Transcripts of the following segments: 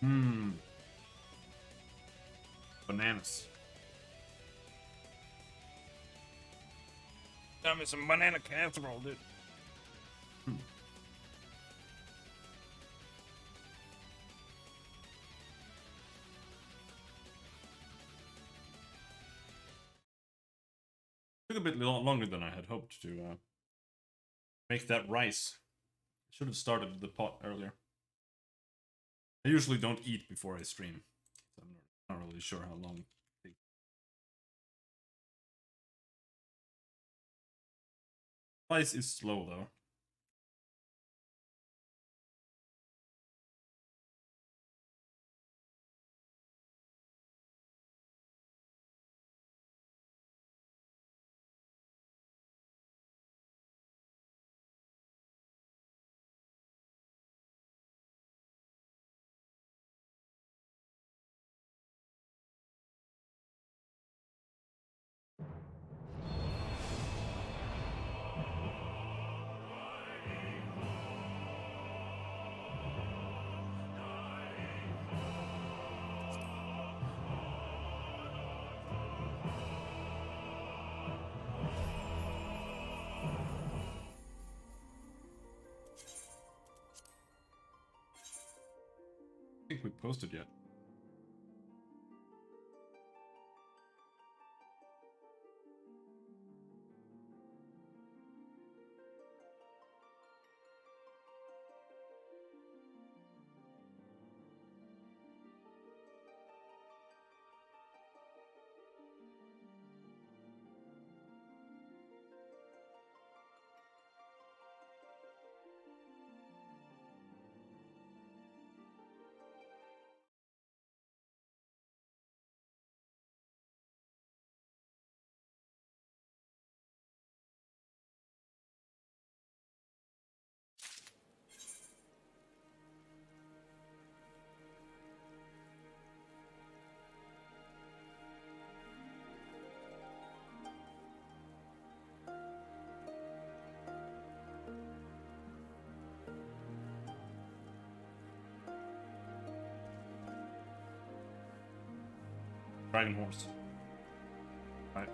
Hmm. Bananas. Got me some banana casserole, dude. Hmm. Took a bit longer than I had hoped to make that rice. Should have started the pot earlier. I usually don't eat before I stream. So I'm not really sure how long it takes. Rice is slow though. I think we posted yet. Dragon horse. Right.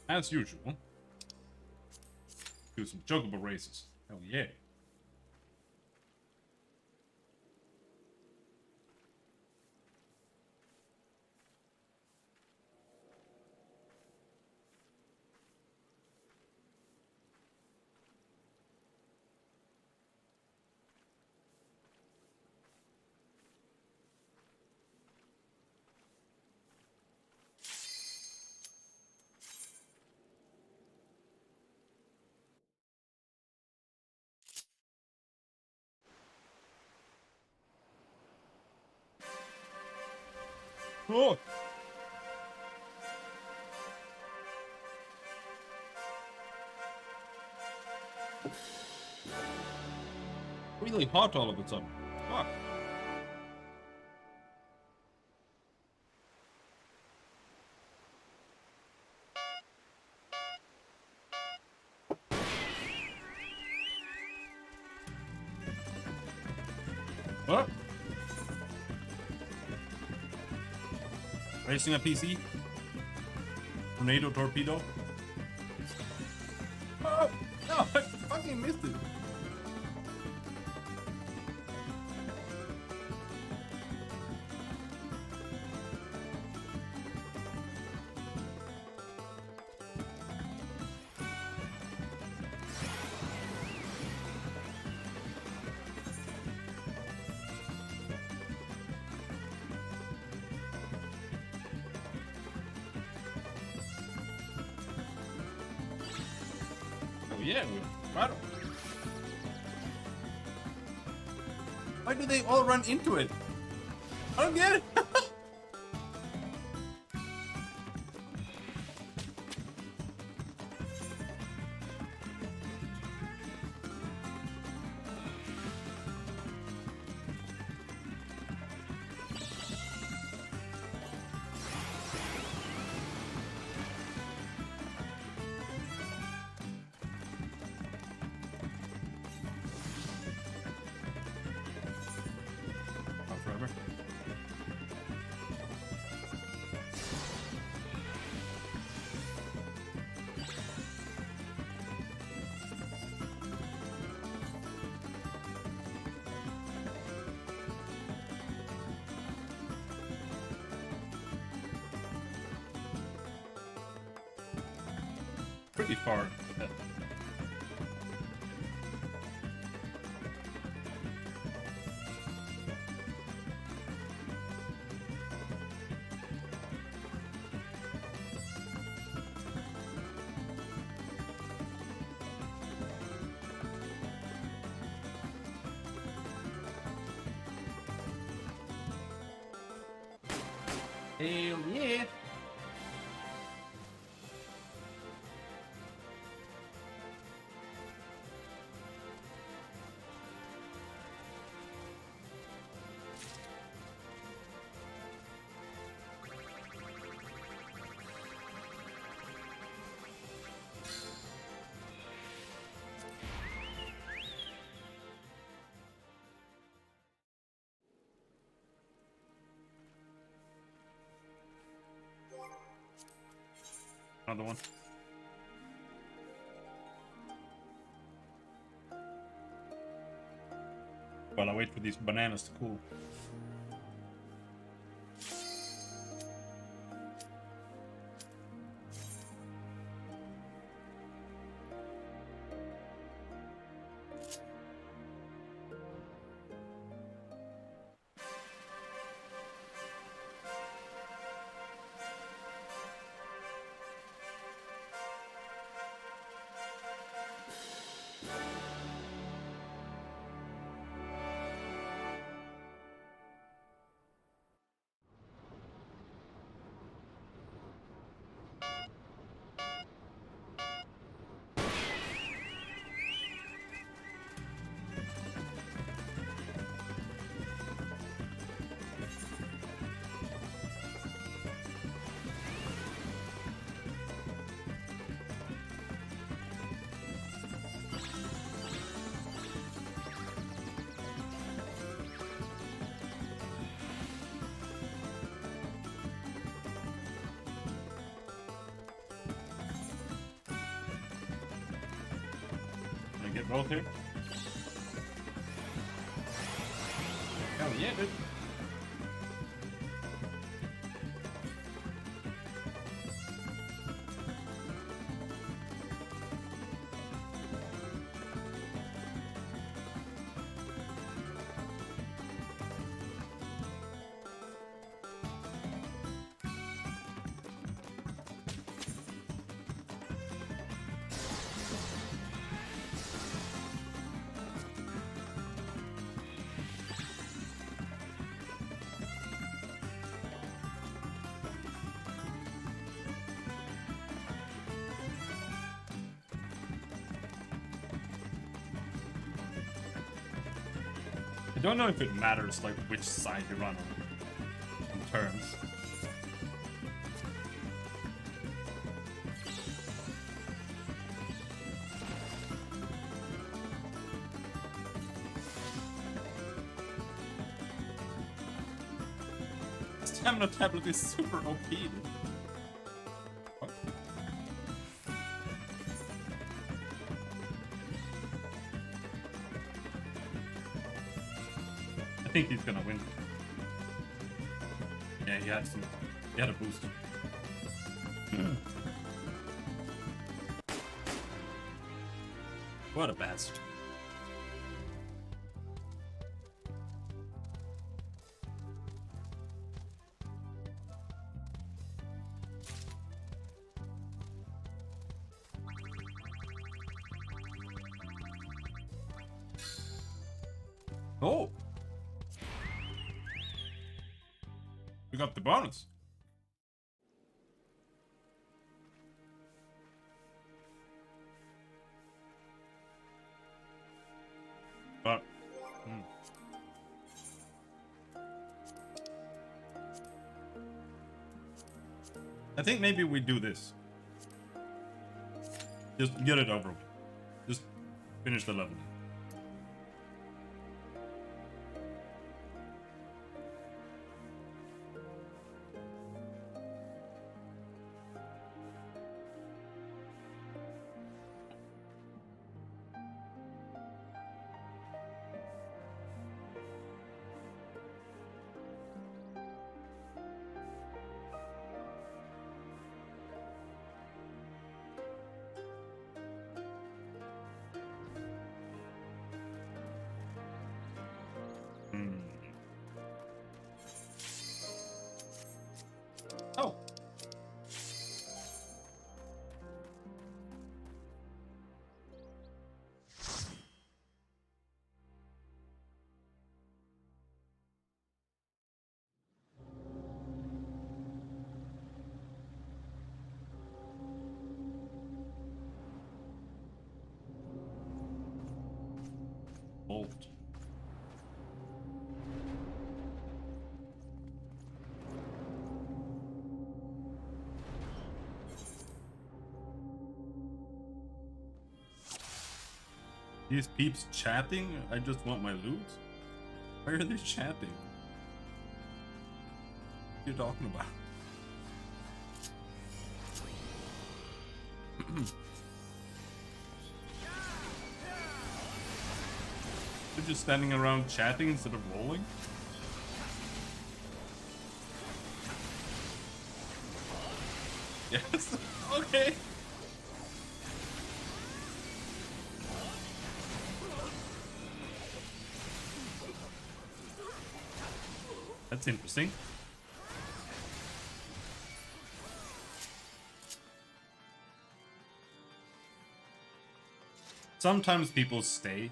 As usual. Do some chocobo races. Hell yeah. Oh! Really hot all of a sudden. Fuck. What? Racing a PC? Tornado torpedo? Oh! No, I fucking missed it! yeah, right. Why do they all run into it? I don't get it. Forever. Pretty far ahead. Hell yeah! Another one. While I wait for these bananas to cool. Get both here. Hell yeah, dude. I don't know if it matters like which side you run on in turns. Stamina tablet is super OP. Dude. What? I think he's gonna win. Yeah, he had a boost. What a bastard. Oh! We got the bonus. But... I think maybe we do this. Just get it over with. Just finish the level. Oh. Bolt. These peeps chatting? I just want my loot? Why are they chatting? What are you talking about? They're just standing around chatting instead of rolling? Yes, okay. That's interesting. Sometimes people stay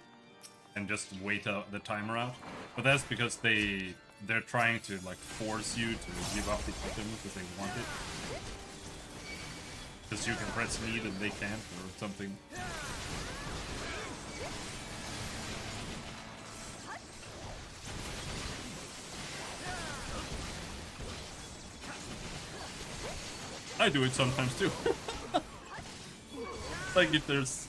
and just wait out the timer out, but that's because they're trying to like force you to give up the item because they want it. Because you can press lead and they can't, or something. I do it sometimes too. Like if there's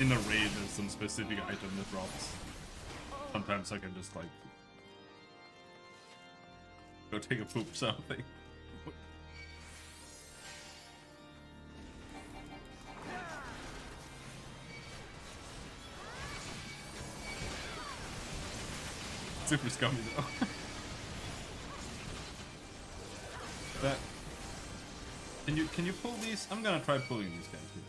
in a raid there's some specific item that drops. Sometimes I can just like go take a poop or something. Super scummy though. That can you pull these? I'm gonna try pulling these guys here.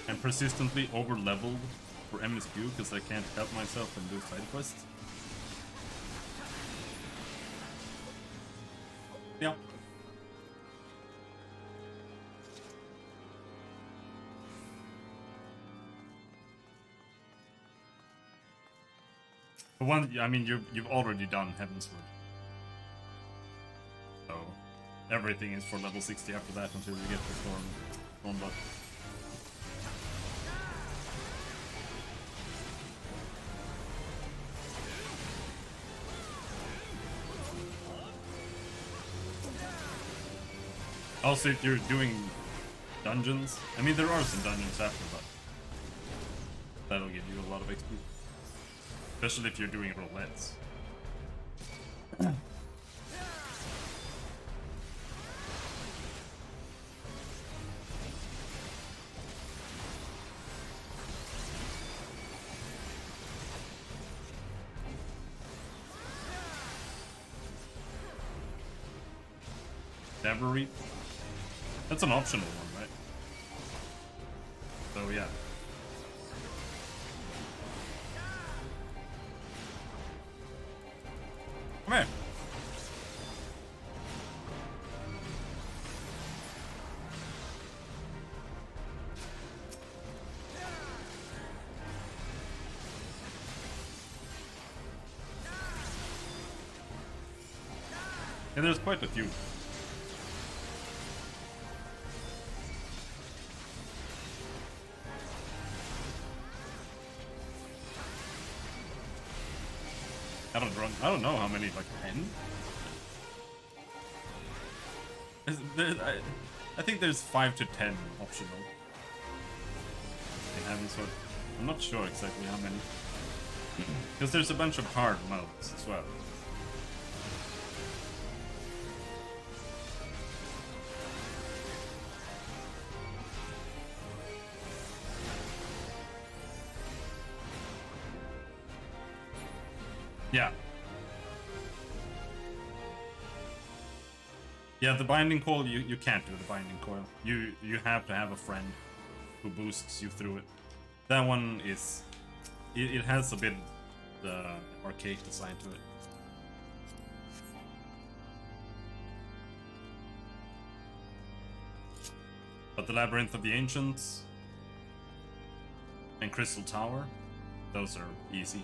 I'm persistently over-leveled for MSQ because I can't help myself and do side quests. Yeah. For one, I mean, you've already done Heavensward. So, everything is for level 60 after that until you get the Stormblood. Also, if you're doing dungeons, I mean, there are some dungeons after, but that'll give you a lot of XP. Especially if you're doing roulettes. Devery. That's an optional one, right? So yeah. Come here. Yeah, there's quite a few. I don't know how many, like 10? I think there's 5 to 10 optional. In having sort. I'm not sure exactly how many. Because there's a bunch of hard modes as well. Yeah. Yeah, the binding coil, you can't do the binding coil. You have to have a friend who boosts you through it. That one is... It has a bit arcade design to it. But the Labyrinth of the Ancients and Crystal Tower, those are easy.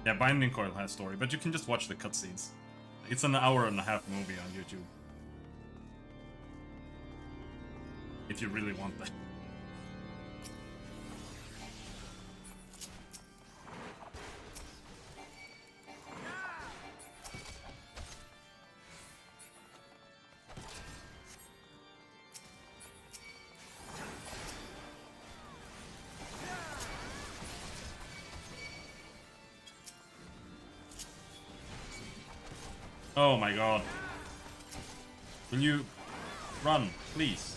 Yeah, Binding Coil has story, but you can just watch the cutscenes. It's an hour-and-a-half movie on YouTube. If you really want that. Oh my god. Will you run, please?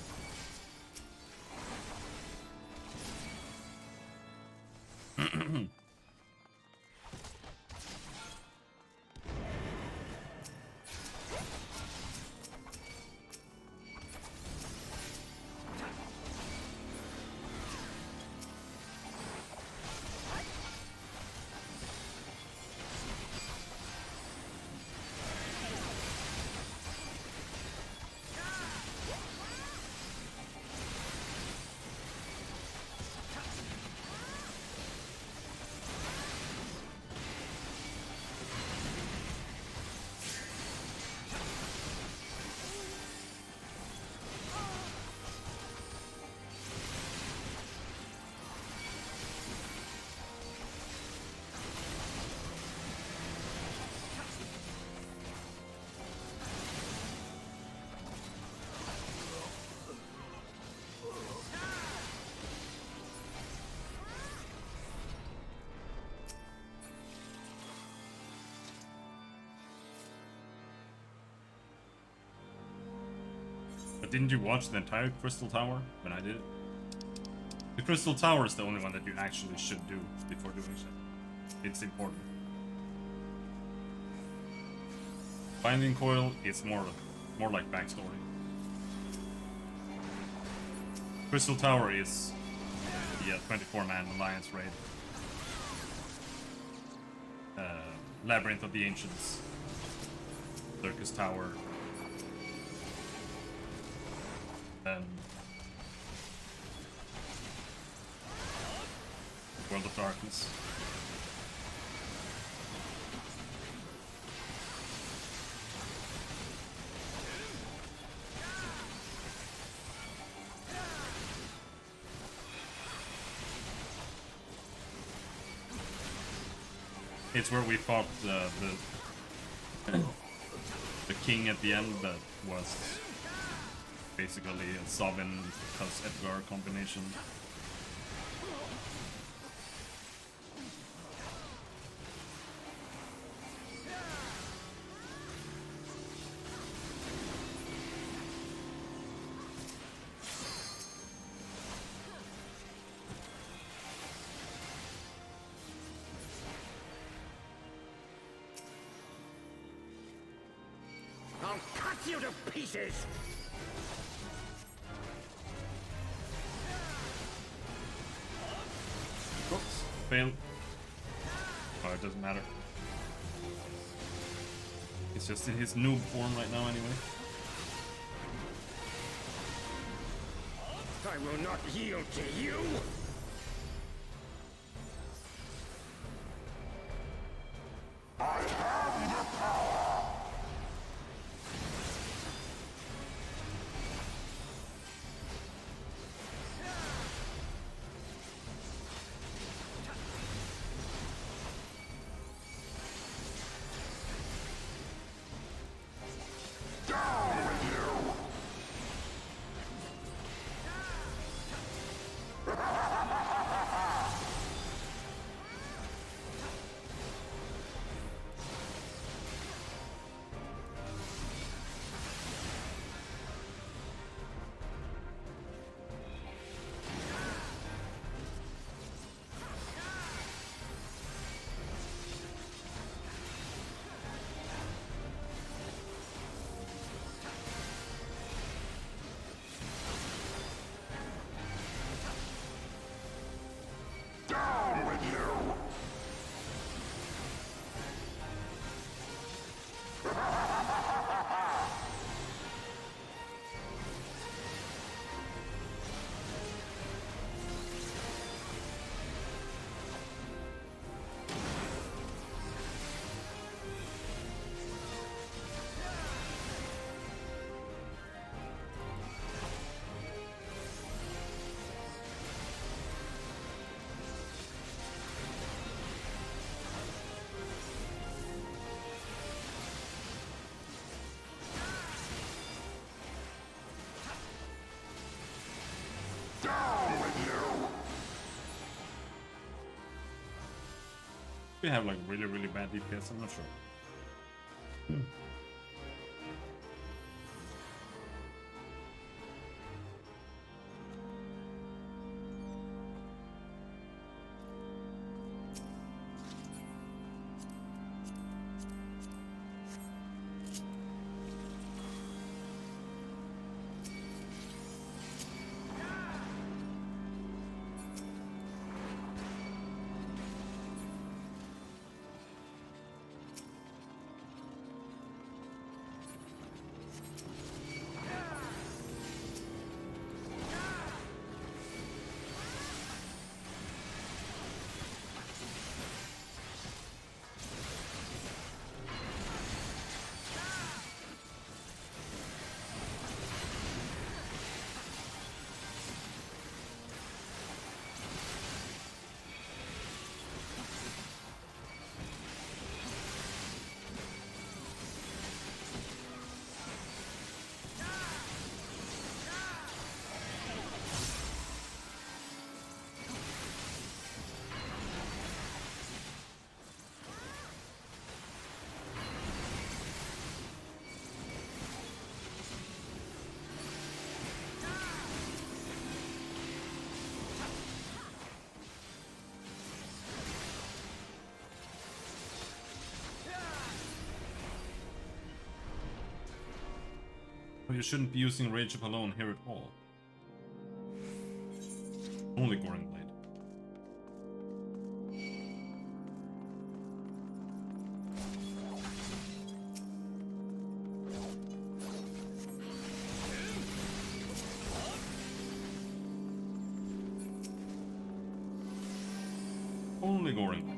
But didn't you watch the entire Crystal Tower when I did it? The Crystal Tower is the only one that you actually should do before doing so. It's important. Binding Coil is more like backstory. Crystal Tower is the 24-man alliance raid. Labyrinth of the Ancients, Circus Tower, and World of Darkness. It's where we fought the king at the end that was basically a Sovereign plus Edgar combination. I'll cut you to pieces! Oops, fail. Oh, it doesn't matter. He's just in his noob form right now anyway. I will not yield to you! We have like really bad DPS, I'm not sure. You shouldn't be using Rage Up alone here at all. Only Goring Blade. Only Goring Blade.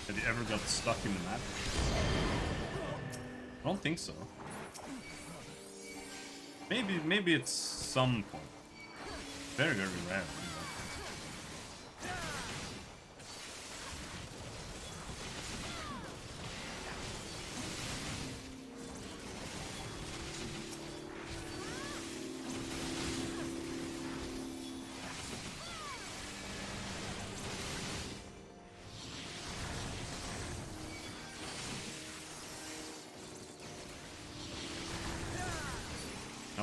Have you ever got stuck in the map? I don't think so. Maybe it's some point. Very rare. You know.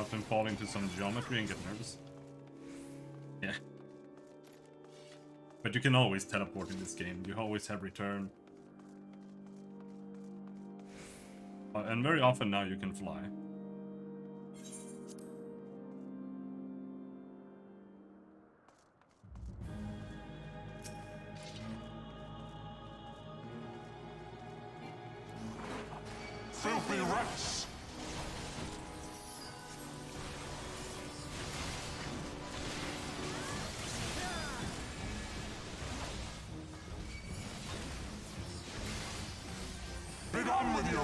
often fall into some geometry and get nervous. Yeah. But you can always teleport in this game. You always have return. And very often now you can fly. Filthy rats! Be done with you!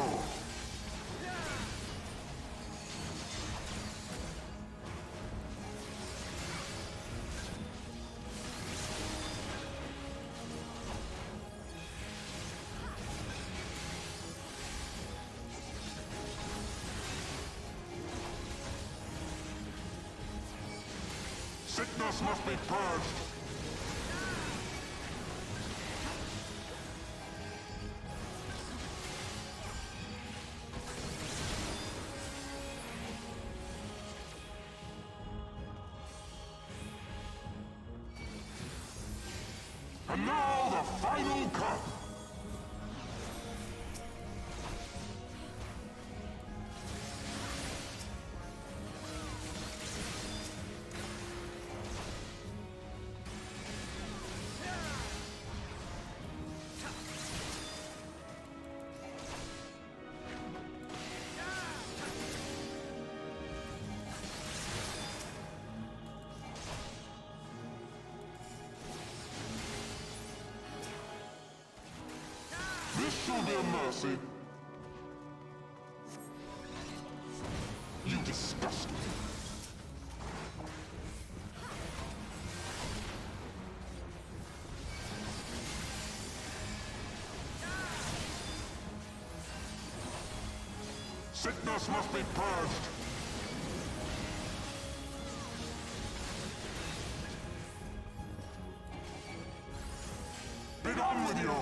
Sickness must be purged! And now the final cut! This shall be a mercy. You disgust me. Sickness must be purged. Be done with you.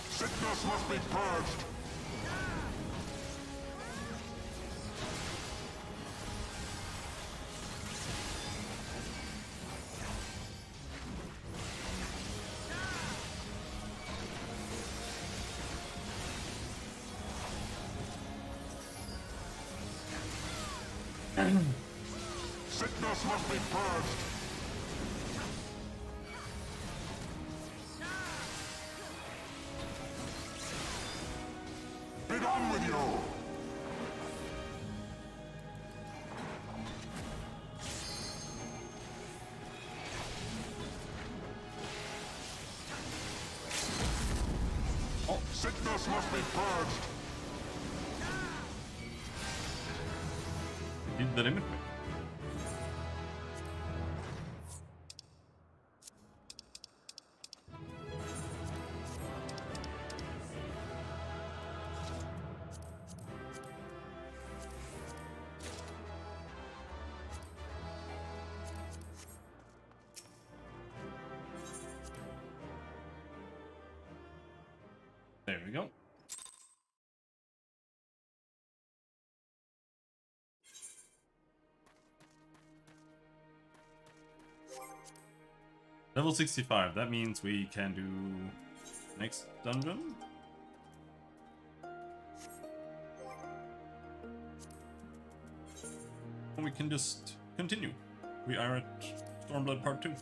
Sickness must be purged. Sickness must be purged. Be done with you! Oh, sickness must be purged. Did the limit break? There we go. Level 65, that means we can do next dungeon. And we can just continue. We are at Stormblood Part 2.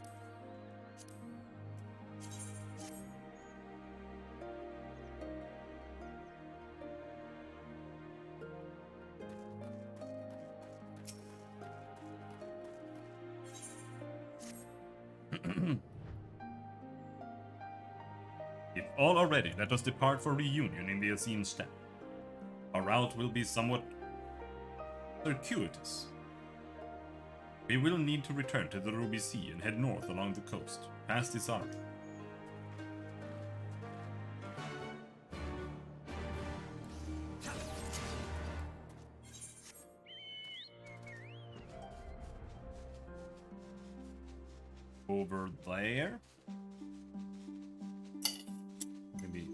If all are ready, let us depart for reunion in the Aegean steppe. Our route will be somewhat circuitous. We will need to return to the Ruby Sea and head north along the coast, past Isara. Over there? Maybe.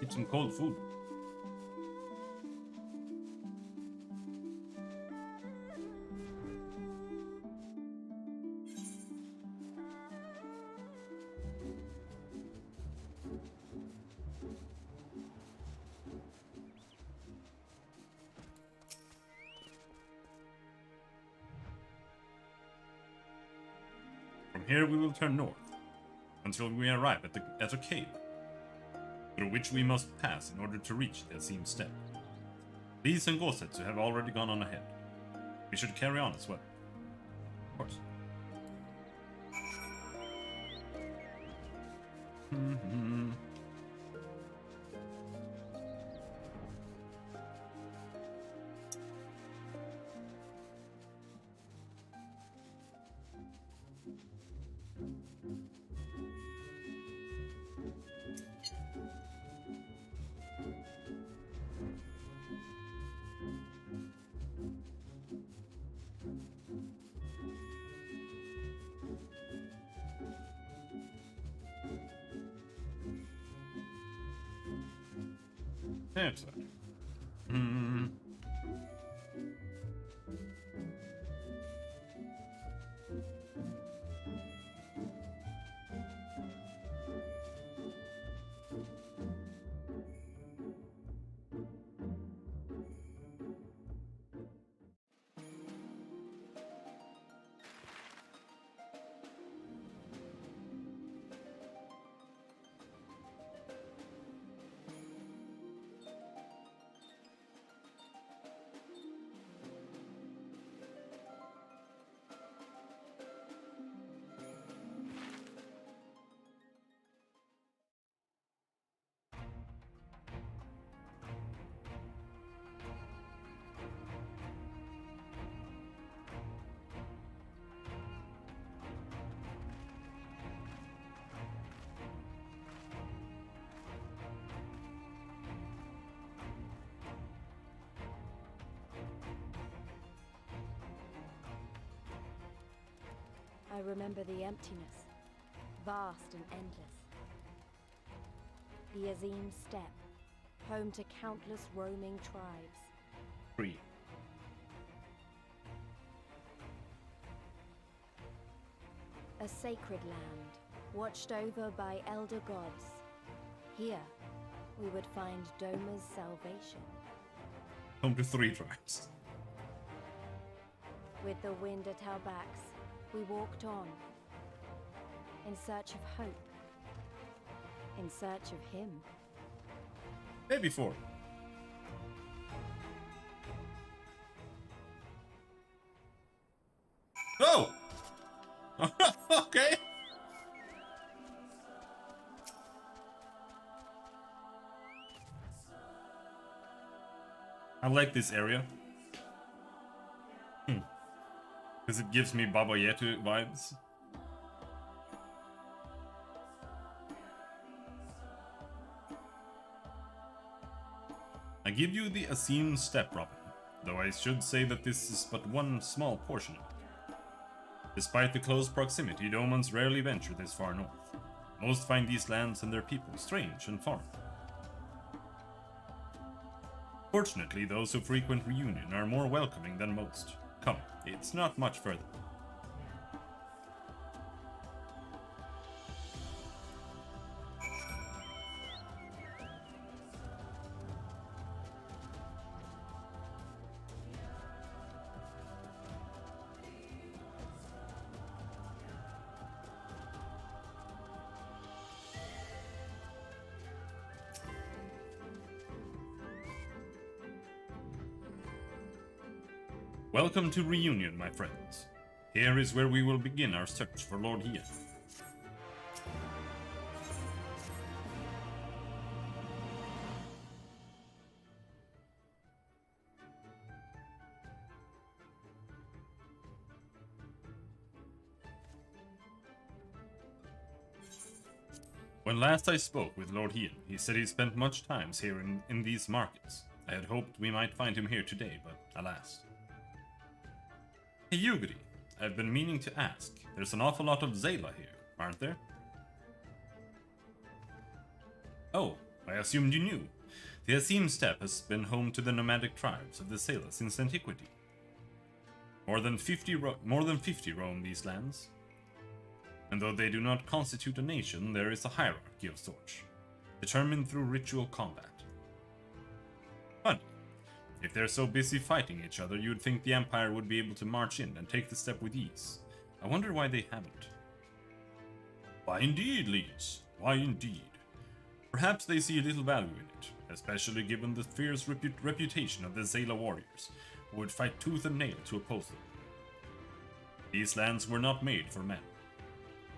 Eat some cold food. From here we will turn north, until we arrive at a cave, through which we must pass in order to reach the Azim Steppe. These and Gosetsu have already gone on ahead. We should carry on as well. Of course. Excellent. I remember the emptiness, vast and endless. The Azim Steppe, home to countless roaming tribes. 3. A sacred land, watched over by elder gods. Here, we would find Doma's salvation. Home to 3 tribes. With the wind at our backs, we walked on, in search of hope, in search of him. Maybe 4. Oh! Okay. I like this area. Because it gives me Baba Yetu vibes. I give you the Azim Steppe, Robin, though I should say that this is but one small portion of it. Despite the close proximity, Domans rarely venture this far north. Most find these lands and their people strange and foreign. Fortunately, those who frequent Reunion are more welcoming than most. Come, it's not much further. Welcome to Reunion, my friends. Here is where we will begin our search for Lord Hien. When last I spoke with Lord Ian, he said he spent much time here in these markets. I had hoped we might find him here today, but alas. Hey Yugiri, I've been meaning to ask. There's an awful lot of Zayla here, aren't there? Oh, I assumed you knew. The Azim Steppe has been home to the nomadic tribes of the Zayla since antiquity. More than 50 roam these lands. And though they do not constitute a nation, there is a hierarchy of sorts, determined through ritual combat. Funny. If they're so busy fighting each other, you'd think the Empire would be able to march in and take the step with ease. I wonder why they haven't. Why indeed, Liege? Why indeed? Perhaps they see little value in it, especially given the fierce reputation of the Zayla warriors, who would fight tooth and nail to oppose them. These lands were not made for men.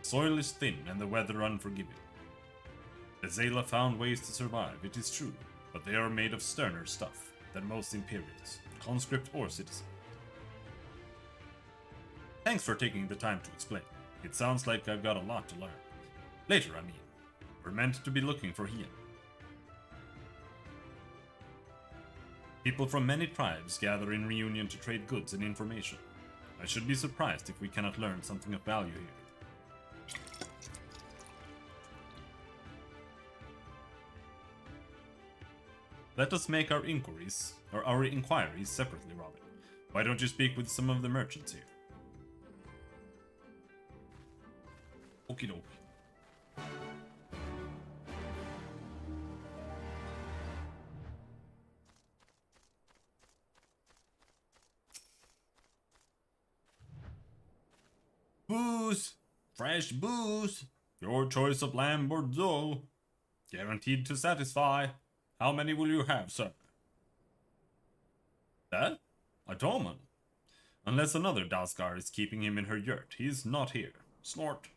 Soil is thin and the weather unforgiving. The Zayla found ways to survive, it is true, but they are made of sterner stuff than most Imperials, conscript or citizen. Thanks for taking the time to explain. It sounds like I've got a lot to learn. Later, I mean. We're meant to be looking for Ian. People from many tribes gather in reunion to trade goods and information. I should be surprised if we cannot learn something of value here. Let us make our inquiries separately, Robin. Why don't you speak with some of the merchants here? Okie dokie. Booze! Fresh booze! Your choice of lamb Bordeaux. Guaranteed to satisfy. How many will you have, sir? That? A Doman. Unless another Dalsgar is keeping him in her yurt, he is not here. Snort.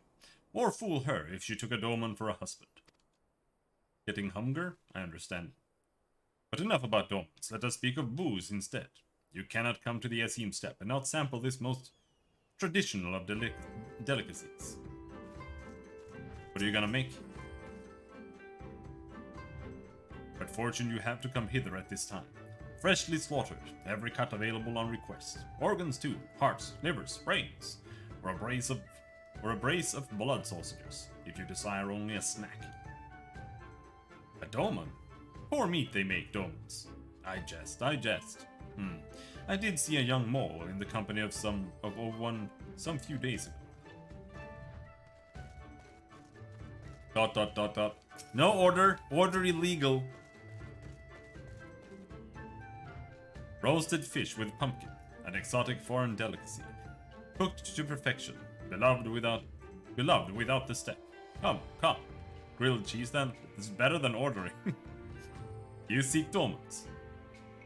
More fool her if she took a Doman for a husband. Getting hunger? I understand. But enough about Domans. Let us speak of booze instead. You cannot come to the Azim Steppe and not sample this most traditional of delicacies. What are you gonna make? But fortune you have to come hither at this time. Freshly slaughtered, every cut available on request. Organs too, hearts, livers, brains, or a brace of blood sausages, if you desire only a snack. A Doman? Poor meat they make Domans. I jest. I did see a young mole in the company of some few days ago. ... No order! Order illegal! Roasted fish with pumpkin, an exotic foreign delicacy. Cooked to perfection, beloved without the step. Come. Grilled cheese then? It's better than ordering. You seek Domans?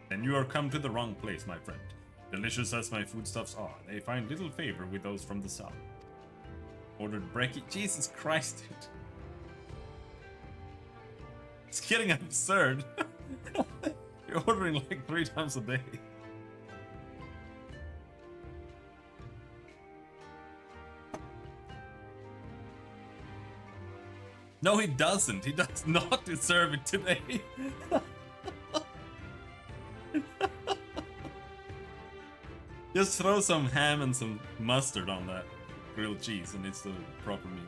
Then you are come to the wrong place, my friend. Delicious as my foodstuffs are, they find little favor with those from the south. Ordered brekkie? Jesus Christ, dude. It's getting absurd. You're ordering like 3 times a day. No, he doesn't. He does not deserve it today. Just throw some ham and some mustard on that grilled cheese and it's the proper meal.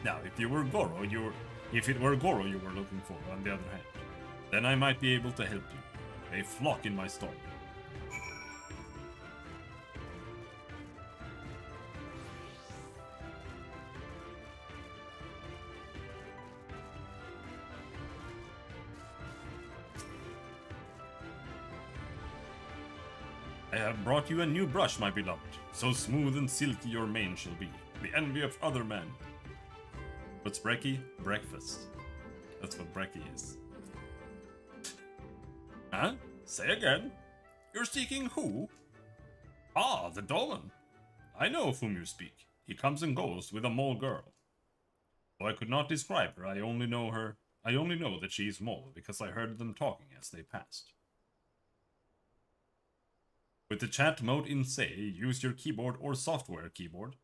Now, if it were Goro you were looking for, on the other hand, then I might be able to help you. A flock in my stall. I have brought you a new brush, my beloved. So smooth and silky your mane shall be, the envy of other men. What's brekkie? Breakfast. That's what brekkie is. Huh? Say again. You're seeking who? Ah, the Dolan. I know of whom you speak. He comes and goes with a mole girl. Though I could not describe her, I only know that she is mole because I heard them talking as they passed. With the chat mode in say, use your keyboard or software keyboard.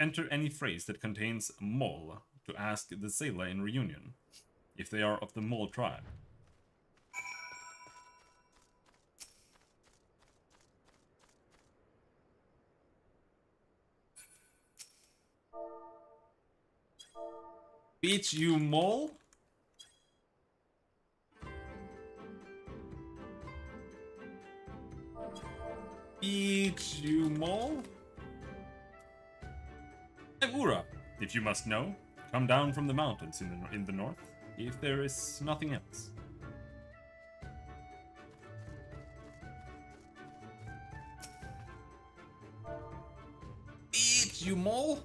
Enter any phrase that contains mole to ask the sailor in reunion if they are of the mole tribe. Beach you mole? Beach you mole? I'm Ura, if you must know. Come down from the mountains in the north, if there is nothing else. Beach you mole?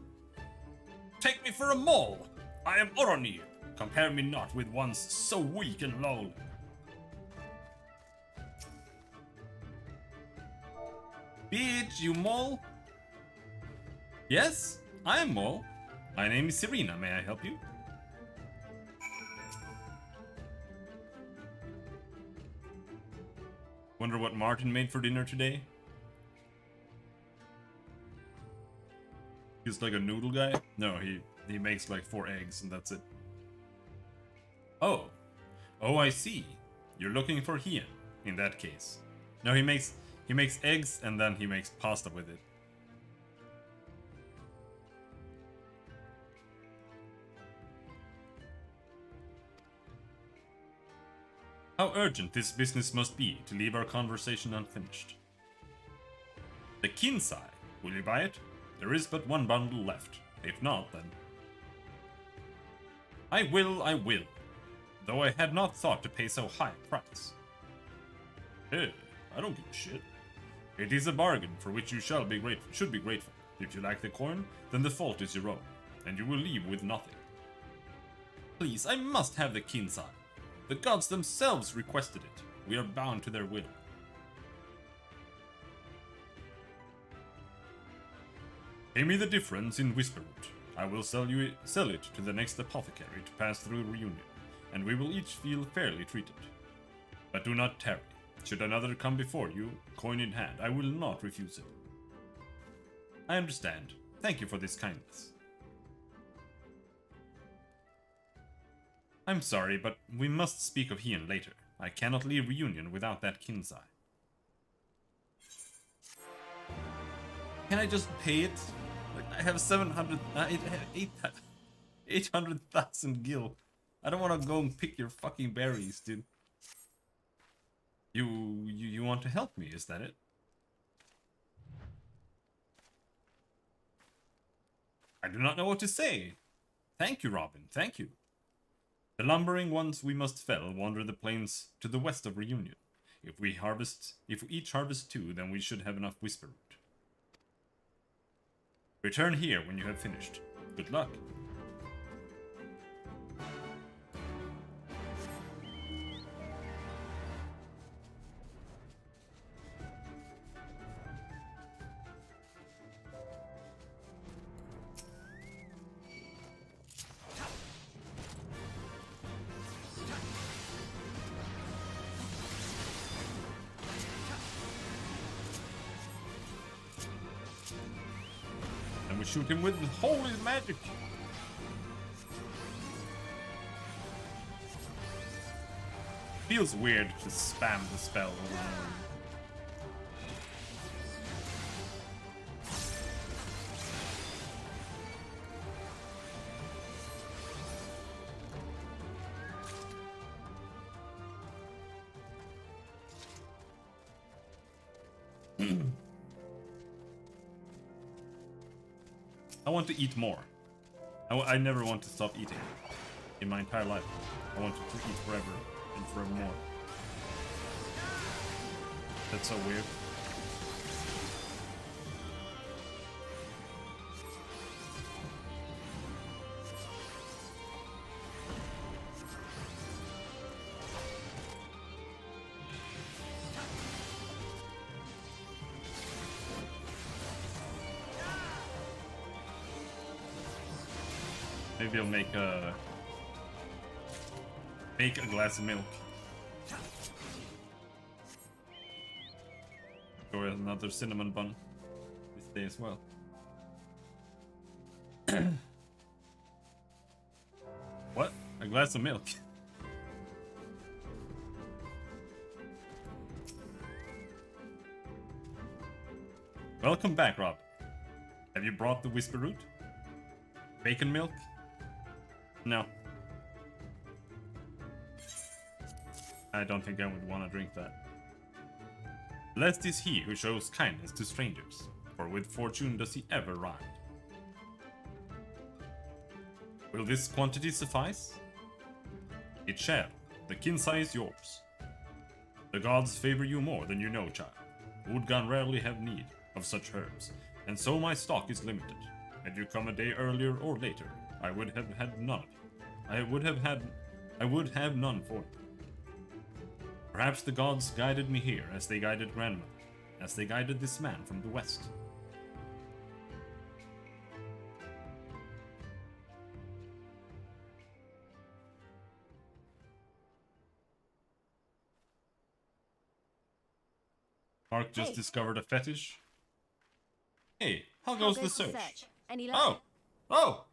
Take me for a mole! I am Oronir. Compare me not with ones so weak and lowly. Bitch, you mole? Yes, I am mole. My name is Serena. May I help you? Wonder what Martin made for dinner today? He's like a noodle guy? No, he makes like 4 eggs and that's it. Oh. Oh, I see. You're looking for Hian, in that case. No, he makes eggs and then he makes pasta with it. How urgent this business must be to leave our conversation unfinished. The Kinsai. Will you buy it? There is but 1 bundle left. If not, then... I will. Though I had not thought to pay so high a price. Hey, I don't give a shit. It is a bargain for which you should be grateful. If you lack the coin, then the fault is your own, and you will leave with nothing. Please, I must have the Kinsai. The gods themselves requested it. We are bound to their will. Pay me the difference in Whisperwood. I will sell it to the next apothecary to pass through reunion, and we will each feel fairly treated. But do not tarry. Should another come before you, coin in hand, I will not refuse it. I understand. Thank you for this kindness. I'm sorry, but we must speak of Hian later. I cannot leave reunion without that Kinsai. Can I just pay it? Like, I have 800,000 gil. I don't want to go and pick your fucking berries, dude. You want to help me, is that it? I do not know what to say. Thank you, Robin, thank you. The lumbering ones we must fell wander the plains to the west of Reunion. If we each harvest 2, then we should have enough Whisperwood. Return here when you have finished. Good luck. And we shoot him with holy magic. Feels weird to spam the spell over and over. I want to eat more. I never want to stop eating in my entire life. I want to eat forever and forevermore. That's so weird. Maybe I'll make a glass of milk. Or another cinnamon bun this day as well. What? A glass of milk? Welcome back, Rob. Have you brought the whisper root? Bacon milk? No. I don't think I would want to drink that. Blessed is he who shows kindness to strangers, for with fortune does he ever ride. Will this quantity suffice? It shall. The kinsai is yours. The gods favor you more than you know, child. Woodgun rarely have need of such herbs, and so my stock is limited. Had you come a day earlier or later, I would have had none of you. I would have none for you. Perhaps the gods guided me here as they guided grandmother, as they guided this man from the west. Mark just discovered a fetish. Hey, how goes the search? Any luck? Oh!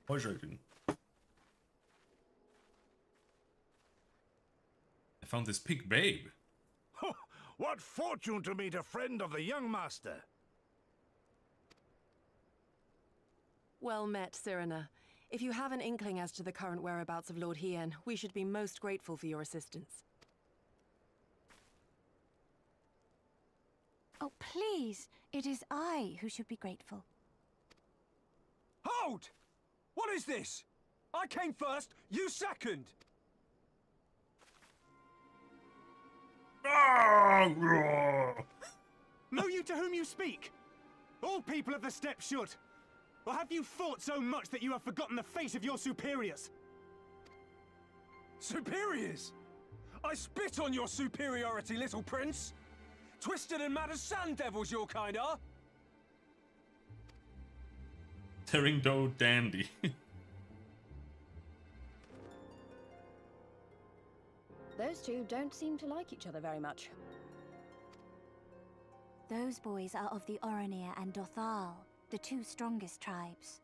Joking. I found this pig babe. What fortune to meet a friend of the young master. Well met, Cyrena. If you have an inkling as to the current whereabouts of Lord Hien, we should be most grateful for your assistance. Oh, please. It is I who should be grateful. Hold! What is this? I came first, you second! Know you to whom you speak? All people of the steppe should. Or have you fought so much that you have forgotten the face of your superiors? Superiors? I spit on your superiority, little prince! Twisted and mad as sand devils your kind are! Tearing dough dandy. Those two don't seem to like each other very much. Those boys are of the Oronir and Dothal, the two strongest tribes.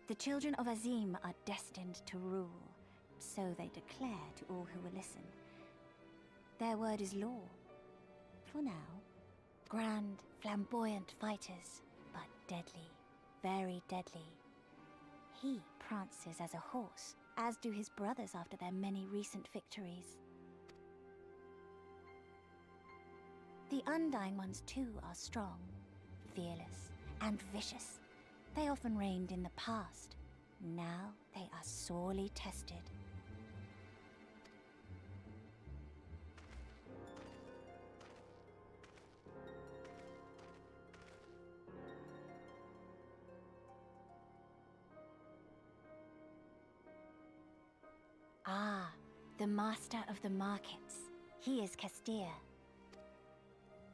The children of Azim are destined to rule, so they declare to all who will listen. Their word is law. For now. Grand, flamboyant fighters, but deadly. Very deadly. He prances as a horse, as do his brothers after their many recent victories. The Undyne ones too are strong, fearless, and vicious. They often reigned in the past. Now they are sorely tested. Ah, the master of the markets. He is Castir.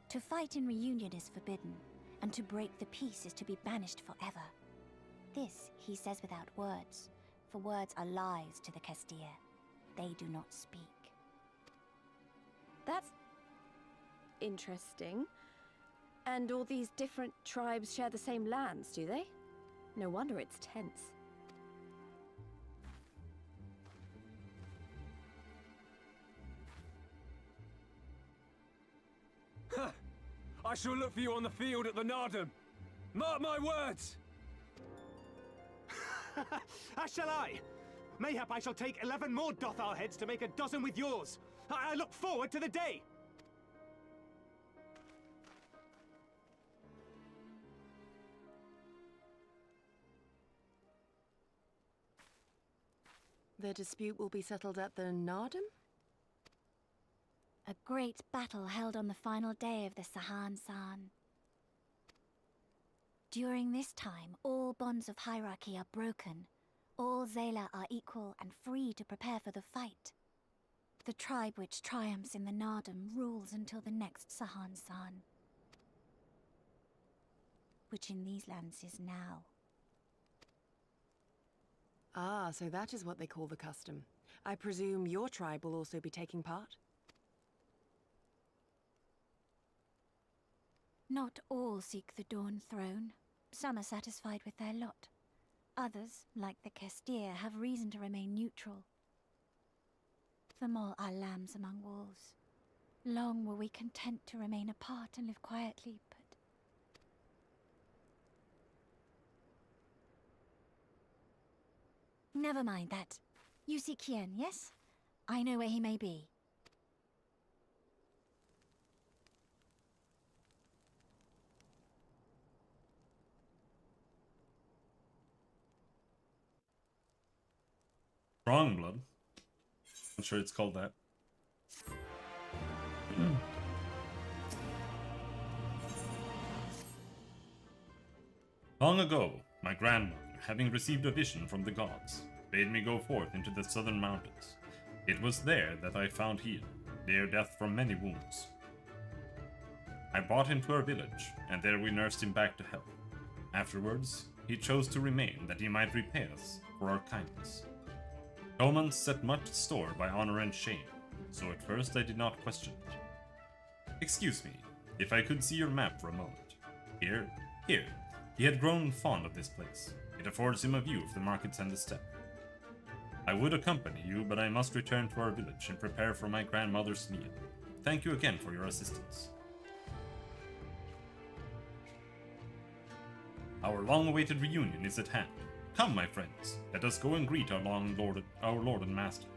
To fight in reunion is forbidden, and to break the peace is to be banished forever. This he says without words, for words are lies to the Castir. They do not speak. That's interesting. And all these different tribes share the same lands, do they? No wonder it's tense. I shall look for you on the field at the Nardum. Mark my words! As shall I. Mayhap I shall take 11 more Dothal heads to make a dozen with yours. I look forward to the day. The dispute will be settled at the Nardum? A great battle held on the final day of the Sahan San. During this time, all bonds of hierarchy are broken. All Zayla are equal and free to prepare for the fight. The tribe which triumphs in the Nardum rules until the next Sahan San, which in these lands is now. Ah, so that is what they call the custom. I presume your tribe will also be taking part? Not all seek the Dawn Throne. Some are satisfied with their lot. Others, like the Kestir, have reason to remain neutral. Them all are lambs among wolves. Long were we content to remain apart and live quietly, but... Never mind that. You seek Hien, yes? I know where he may be. Stormblood. I'm sure it's called that. Long ago, my grandmother, having received a vision from the gods, bade me go forth into the southern mountains. It was there that I found Hien, near death from many wounds. I brought him to our village, and there we nursed him back to health. Afterwards, he chose to remain that he might repay us for our kindness. Romans set much store by honor and shame, so at first I did not question it. Excuse me, if I could see your map for a moment. Here. He had grown fond of this place. It affords him a view of the markets and the steppe. I would accompany you, but I must return to our village and prepare for my grandmother's meal. Thank you again for your assistance. Our long-awaited reunion is at hand. Come, my friends, let us go and greet our Lord and Master.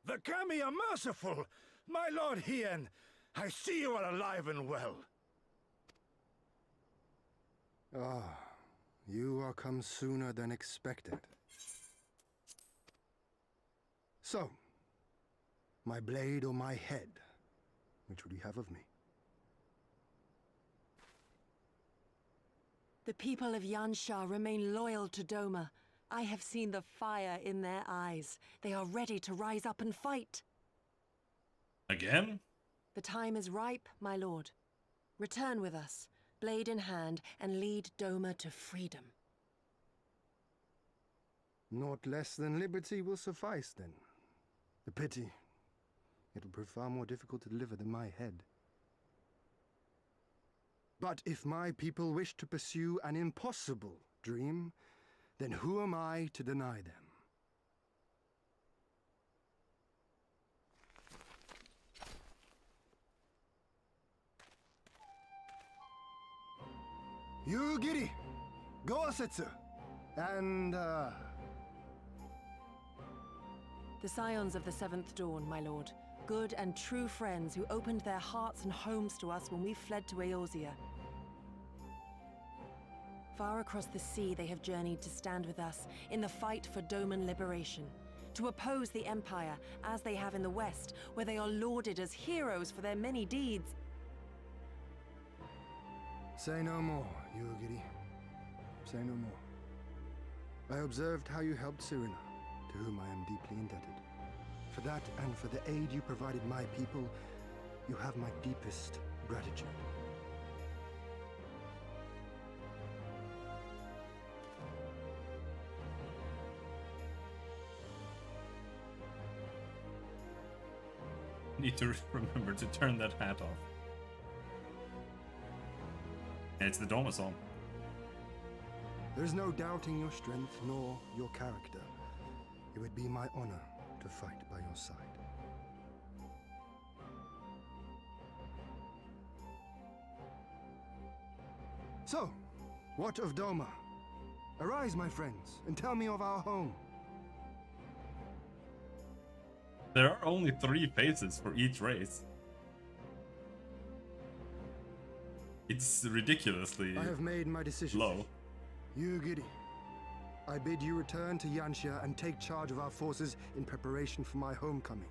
The Kami are merciful! My Lord Hien, I see you are alive and well. Ah, you are come sooner than expected. So, my blade or my head? Which would you have of me? The people of Yansha remain loyal to Doma. I have seen the fire in their eyes. They are ready to rise up and fight. Again? The time is ripe, my lord. Return with us, blade in hand, and lead Doma to freedom. Naught less than liberty will suffice, then. A pity. It will prove far more difficult to deliver than my head. But if my people wish to pursue an impossible dream, then who am I to deny them? You, Giri, go Setsu, and The Scions of the Seventh Dawn, my lord. Good and true friends who opened their hearts and homes to us when we fled to Eorzea. Far across the sea they have journeyed to stand with us in the fight for Doman liberation. To oppose the Empire, as they have in the West, where they are lauded as heroes for their many deeds. say no more, Yugiri. Say no more. I observed how you helped Serena, to whom I am deeply indebted. For that and for the aid you provided my people, you have my deepest gratitude. Need to remember to turn that hat off. And it's the Doma song. There's no doubting your strength nor your character. It would be my honor to fight by your side. So, what of Doma? Arise, my friends, and tell me of our home. There are only 3 faces for each race. It's ridiculously I have made my decision. low. Yugiri, I bid you return to Yansha and take charge of our forces in preparation for my homecoming.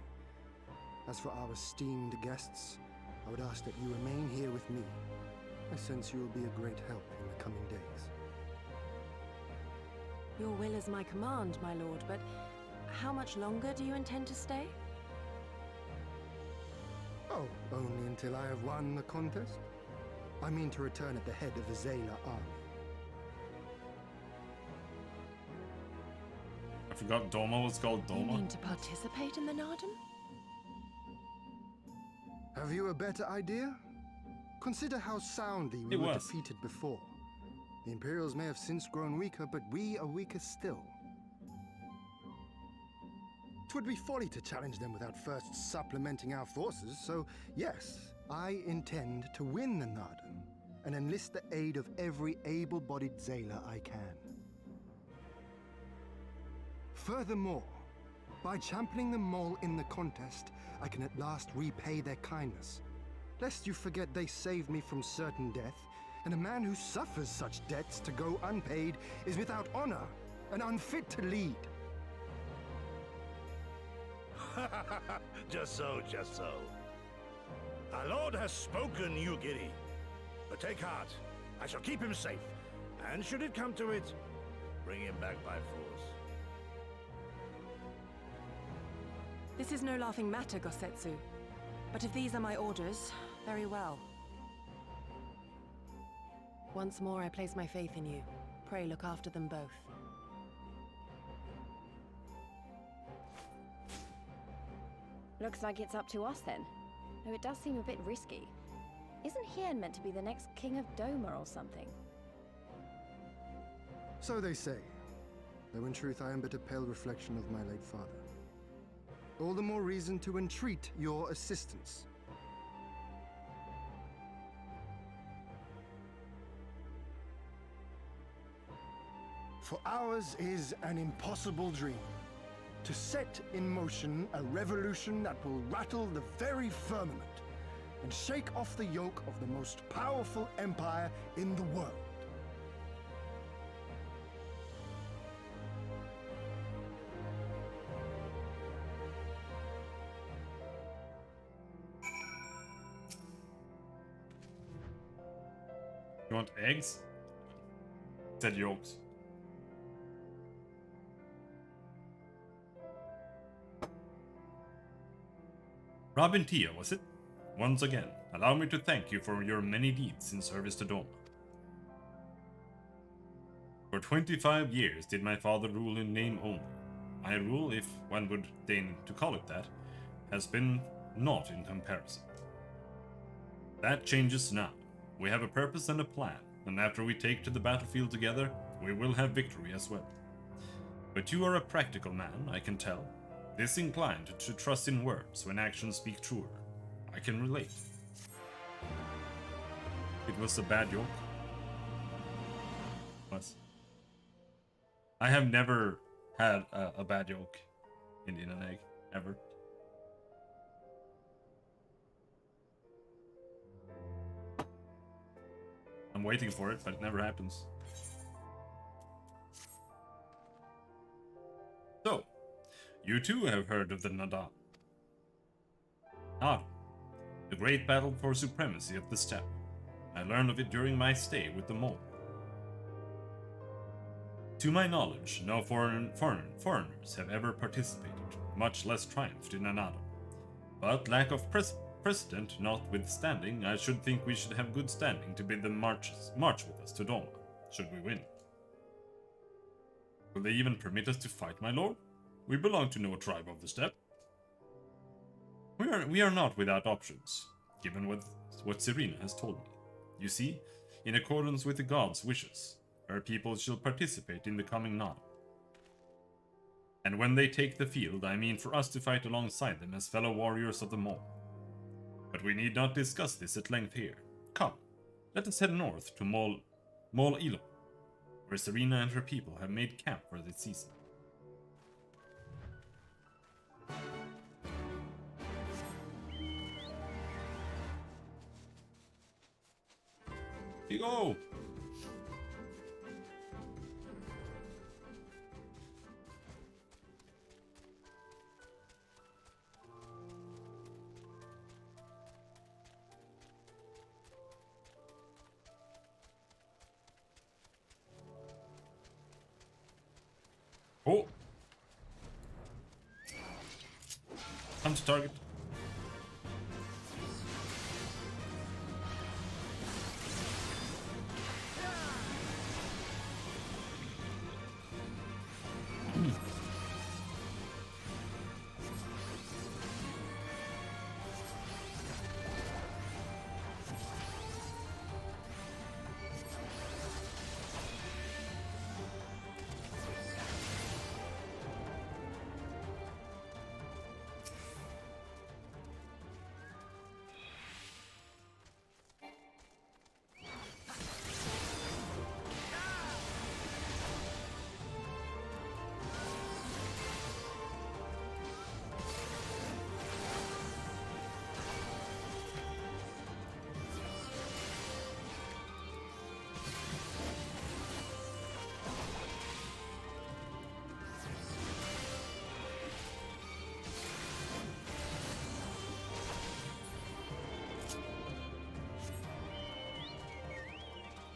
As for our esteemed guests, I would ask that you remain here with me. I sense you will be a great help in the coming days. Your will is my command, my lord, but how much longer do you intend to stay? Oh, only until I have won the contest? I mean to return at the head of the Zayla army. I forgot Doma was called You Doma. mean to participate in the Nardum? Have you a better idea? Consider how soundly we It were was. defeated before. The Imperials may have since grown weaker, but we are weaker still. It would be folly to challenge them without first supplementing our forces, so yes, I intend to win the Nardum and enlist the aid of every able-bodied Zayla I can. Furthermore, by championing the Mole in the contest, I can at last repay their kindness. Lest you forget they saved me from certain death, and a man who suffers such debts to go unpaid is without honor and unfit to lead. Just so, just so. Our lord has spoken, Yugiri. But take heart. I shall keep him safe. And should it come to it, bring him back by force. This is no laughing matter, Gosetsu. But if these are my orders, very well. Once more, I place my faith in you. Pray look after them both. Looks like it's up to us then. Though it does seem a bit risky. Isn't Hien meant to be the next king of Doma or something? So they say, though in truth I am but a pale reflection of my late father. All the more reason to entreat your assistance. For ours is an impossible dream. To set in motion a revolution that will rattle the very firmament and shake off the yoke of the most powerful empire in the world. You want eggs? Said yolks. Robin Tia, was it? Once again, allow me to thank you for your many deeds in service to Doma. For 25 years did my father rule in name only. My rule, if one would deign to call it that, has been naught in comparison. That changes now. We have a purpose and a plan, and after we take to the battlefield together, we will have victory as well. But you are a practical man, I can tell. Disinclined to trust in words when actions speak truer. I can relate. It was a bad joke. Was. I have never had a bad joke in an egg, ever. I'm waiting for it, but it never happens. So, you too have heard of the Nardum. Ah, the great battle for supremacy of the steppe. I learned of it during my stay with the mole. To my knowledge, no foreigners have ever participated, much less triumphed in Nardum. But lack of precedent notwithstanding, I should think we should have good standing to bid them march with us to Doma, should we win. Will they even permit us to fight, my lord? We belong to no tribe of the steppe. We are not without options, given what Serena has told me. You see, in accordance with the gods' wishes, her people shall participate in the coming Nardum. And when they take the field, I mean for us to fight alongside them as fellow warriors of the Mole. But we need not discuss this at length here. Come, let us head north to Mole Ilo, where Serena and her people have made camp for this season. Here you go! Come to target.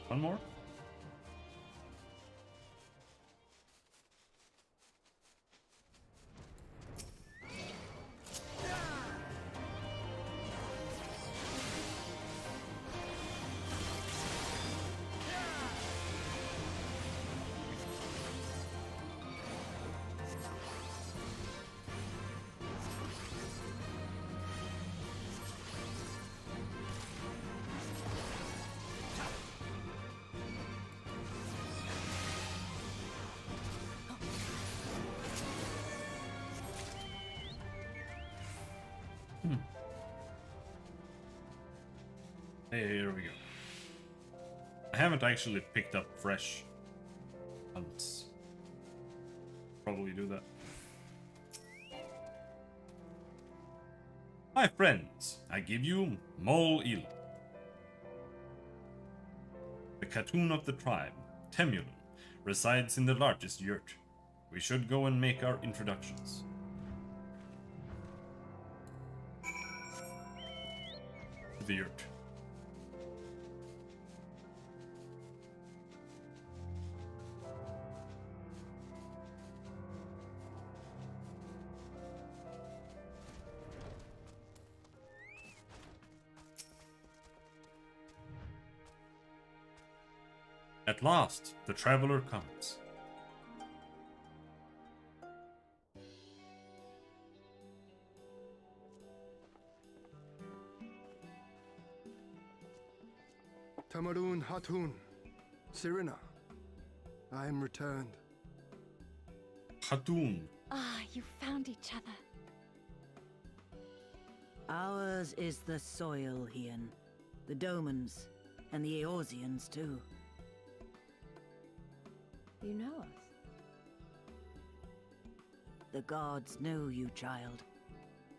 One more? Hey, here we go. I haven't actually picked up fresh hunts. Probably do that. My friends, I give you Mol Il. The Khatoon of the tribe, Temulin, resides in the largest yurt. We should go and make our introductions. The yurt. At last, the traveler comes. Tamarun Hatun, Sirina, I am returned. Khatoon. Ah, you found each other. Ours is the soil, Hien. The Domans, and the Eorzeans too. You know us? The gods know you, child.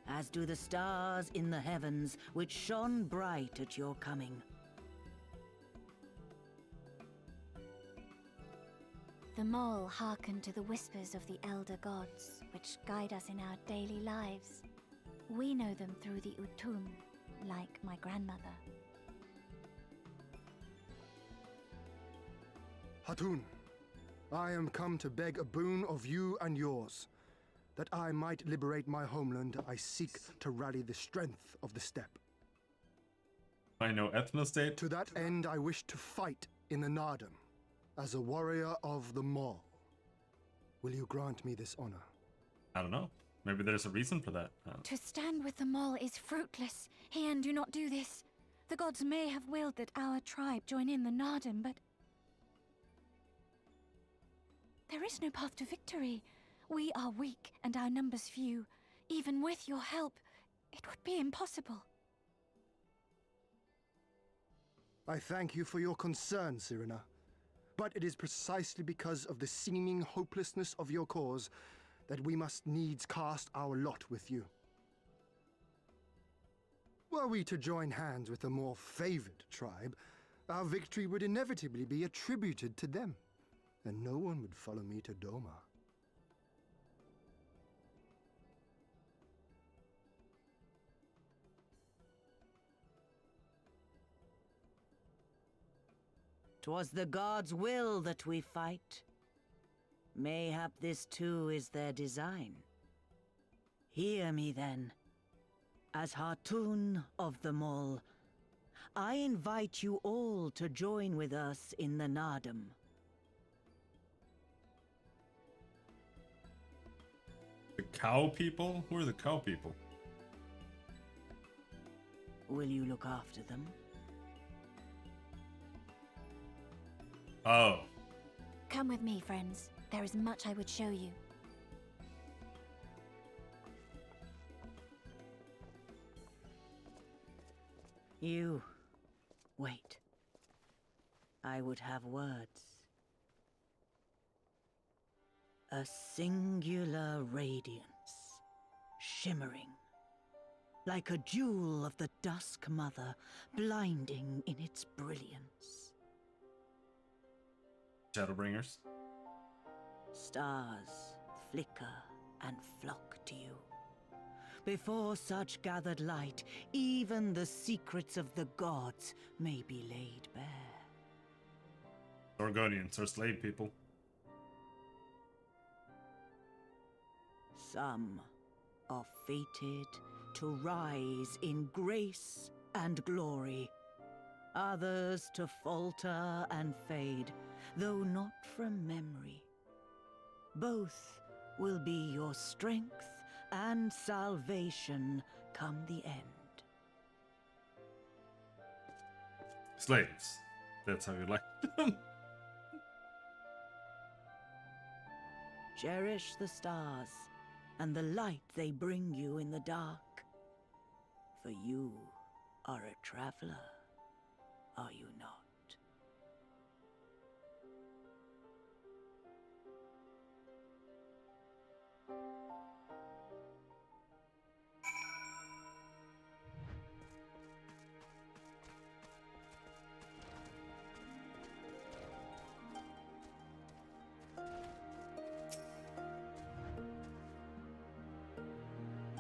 As do the stars in the heavens, which shone bright at your coming. The Mole hearken to the whispers of the elder gods, which guide us in our daily lives. We know them through the Utun, like my grandmother. Hatun, I am come to beg a boon of you and yours. That I might liberate my homeland, I seek to rally the strength of the steppe. I know ethnostate. To that end, I wish to fight in the Nardum, as a warrior of the Maul. Will you grant me this honor? I don't know. Maybe there's a reason for that. To stand with the Mole is fruitless. Hien, do not do this. The gods may have willed that our tribe join in the Nardum, but there is no path to victory. We are weak and our numbers few. Even with your help, it would be impossible. I thank you for your concern, Sirina. But it is precisely because of the seeming hopelessness of your cause that we must needs cast our lot with you. Were we to join hands with a more favored tribe, our victory would inevitably be attributed to them, and no one would follow me to Doma. "'Twas the gods' will that we fight. Mayhap this too is their design. Hear me then, As Hatun of the Mall, I invite you all to join with us in the Nardum. The cow people? Who are the cow people? Will you look after them? Oh. Come with me, friends. There is much I would show you. You... wait. I would have words. A singular radiance, shimmering, like a jewel of the Dusk Mother, blinding in its brilliance. Shadowbringers. Stars flicker and flock to you. Before such gathered light, even the secrets of the gods may be laid bare. Gorgonians are slave people. Some are fated to rise in grace and glory. Others to falter and fade, though not from memory. Both will be your strength and salvation come the end. Slaves. That's how you like them. Cherish the stars and the light they bring you in the dark. For you are a traveler, are you not?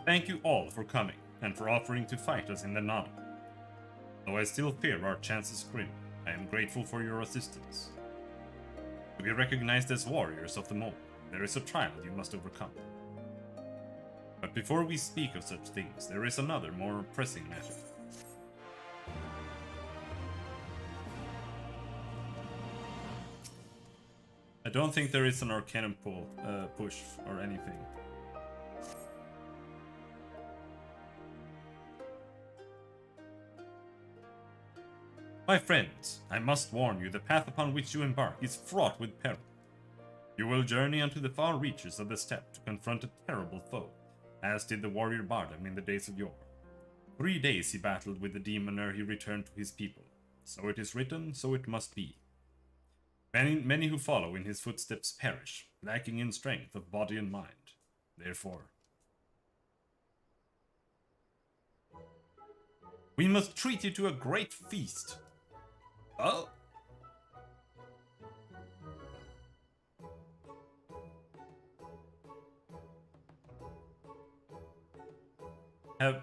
Thank you all for coming, and for offering to fight us in the Nada. Though I still fear our chances grim, I am grateful for your assistance. To be recognized as warriors of the Mole, there is a trial you must overcome. But before we speak of such things, there is another more pressing matter. I don't think there is an Arcanum push or anything. My friends, I must warn you, the path upon which you embark is fraught with peril. You will journey unto the far reaches of the steppe to confront a terrible foe, as did the warrior Bardam in the days of yore. 3 days he battled with the demon ere he returned to his people. So it is written, so it must be. Many who follow in his footsteps perish, lacking in strength of body and mind. Therefore, we must treat you to a great feast. Oh. Have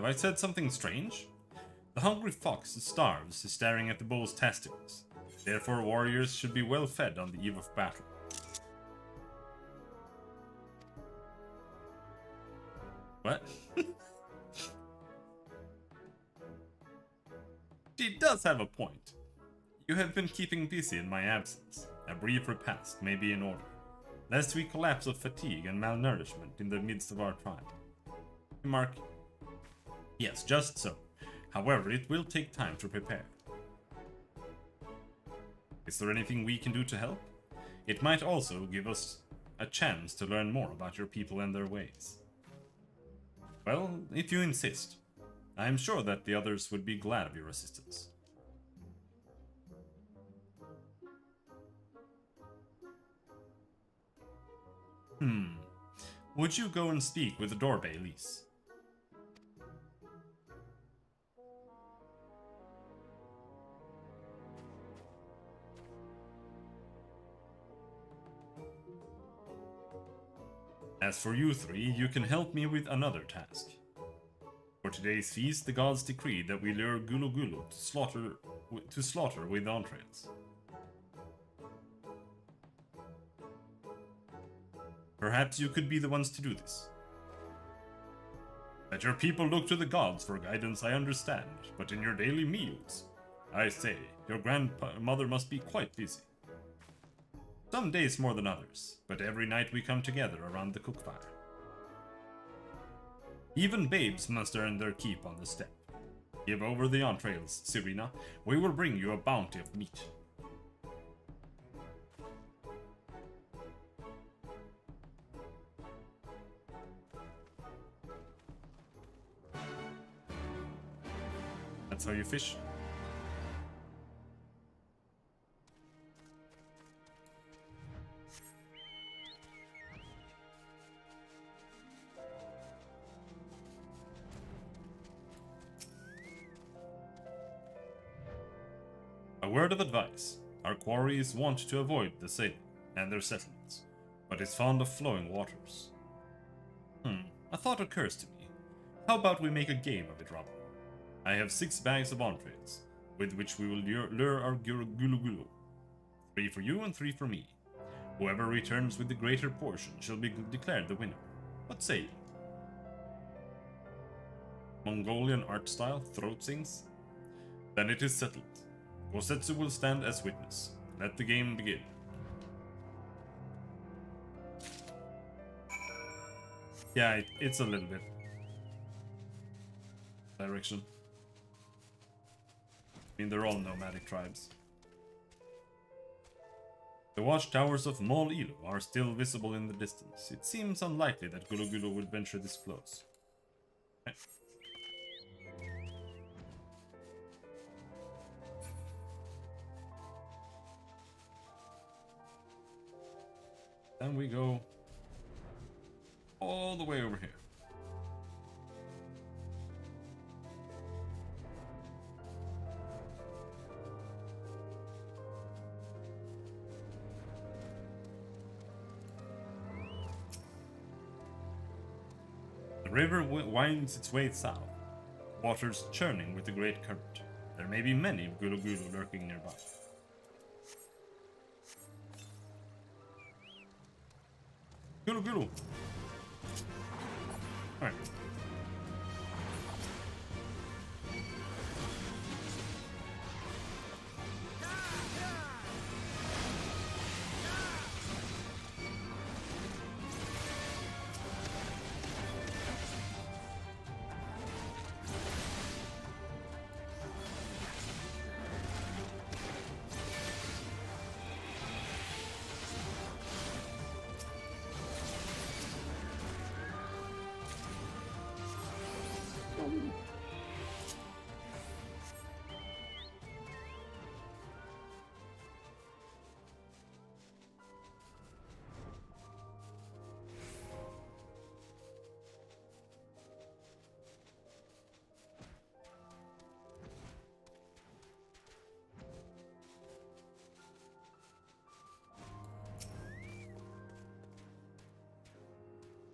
I said something strange? The hungry fox starves, staring at the bull's testicles. Therefore, warriors should be well fed on the eve of battle. What? She does have a point. You have been keeping busy in my absence. A brief repast may be in order, lest we collapse of fatigue and malnourishment in the midst of our trial. Mark. Yes, just so. However, it will take time to prepare. Is there anything we can do to help? It might also give us a chance to learn more about your people and their ways. Well, if you insist. I am sure that the others would be glad of your assistance. Would you go and speak with the Dorbe, Elise? As for you three, you can help me with another task. For today's feast, the gods decreed that we lure Gulu Gulu to slaughter with entrails. Perhaps you could be the ones to do this. That your people look to the gods for guidance I understand, but in your daily meals, I say, your grandmother must be quite busy. Some days more than others, but every night we come together around the cookfire. Even babes must earn their keep on the step. Give over the entrails, Serena. We will bring you a bounty of meat. That's how you fish. A word of advice. Our quarries want to avoid the sailing and their settlements, but is fond of flowing waters. A thought occurs to me. How about we make a game of it, Robin? I have 6 bags of entrails, with which we will lure our gulu gulu. 3 for you and 3 for me. Whoever returns with the greater portion shall be declared the winner. What say you? Mongolian art style, throat sings? Then it is settled. Gosetsu will stand as witness. Let the game begin. Yeah, it's a little bit. Direction. I mean, they're all nomadic tribes. The watchtowers of Mol Ilu are still visible in the distance. It seems unlikely that Gulu Gulu would venture this close. Okay. Then we go all the way over here. The river winds its way south, waters churning with the great current. There may be many Gulu Gulu lurking nearby. Gulu Gulu! Alright.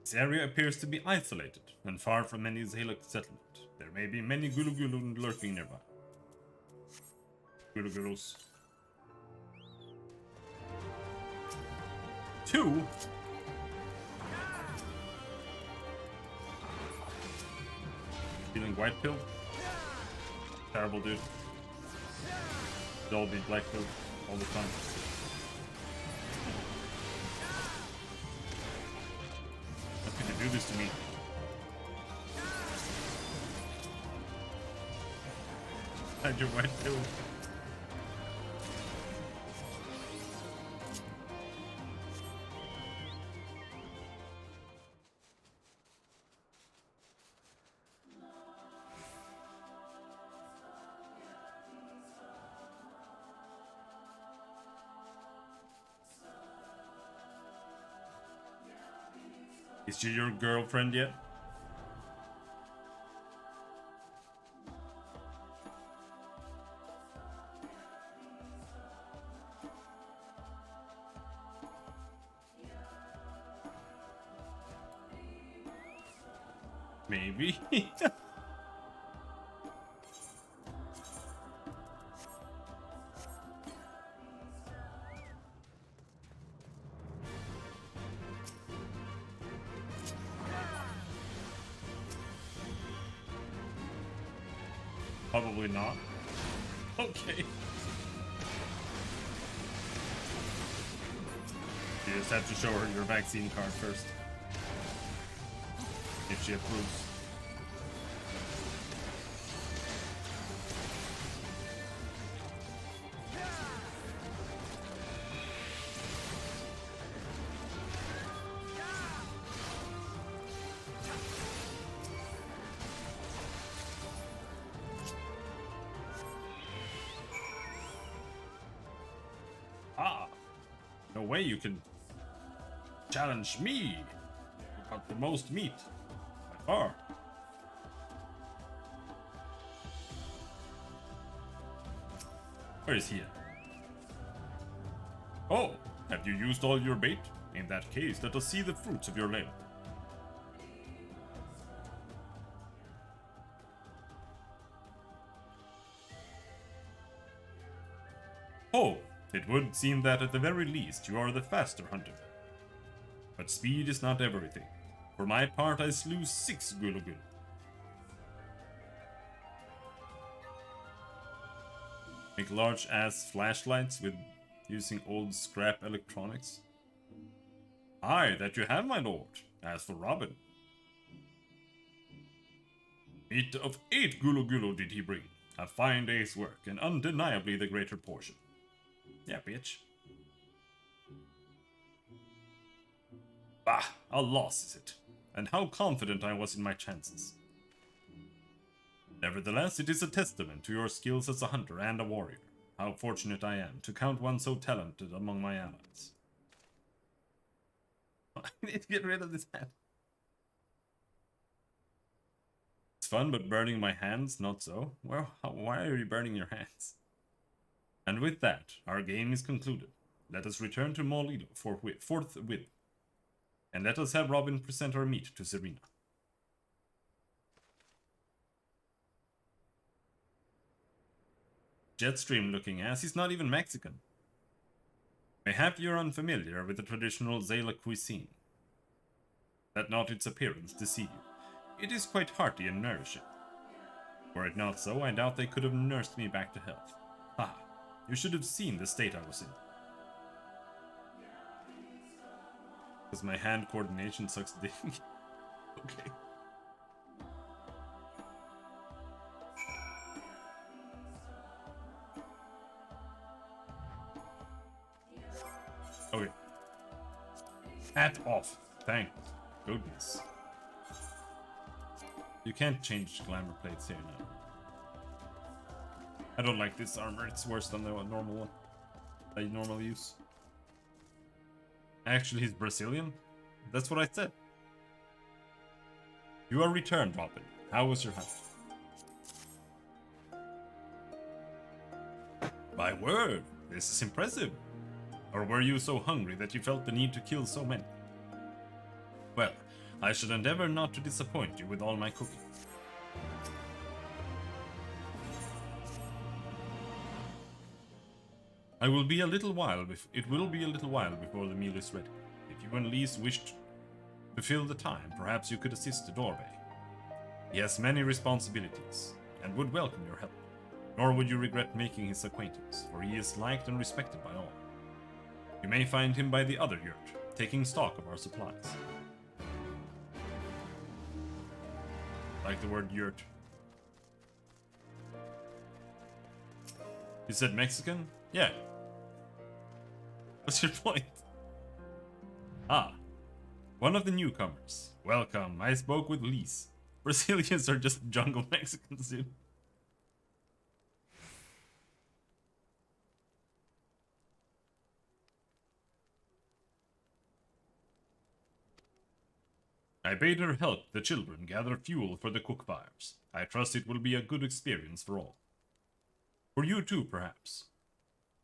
This area appears to be isolated and far from any Zalek settlement. There may be many Gulu Gulu lurking nearby. Gulu Gulus. 2? Feeling white pilled? Terrible, dude. They'll be black pilled all the time. How can you do this to me? Hide your white pill. Is she your girlfriend yet? Maybe. Probably not. Okay. You just have to show her your vaccine card first. If she approves. Ah! No way you can challenge me! You got the most meat. By far. Where is he? Oh! Have you used all your bait? In that case, let us see the fruits of your labor. Oh! It would seem that at the very least you are the faster hunter. But speed is not everything. For my part, I slew 6 Gulugul. Make large-ass flashlights with using old scrap electronics. Aye, that you have, my lord. As for Robin. Meat of 8 Gulugulu did he bring. A fine day's work, and undeniably the greater portion. Yeah, bitch. Bah, a loss is it. And how confident I was in my chances. Nevertheless, it is a testament to your skills as a hunter and a warrior. How fortunate I am to count one so talented among my allies. I need to get rid of this hat. It's fun, but burning my hands, not so. Well, why are you burning your hands? And with that, our game is concluded. Let us return to Molido forthwith. And let us have Robin present our meat to Serena. Jetstream looking ass, he's not even Mexican. Mayhap you're unfamiliar with the traditional Zala cuisine. Let not its appearance deceive you. It is quite hearty and nourishing. Were it not so, I doubt they could have nursed me back to health. Ha! You should have seen the state I was in. Because my hand coordination sucks dick. Okay. Okay. Hat off. Thank goodness. You can't change glamour plates here now. I don't like this armor. It's worse than the normal one I normally use. Actually, he's Brazilian? That's what I said. You are returned, Robin. How was your hunt? My word, this is impressive. Or were you so hungry that you felt the need to kill so many? Well, I should endeavor not to disappoint you with all my cooking. It will be a little while before the meal is ready. If you and Lise wished to fill the time, perhaps you could assist Dorbe. He has many responsibilities, and would welcome your help. Nor would you regret making his acquaintance, for he is liked and respected by all. You may find him by the other yurt, taking stock of our supplies. Like the word yurt. You said Mexican? Yeah. What's your point? Ah, one of the newcomers. Welcome, I spoke with Lise. Brazilians are just jungle Mexicans, dude. I bade her help the children gather fuel for the cook fires. I trust it will be a good experience for all. For you too, perhaps.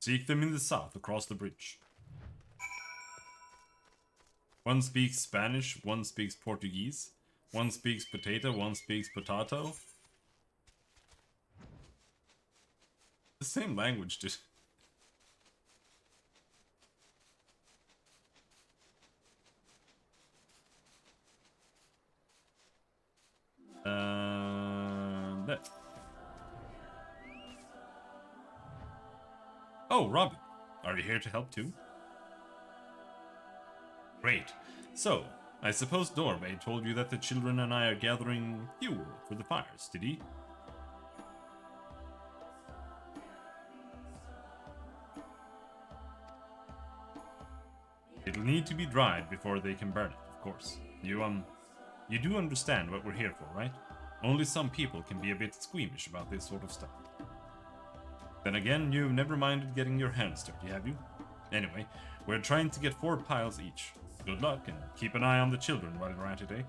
Seek them in the south across the bridge. One speaks Spanish, one speaks Portuguese, one speaks potato, one speaks potato. The same language, dude. That. Oh, Robin, are you here to help too? Great. So, I suppose Dorbe told you that the children and I are gathering fuel for the fires, did he? It'll need to be dried before they can burn it, of course. You do understand what we're here for, right? Only some people can be a bit squeamish about this sort of stuff. Then again, you've never minded getting your hands dirty, have you? Anyway, we're trying to get 4 piles each. Good luck, and keep an eye on the children while you're at it, eh?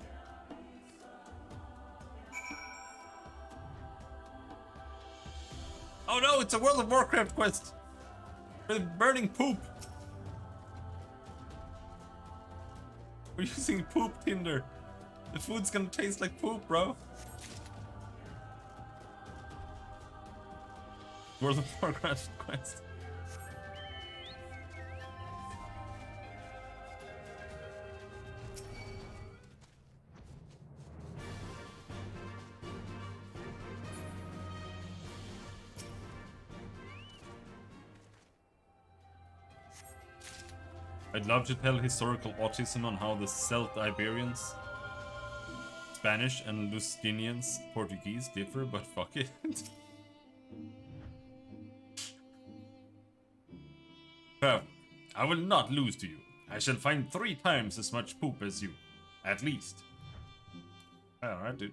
Oh no, it's a World of Warcraft quest! For burning poop! We're using poop tinder. The food's gonna taste like poop, bro. World of Warcraft quest. I'd love to tell historical autism on how the Celt-Iberians, Spanish, and Lusitanians, Portuguese differ, but fuck it. However, I will not lose to you. I shall find 3 times as much poop as you. At least. Alright, dude.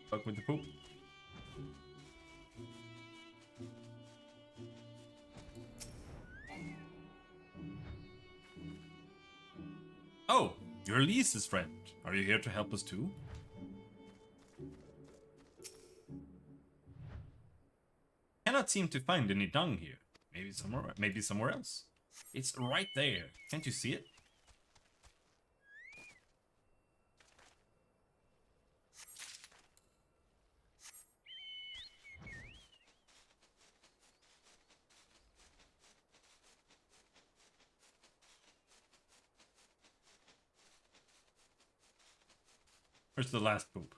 Fuck with the poop. Oh, you're Lisa's friend. Are you here to help us too? Cannot seem to find any dung here. Maybe somewhere else. It's right there. Can't you see it? Where's the last poop?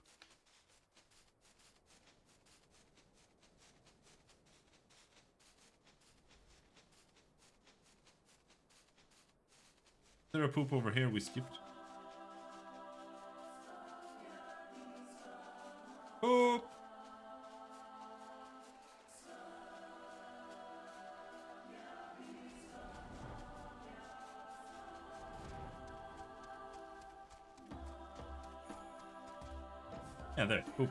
Is there a poop over here we skipped? Poop! Yeah, there. Poop.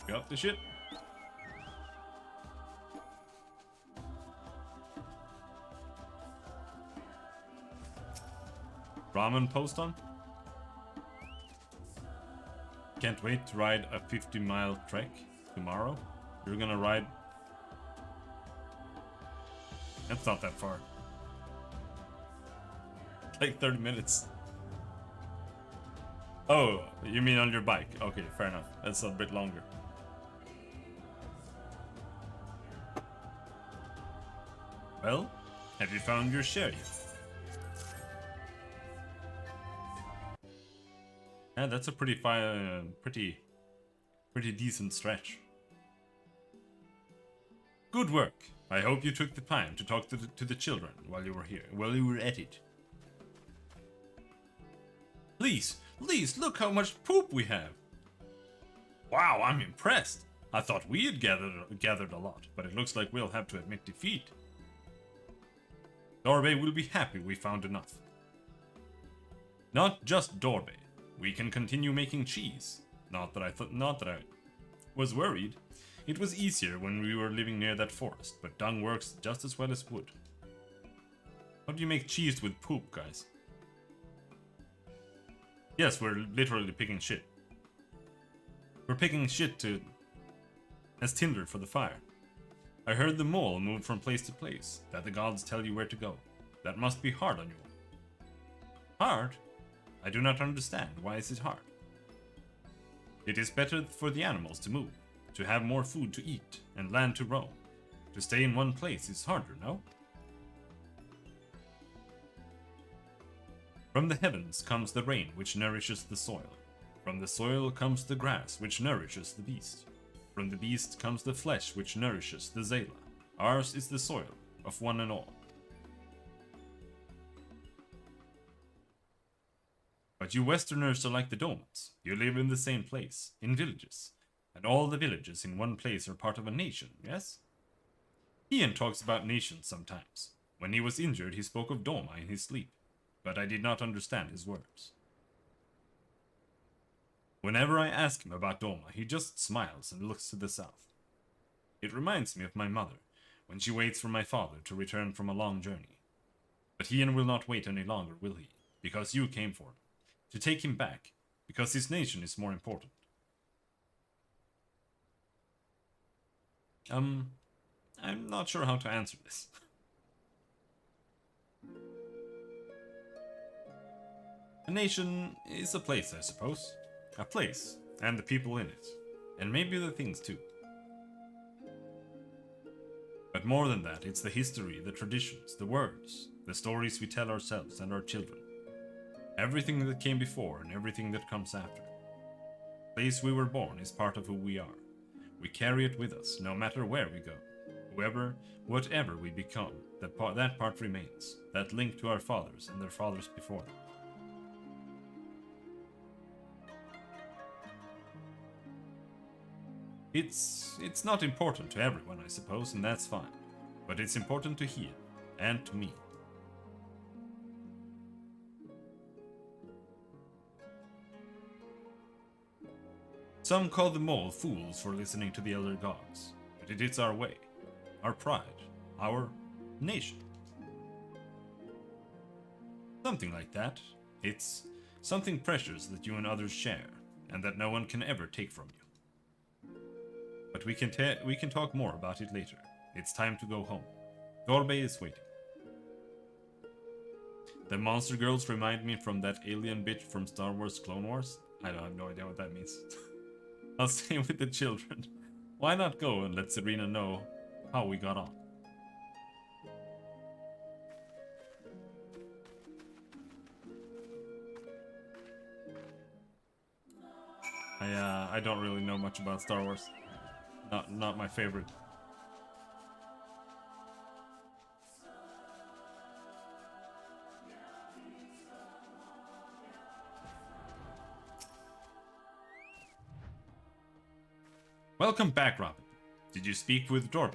Got the shit. Ramen post on? Can't wait to ride a 50-mile trek tomorrow. You're gonna ride... That's not that far. Like 30 minutes. Oh, you mean on your bike? Okay, fair enough. That's a bit longer. Well, have you found your share yet? Yeah, that's a pretty decent stretch. Good work. I hope you took the time to talk to the children while you were here, while you were at it. Please, look how much poop we have. Wow, I'm impressed. I thought we had gathered a lot, but it looks like we'll have to admit defeat. Dorbe will be happy we found enough. Not just Dorbe. We can continue making cheese. Not that I was worried. It was easier when we were living near that forest, but dung works just as well as wood. How do you make cheese with poop, guys? Yes, we're literally picking shit. We're picking shit as tinder for the fire. I heard the mole moved from place to place, that the gods tell you where to go. That must be hard on you all. Hard? I do not understand. Why is it hard? It is better for the animals to move, to have more food to eat, and land to roam. To stay in one place is harder, no? From the heavens comes the rain which nourishes the soil. From the soil comes the grass which nourishes the beast. From the beast comes the flesh which nourishes the Zela. Ours is the soil of one and all. But you Westerners are like the Domans. You live in the same place, in villages. And all the villages in one place are part of a nation, yes? Ian talks about nations sometimes. When he was injured, he spoke of Doma in his sleep, but I did not understand his words. Whenever I ask him about Doma, he just smiles and looks to the south. It reminds me of my mother, when she waits for my father to return from a long journey. But Ian will not wait any longer, will he? Because you came for him. To take him back, because his nation is more important. I'm not sure how to answer this. A nation is a place, I suppose. A place, and the people in it. And maybe the things too. But more than that, it's the history, the traditions, the words, the stories we tell ourselves and our children. Everything that came before and everything that comes after. The place we were born is part of who we are. We carry it with us, no matter where we go. Whatever we become, that part remains. That link to our fathers and their fathers before them. It's not important to everyone, I suppose, and that's fine. But it's important to Ian, and to me. Some call them all fools for listening to the elder gods, but it is our way, our pride, our nation. Something like that. It's something precious that you and others share, and that no one can ever take from you. But we can talk more about it later. It's time to go home. Dorbe is waiting. The monster girls remind me from that alien bitch from Star Wars Clone Wars. I have no idea what that means. I'll stay with the children. Why not go and let Serena know how we got on? I don't really know much about Star Wars. Not my favorite. Welcome back, Robin. Did you speak with Dorbe?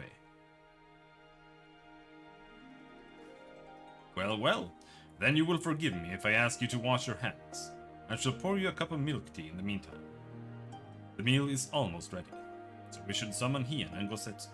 Well, then you will forgive me if I ask you to wash your hands. I shall pour you a cup of milk tea in the meantime. The meal is almost ready, so we should summon Ian and Gosetsu.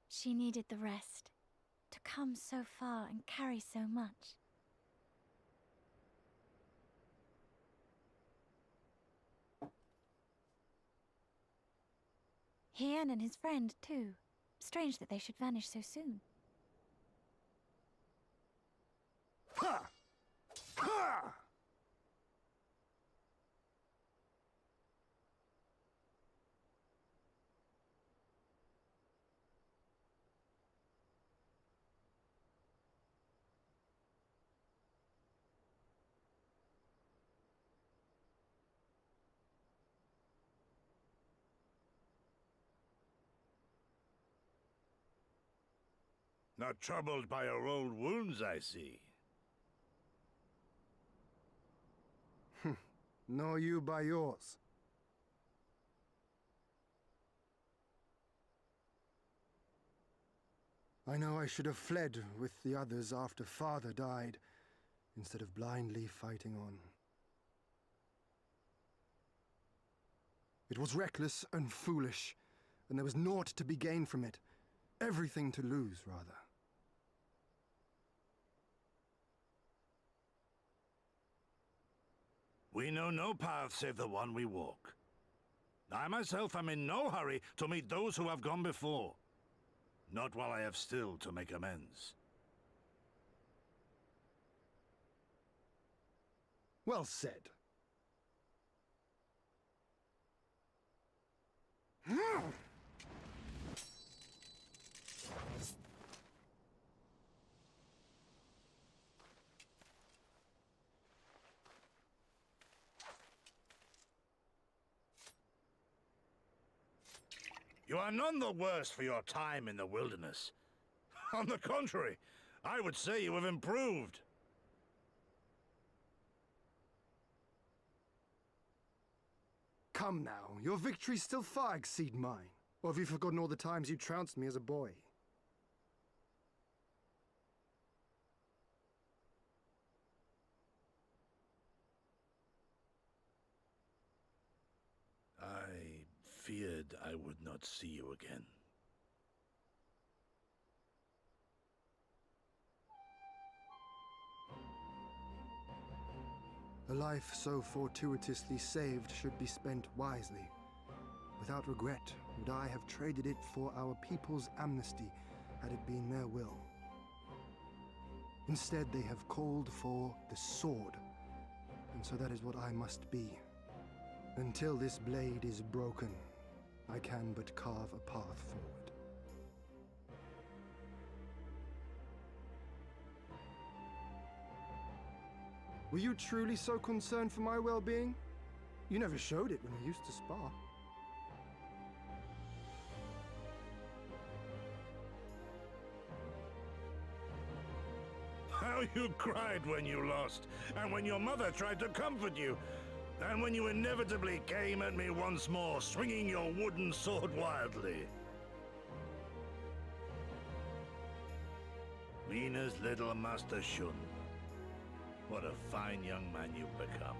She needed the rest, to come so far and carry so much. Ian and his friend, too. Strange that they should vanish so soon. Ha! Ha! Not troubled by your old wounds, I see. Nor you by yours. I know I should have fled with the others after Father died, instead of blindly fighting on. It was reckless and foolish, and there was naught to be gained from it. Everything to lose, rather. We know no path save the one we walk. I myself am in no hurry to meet those who have gone before. Not while I have still to make amends. Well said. You are none the worse for your time in the wilderness. On the contrary, I would say you have improved. Come now, your victories still far exceed mine. Or have you forgotten all the times you trounced me as a boy? I feared I would not see you again. A life so fortuitously saved should be spent wisely. Without regret, would I have traded it for our people's amnesty had it been their will. Instead, they have called for the sword, and so that is what I must be. Until this blade is broken, I can but carve a path forward. Were you truly so concerned for my well-being? You never showed it when we used to spar. How you cried when you lost, and when your mother tried to comfort you, and when you inevitably came at me once more, swinging your wooden sword wildly. Mina's little Master Shun. What a fine young man you've become.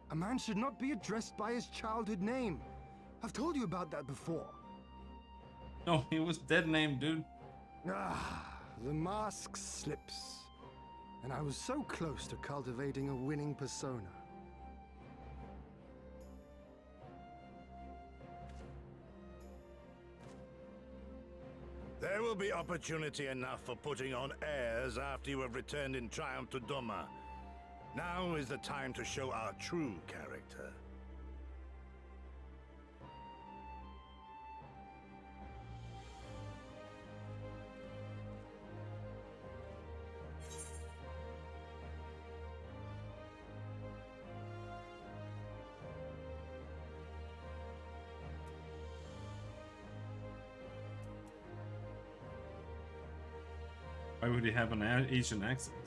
A man should not be addressed by his childhood name. I've told you about that before. No, he was dead named, dude. Ah, the mask slips. And I was so close to cultivating a winning persona. There will be opportunity enough for putting on airs after you have returned in triumph to Doma. Now is the time to show our true character. Why would he have an Asian accent?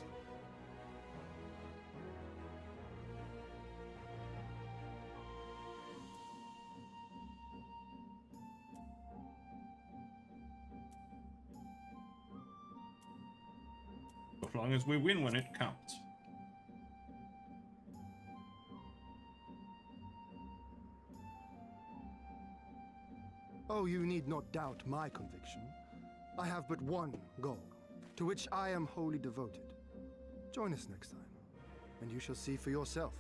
As long as we win when it counts. Oh, you need not doubt my conviction. I have but one goal, to which I am wholly devoted. Join us next time, and you shall see for yourself.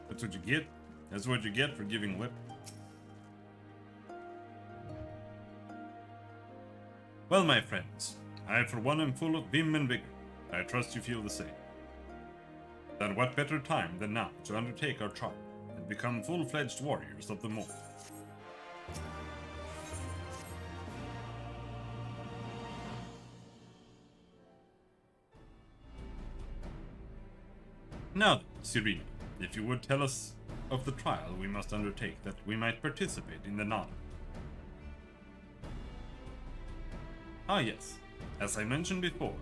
That's what you get. That's what you get for giving lip. Well, my friends, I for one am full of vim and vigor. I trust you feel the same. Then what better time than now to undertake our trial and become full-fledged warriors of the mold? Now then, Serena, if you would tell us of the trial we must undertake that we might participate in the Nada. Ah yes, as I mentioned before,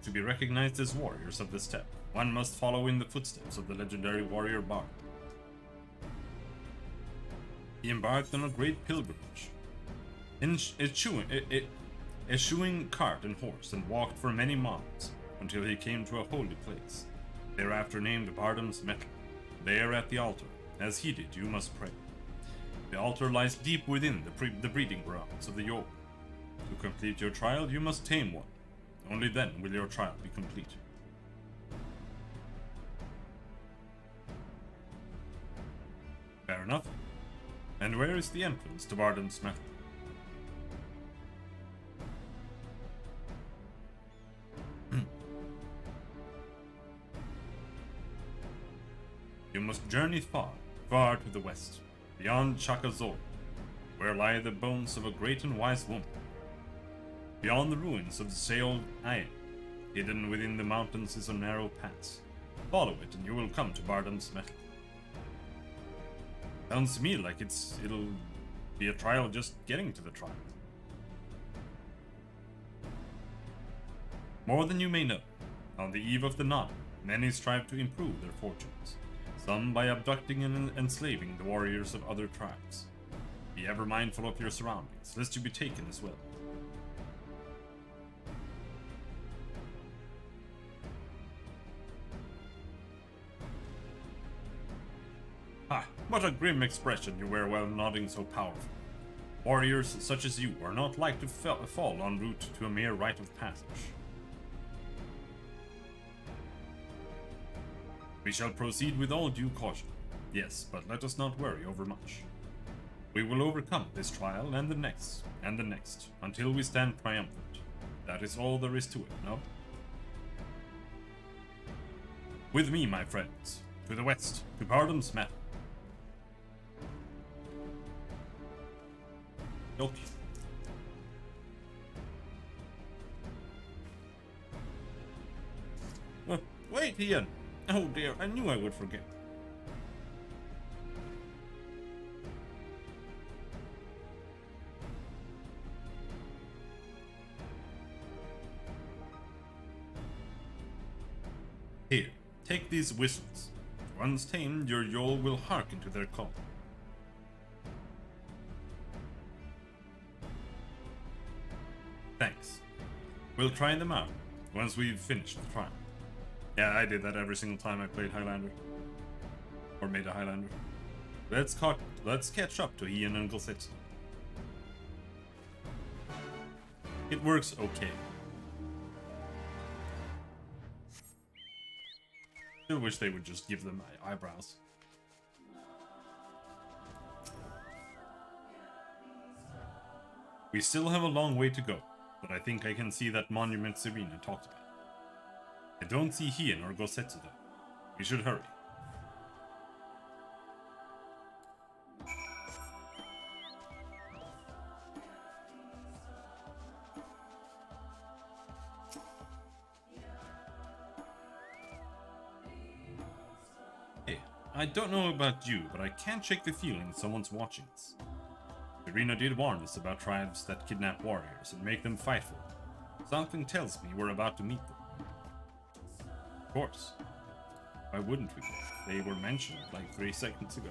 To be recognized as warriors of the steppe, one must follow in the footsteps of the legendary warrior Bard. He embarked on a great pilgrimage, eschewing cart and horse, and walked for many miles until he came to a holy place, thereafter named Bardam's Metal. There at the altar, as he did, you must pray. The altar lies deep within the breeding grounds of the Yol. To complete your trial, you must tame one. Only then will your trial be complete. Fair enough. And where is the entrance to Bardam's Metal? You must journey far, far to the west, beyond Chakazor, where lie the bones of a great and wise woman. Beyond the ruins of the Seold Ain, hidden within the mountains is a narrow pass. Follow it and you will come to Bardam's Metal. Sounds to me like it'll be a trial just getting to the trial. More than you may know, on the eve of the Nada, many strive to improve their fortunes, some by abducting and enslaving the warriors of other tribes. Be ever mindful of your surroundings, lest you be taken as well. Ah, what a grim expression you wear while nodding so powerful. Warriors such as you are not like to fall en route to a mere rite of passage. We shall proceed with all due caution. Yes, but let us not worry overmuch. We will overcome this trial and the next, until we stand triumphant. That is all there is to it, no? With me, my friends, to the west, to Bardam's Metal. Okay. Wait, Ian! Oh dear, I knew I would forget. Here, take these whistles. Once tamed, your Yol will hearken to their call. Thanks. We'll try them out once we've finished the trial. Yeah, I did that every single time I played Highlander. Or made a Highlander. Let's catch up to Ian and Gulset. It works okay. Still wish they would just give them eyebrows. We still have a long way to go, but I think I can see that monument Serena talked about. I don't see Hien or Gosetsu though. We should hurry. Hey, I don't know about you, but I can't shake the feeling someone's watching us. Serena did warn us about tribes that kidnap warriors and make them fight for them. Something tells me we're about to meet them. Of course. Why wouldn't we? They were mentioned like 3 seconds ago.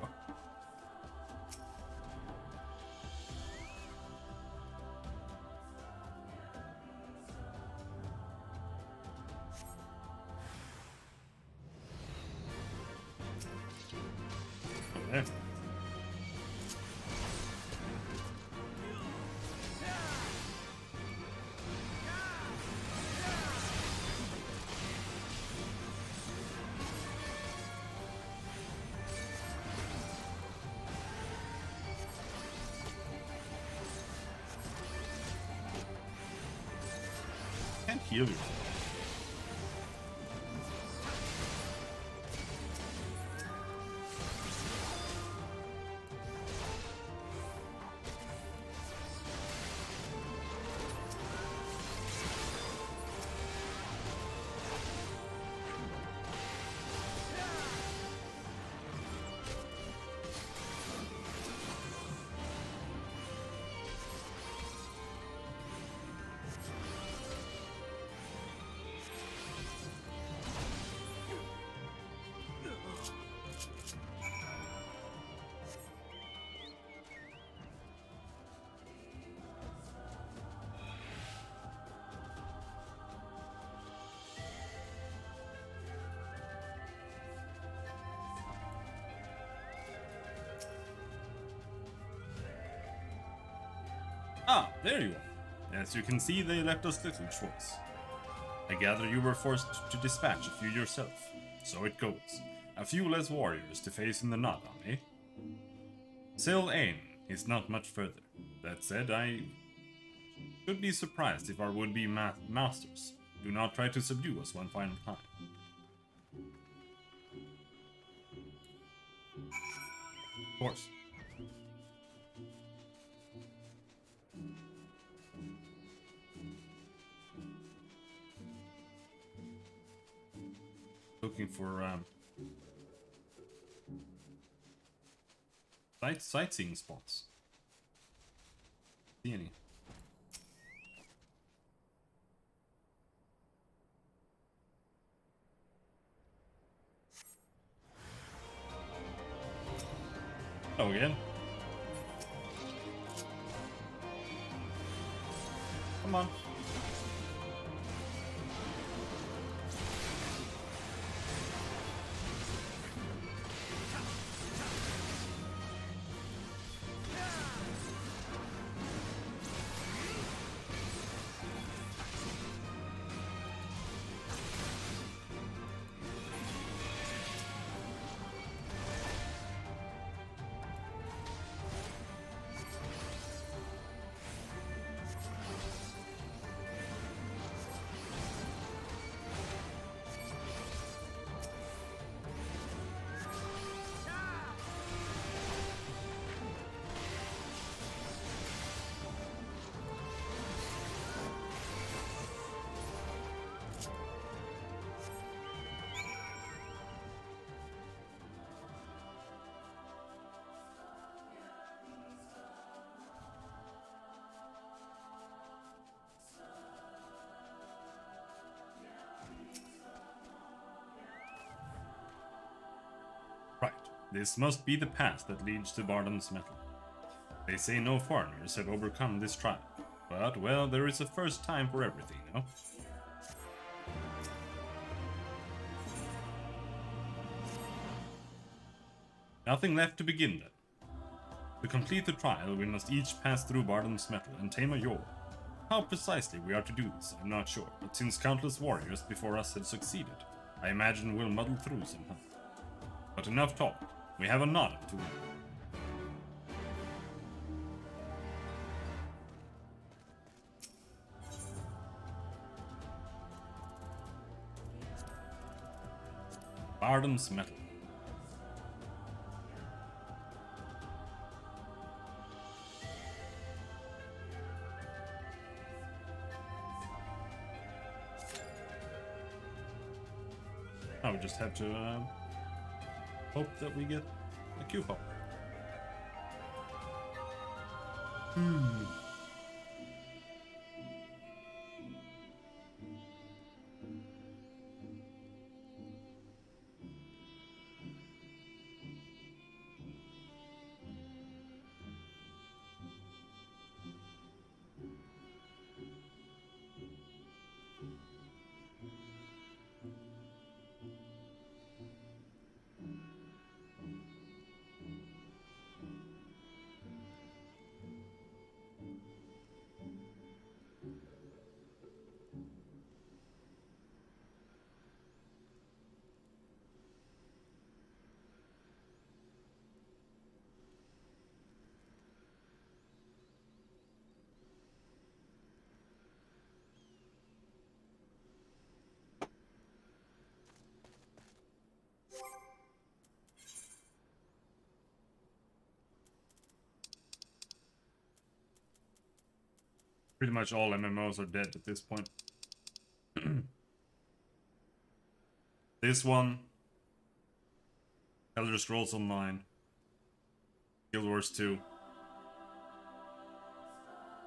There. Can't heal you. Ah, there you are. As you can see, they left us little choice. I gather you were forced to dispatch a few yourself. So it goes. A few less warriors to face in the Nada, eh? Sil Ain is not much further. That said, I should be surprised if our would-be masters do not try to subdue us one final time. Of course. Looking for sightseeing spots. See any? Hello again. Come on. Right, this must be the path that leads to Barden's Metal. They say no foreigners have overcome this trial, but, well, there is a first time for everything, no? Nothing left to begin then. To complete the trial, we must each pass through Barden's Metal and tame a Yor. How precisely we are to do this, I'm not sure, but since countless warriors before us have succeeded, I imagine we'll muddle through somehow. But enough talk. We have a Nada to win. Barden's Metal. I would just have to hope that we get a Q-pop. Pretty much all MMOs are dead at this point. This one, Elder Scrolls Online, Guild Wars 2,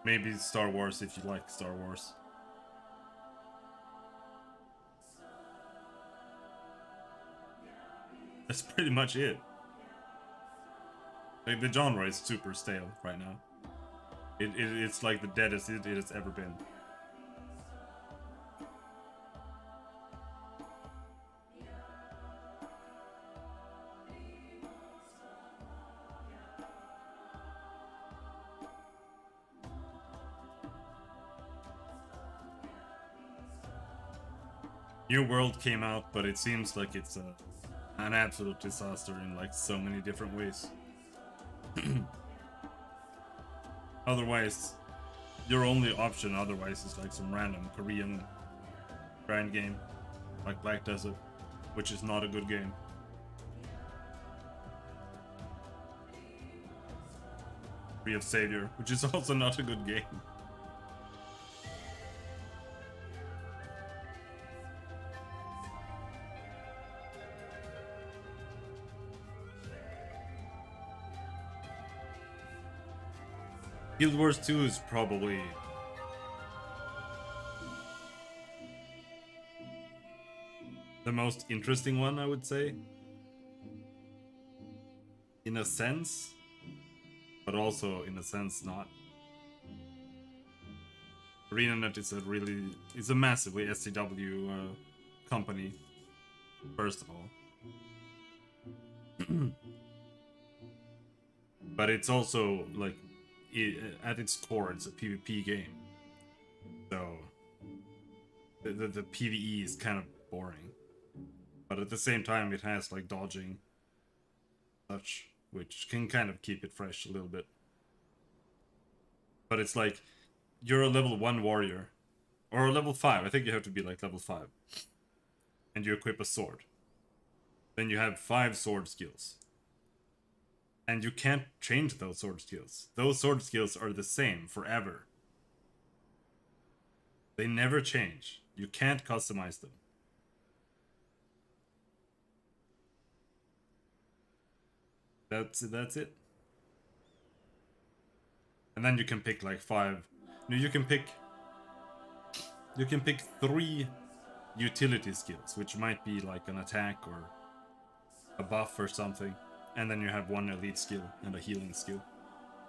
maybe Star Wars if you like Star Wars. That's pretty much it. Like, the genre is super stale right now. It's like the deadest it has ever been. New World came out, but it seems like it's an absolute disaster in like so many different ways. Otherwise, your only option otherwise is like some random Korean grind game, like Black Desert, which is not a good game. Free of Savior, which is also not a good game. Guild Wars 2 is probably the most interesting one, I would say. In a sense, but also in a sense not. ArenaNet is a massively SCW company, first of all. But it's also like, at its core, it's a PvP game. So the PvE is kind of boring. But at the same time, it has like dodging, such, which can kind of keep it fresh a little bit. But it's like, you're a level 1 warrior, or a level 5, I think you have to be like level 5. And you equip a sword. Then you have 5 sword skills. And you can't change those sword skills. Those sword skills are the same forever. They never change. You can't customize them. That's it. And then you can pick like 5. No, you can pick 3 utility skills, which might be like an attack or a buff or something. And then you have 1 elite skill and a healing skill.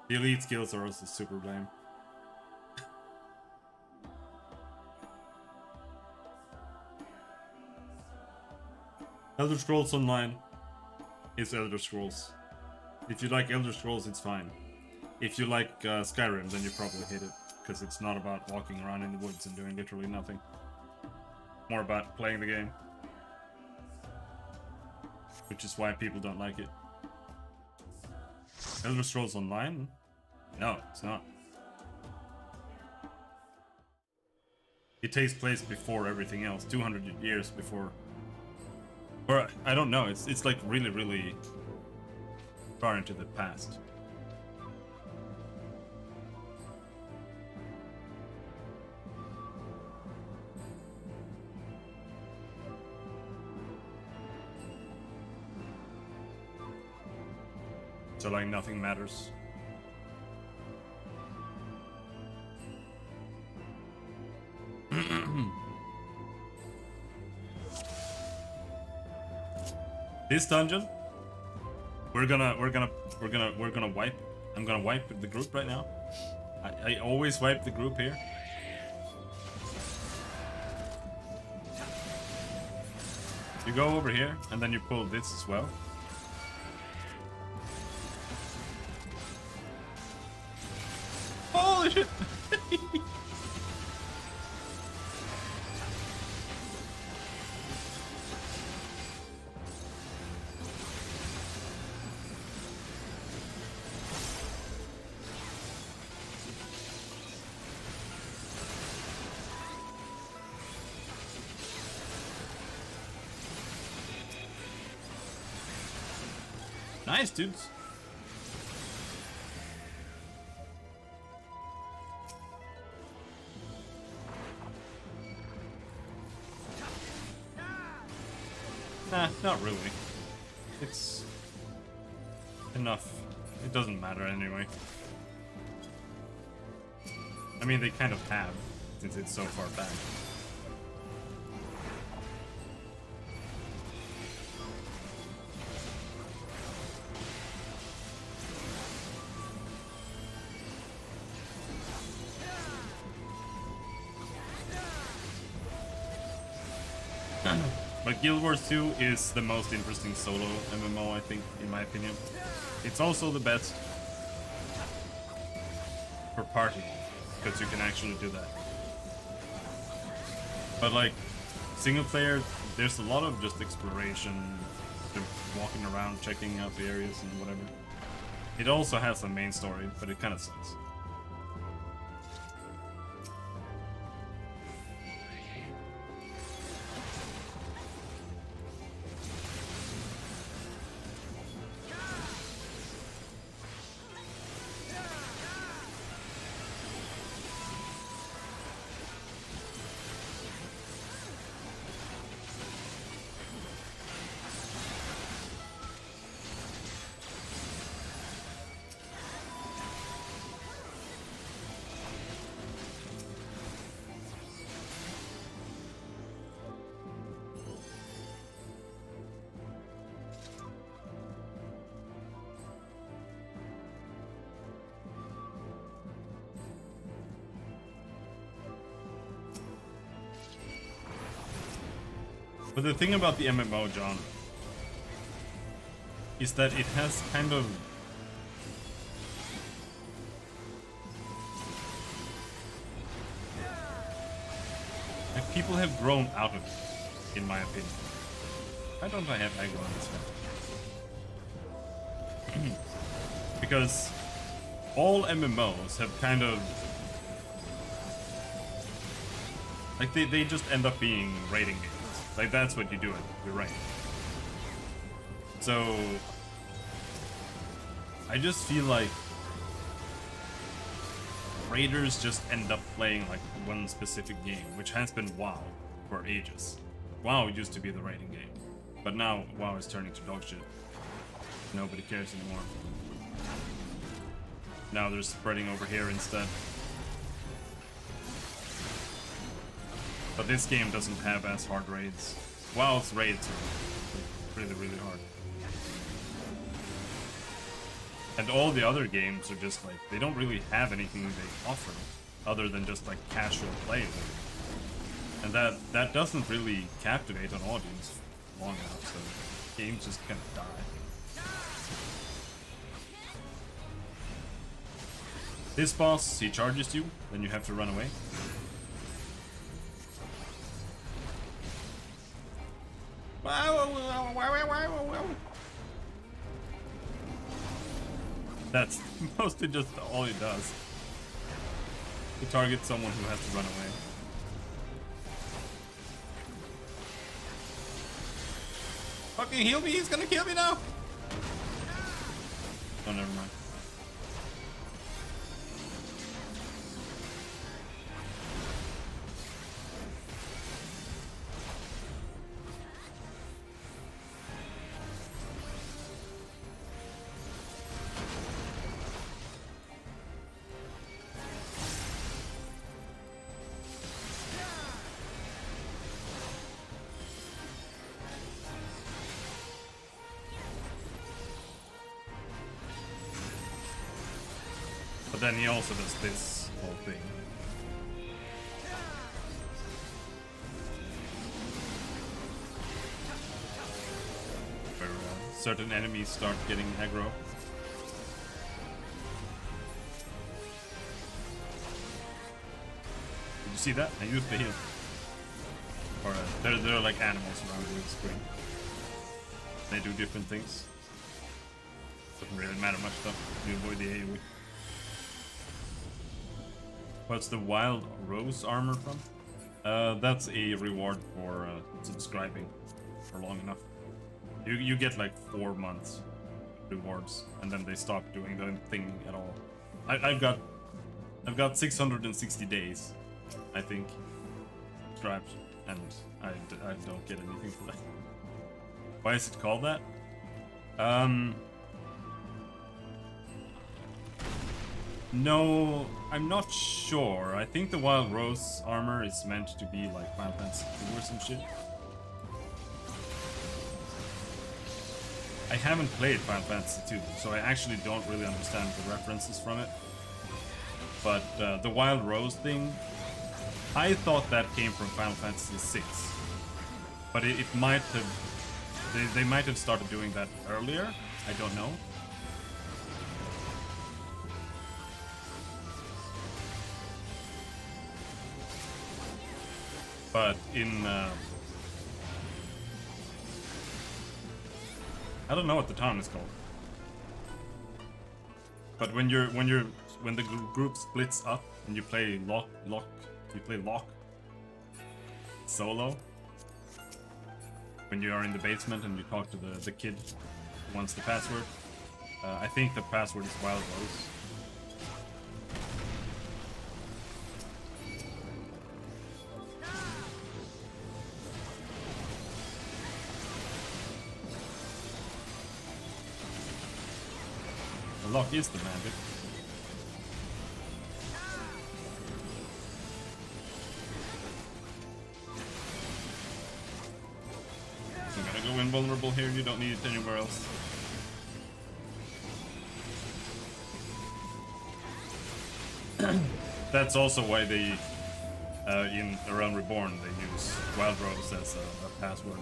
The elite skills are also super lame. Elder Scrolls Online is Elder Scrolls. If you like Elder Scrolls, it's fine. If you like Skyrim, then you probably hate it, because it's not about walking around in the woods and doing literally nothing. More about playing the game. Which is why people don't like it. Elder Scrolls Online? No, it's not. It takes place before everything else, 200 years before. Or, I don't know, it's like really, really far into the past. So like nothing matters. This dungeon, we're gonna wipe. I'm gonna wipe the group right now. I always wipe the group here. You go over here and then you pull this as well. Holy shit! Nice, dudes. Nah, not really. It's enough. It doesn't matter anyway. I mean, they kind of have, since it's so far back. But Guild Wars 2 is the most interesting solo MMO, I think, in my opinion. It's also the best for party, because you can actually do that. But like, Single player, there's a lot of just exploration, just walking around, checking out the areas and whatever. It also has a main story, but it kind of sucks. But the thing about the MMO genre is that it has kind of like people have grown out of it, in my opinion. Why don't I have aggro on this one? Because all MMOs have kind of like they just end up being raiding games. Like, that's what you do it, you're right. So, I just feel like raiders just end up playing like one specific game, which has been WoW for ages. WoW used to be the raiding game, but now WoW is turning to dog shit. Nobody cares anymore. Now they're spreading over here instead. But this game doesn't have as hard raids. WoW's raids are really, really hard. And all the other games are just like, they don't really have anything they offer other than just like casual play. And that doesn't really captivate an audience long enough, so games just kind of die. This boss, he charges you, then you have to run away. That's mostly just all he does. To target someone who has to run away. Fucking heal me, he's gonna kill me now! Oh, never mind. But then he also does this whole thing. Where certain enemies start getting aggro. Did you see that? I used the heal. Or there are like animals around the screen. They do different things. Doesn't really matter much though. You avoid the AoE. What's the Wild Rose armor from? That's a reward for subscribing for long enough. You get like 4 months rewards, and then they stop doing the thing at all. I've got 660 days, I think, subscribed, and I don't get anything for that. Why is it called that? No, I'm not sure. I think the Wild Rose armor is meant to be like Final Fantasy 2 or some shit. I haven't played Final Fantasy 2, so I actually don't really understand the references from it. But the Wild Rose thing, I thought that came from Final Fantasy 6. But it might have... They might have started doing that earlier. I don't know. But in I don't know what the town is called. But when the group splits up and you play lock solo. When you are in the basement and you talk to the kid who wants the password. I think the password is Wild Rose. The lock is the magic. I'm gonna go invulnerable here, you don't need it anywhere else. That's also why they, in A Realm Reborn, they use Wild Rose as a password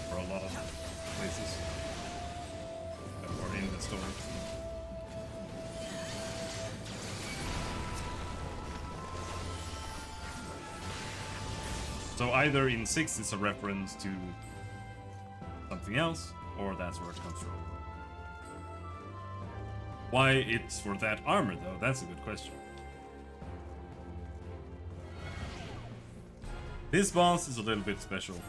for a lot of places. Or in the story. So either in 6 it's a reference to something else, or that's where it comes from. Why it's for that armor though, that's a good question. This boss is a little bit special.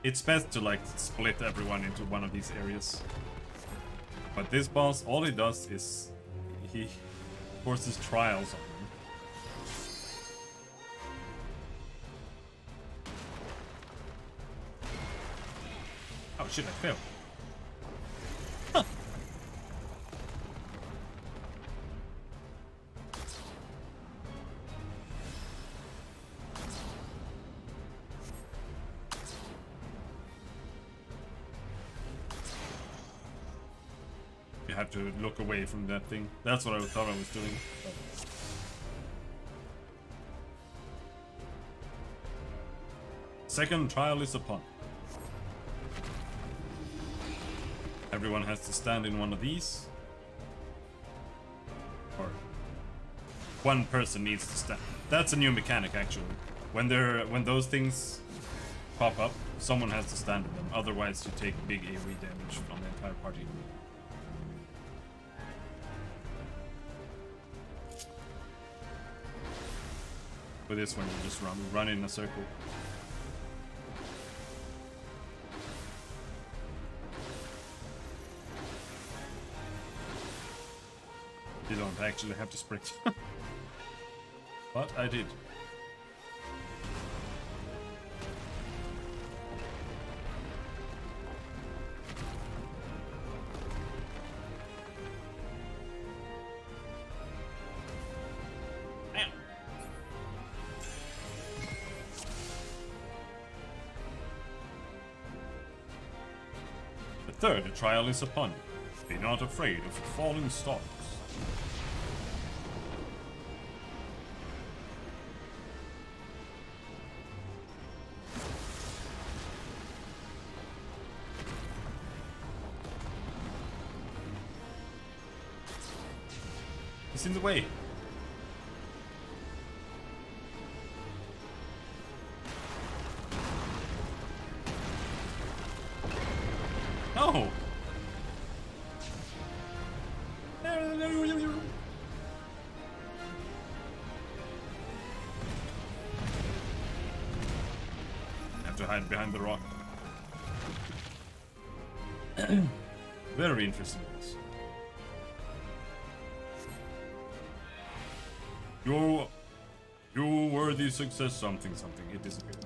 It's best to like split everyone into one of these areas. But this boss, all he does is he forces trials on them. Oh shit, I failed. Huh. You have to look away from that thing. That's what I thought I was doing. Second trial is upon. Everyone has to stand in one of these. Or one person needs to stand. That's a new mechanic actually. When those things pop up, someone has to stand in them. Otherwise you take big AoE damage from the entire party. With this one, you just run in a circle. You don't actually have to sprint. But I did. Third trial is upon you. Be not afraid of falling stars. It's in the way. No! Have to hide behind the rock. Very interesting. Your worthy success something. It disappeared.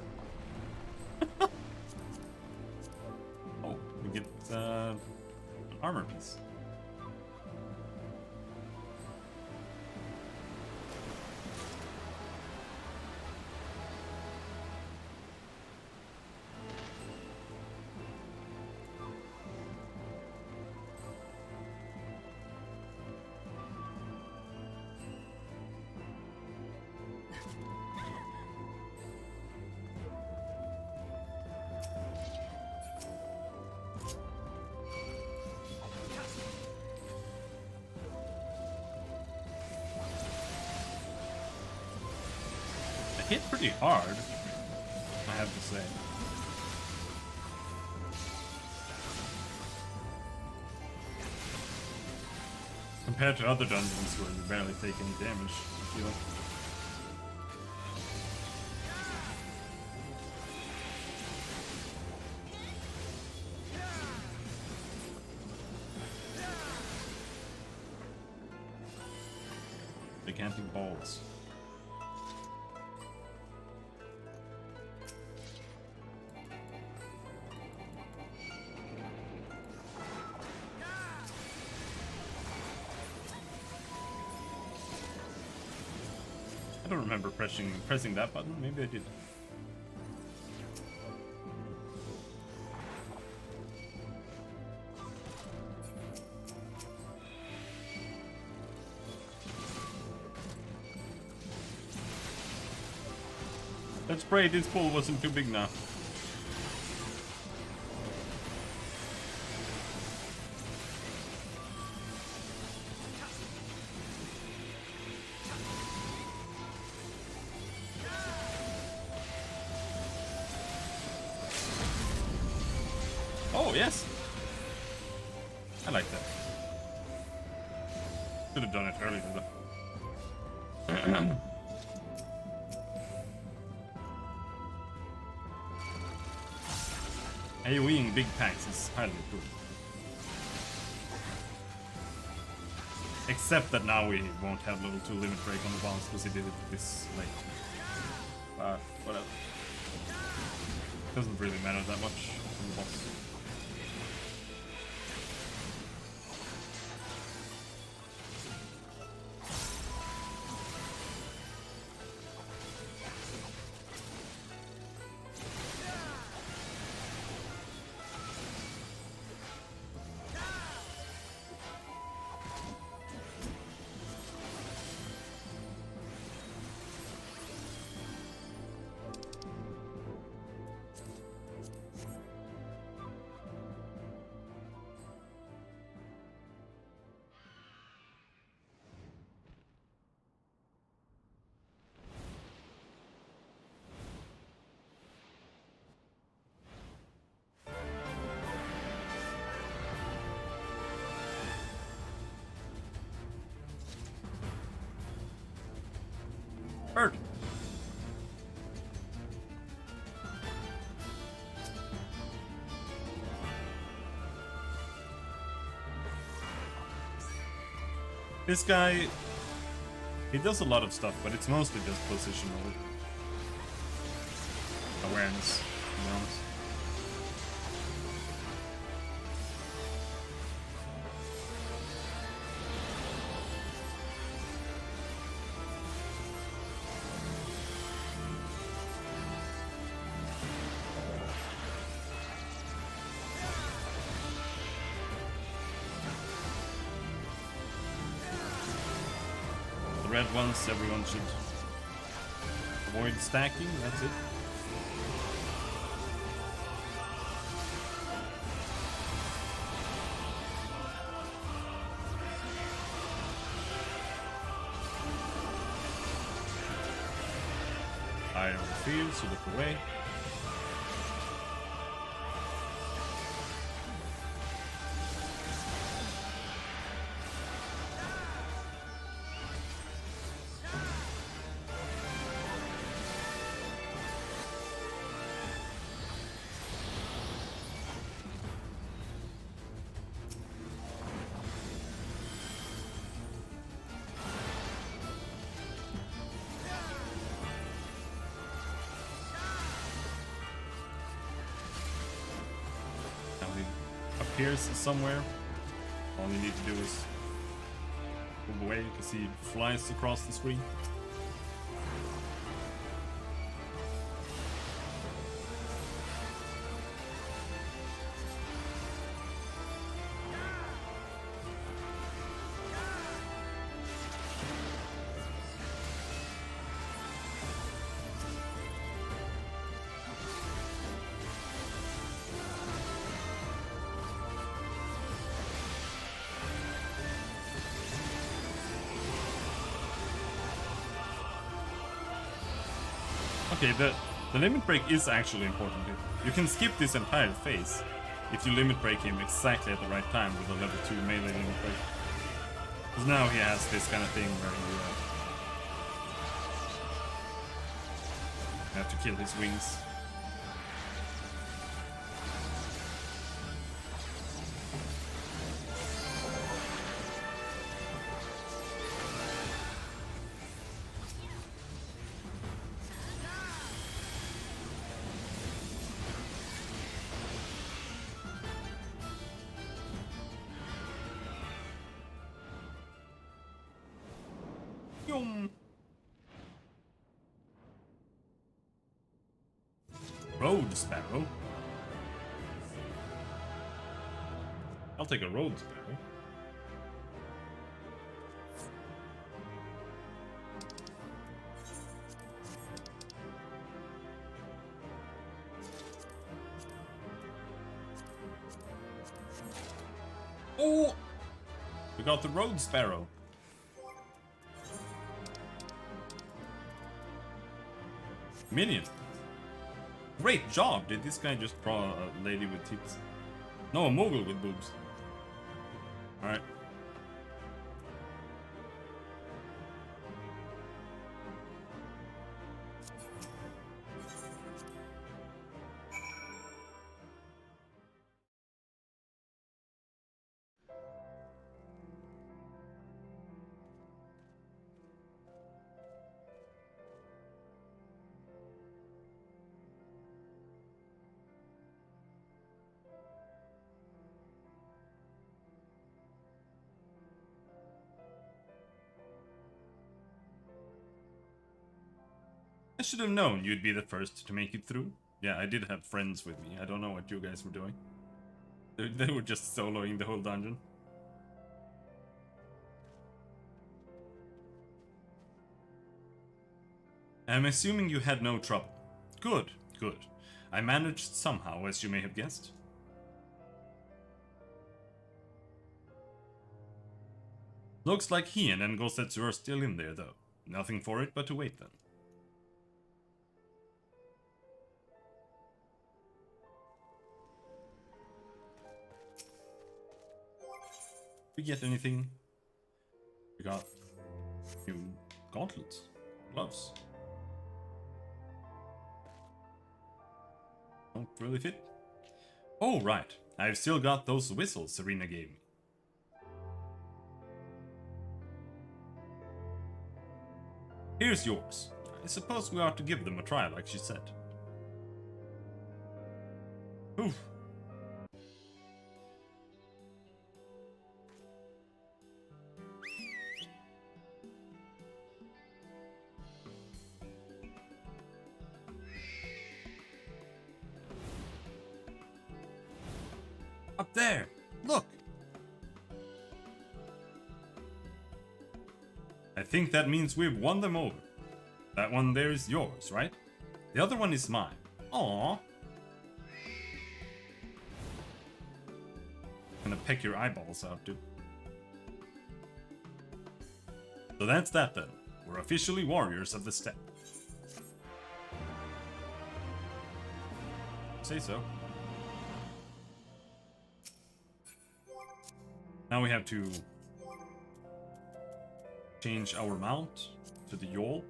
Oh, we get an armor piece. Hit pretty hard. I have to say. Compared to other dungeons where you barely take any damage, I feel. Gigantic balls. I don't remember pressing that button. Maybe I did. Let's pray this pool wasn't too big now. Oh, yes! I like that. Should have done it earlier though. AoEing big packs is highly improved. Except that now we won't have level 2 limit break on the boss because he did it this late. But whatever. Doesn't really matter that much on the boss. Bird. This guy, he does a lot of stuff, but it's mostly just positional awareness, to be honest. Red ones, everyone should avoid stacking, that's it. Eye on the field, so look away. Appears somewhere. All you need to do is move away. You can see it flies across the screen. Okay, The limit break is actually important here. You can skip this entire phase if you limit break him exactly at the right time with a level 2 melee limit break. Because now he has this kind of thing where you have to kill his wings. Road Sparrow. I'll take a Road Sparrow. Oh! We got the Road Sparrow. Minion. Great job! Did this guy just draw a lady with tits? No, a mogul with boobs. Alright. I should have known you'd be the first to make it through. Yeah, I did have friends with me. I don't know what you guys were doing. They were just soloing the whole dungeon. I'm assuming you had no trouble. Good, good. I managed somehow, as you may have guessed. Looks like Hien and Gosetsu are still in there, though. Nothing for it but to wait then. We get anything? We got new gauntlets, gloves. Don't really fit. Oh right, I've still got those whistles Serena gave me. Here's yours. I suppose we ought to give them a try like she said. Oof. Up there! Look! I think that means we've won them over. That one there is yours, right? The other one is mine. Aww. I'm gonna peck your eyeballs out, dude. So that's that then. We're officially warriors of the steppe. Say so. Now we have to change our mount to the yawl.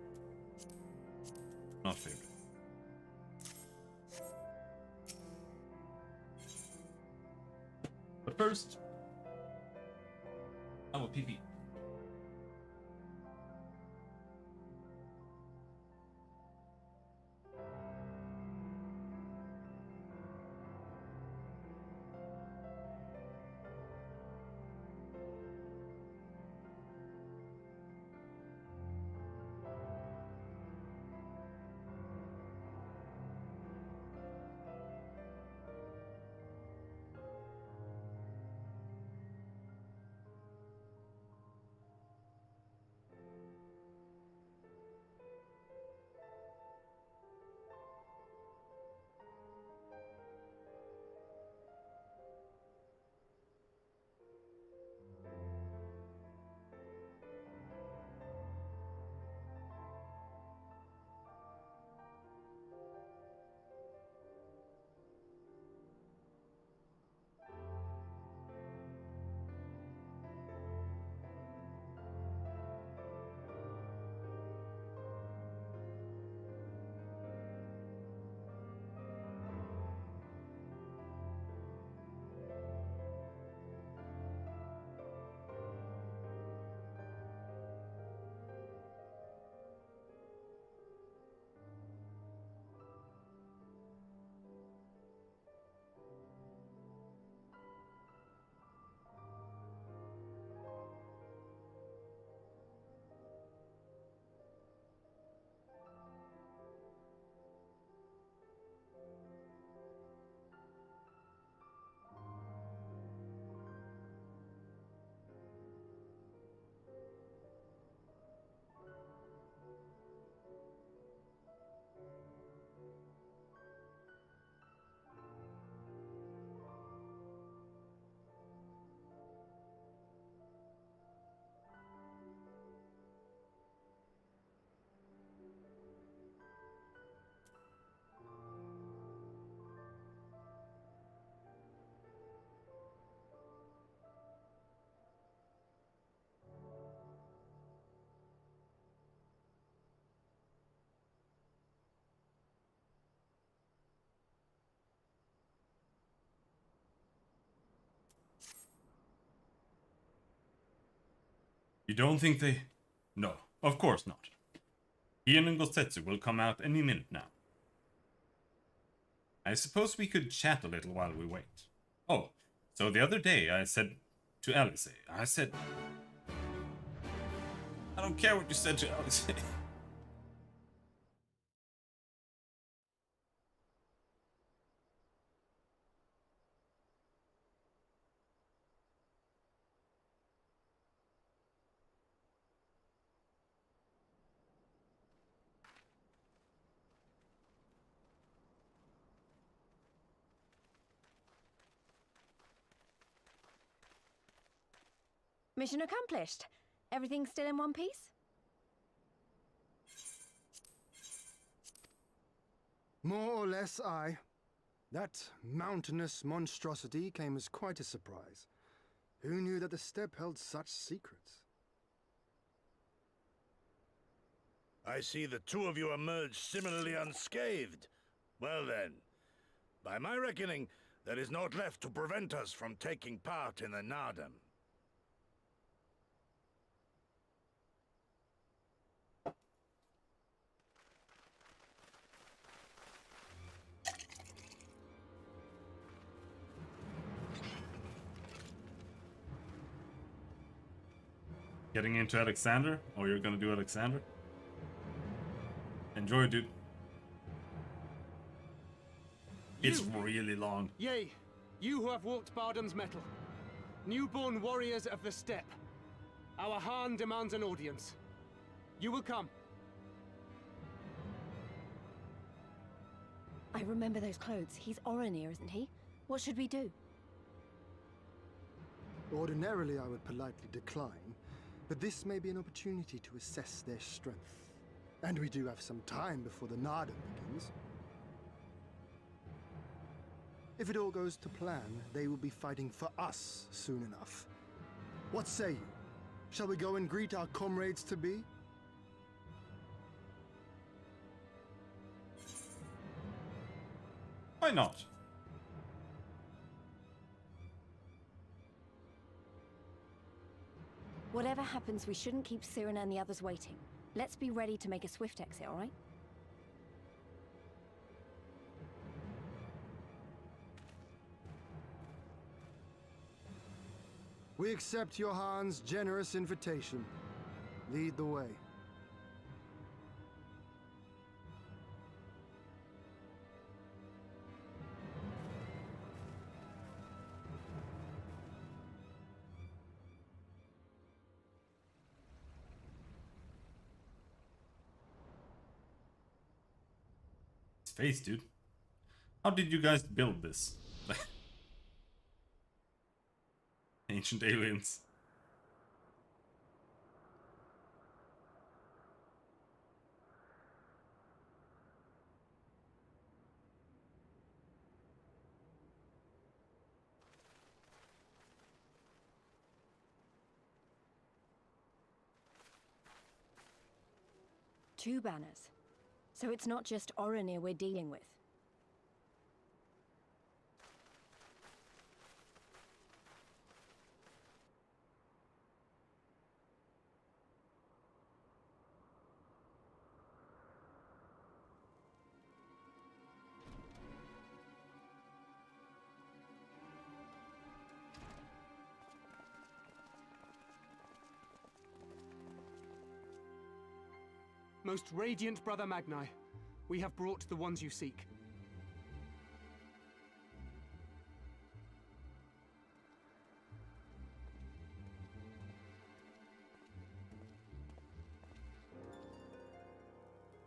Not fair. But first, I will pee-pee. You don't think they... No, of course not. Ian and Gosetsu will come out any minute now. I suppose we could chat a little while we wait. Oh, so the other day I said to Alice, I said... I don't care what you said to Alice. Mission accomplished. Everything still in one piece? More or less, aye. That mountainous monstrosity came as quite a surprise. Who knew that the steppe held such secrets? I see the two of you emerged similarly unscathed. Well then, by my reckoning, there is naught left to prevent us from taking part in the Nardam. Getting into Alexander? Or you're gonna do Alexander? Enjoy, dude. It's really long. Yea, you who have walked Bardam's metal. Newborn warriors of the steppe. Our Han demands an audience. You will come. I remember those clothes. He's Oronir, isn't he? What should we do? Ordinarily, I would politely decline, but this may be an opportunity to assess their strength. And we do have some time before the Nardam begins. If it all goes to plan, they will be fighting for us soon enough. What say you? Shall we go and greet our comrades-to-be? Why not? Whatever happens, we shouldn't keep Cyrena and the others waiting. Let's be ready to make a swift exit, all right? We accept Johan's generous invitation. Lead the way. Face, dude. How did you guys build this? Ancient aliens. Two banners. So it's not just Oronir we're dealing with. Most radiant Brother Magni, we have brought the ones you seek.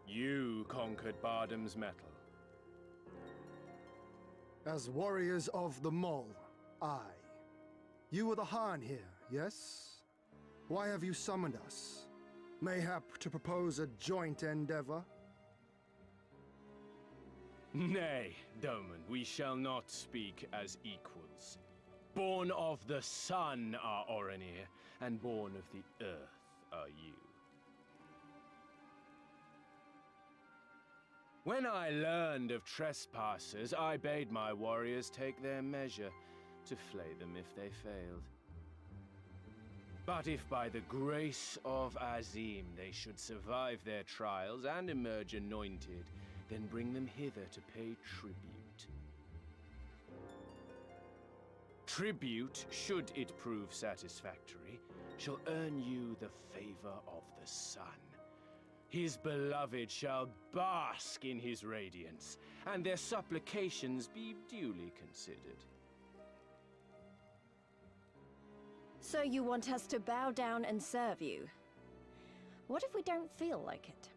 You conquered Bardam's metal. As warriors of the Mole, aye. You were the Han here, yes? Why have you summoned us? Mayhap to propose a joint endeavor? Nay, Doman, we shall not speak as equals. Born of the sun are Oronir, and born of the earth are you. When I learned of trespassers, I bade my warriors take their measure, to flay them if they failed. But if by the grace of Azim they should survive their trials and emerge anointed, then bring them hither to pay tribute. Tribute, should it prove satisfactory, shall earn you the favor of the sun. His beloved shall bask in his radiance, and their supplications be duly considered. So you want us to bow down and serve you? What if we don't feel like it?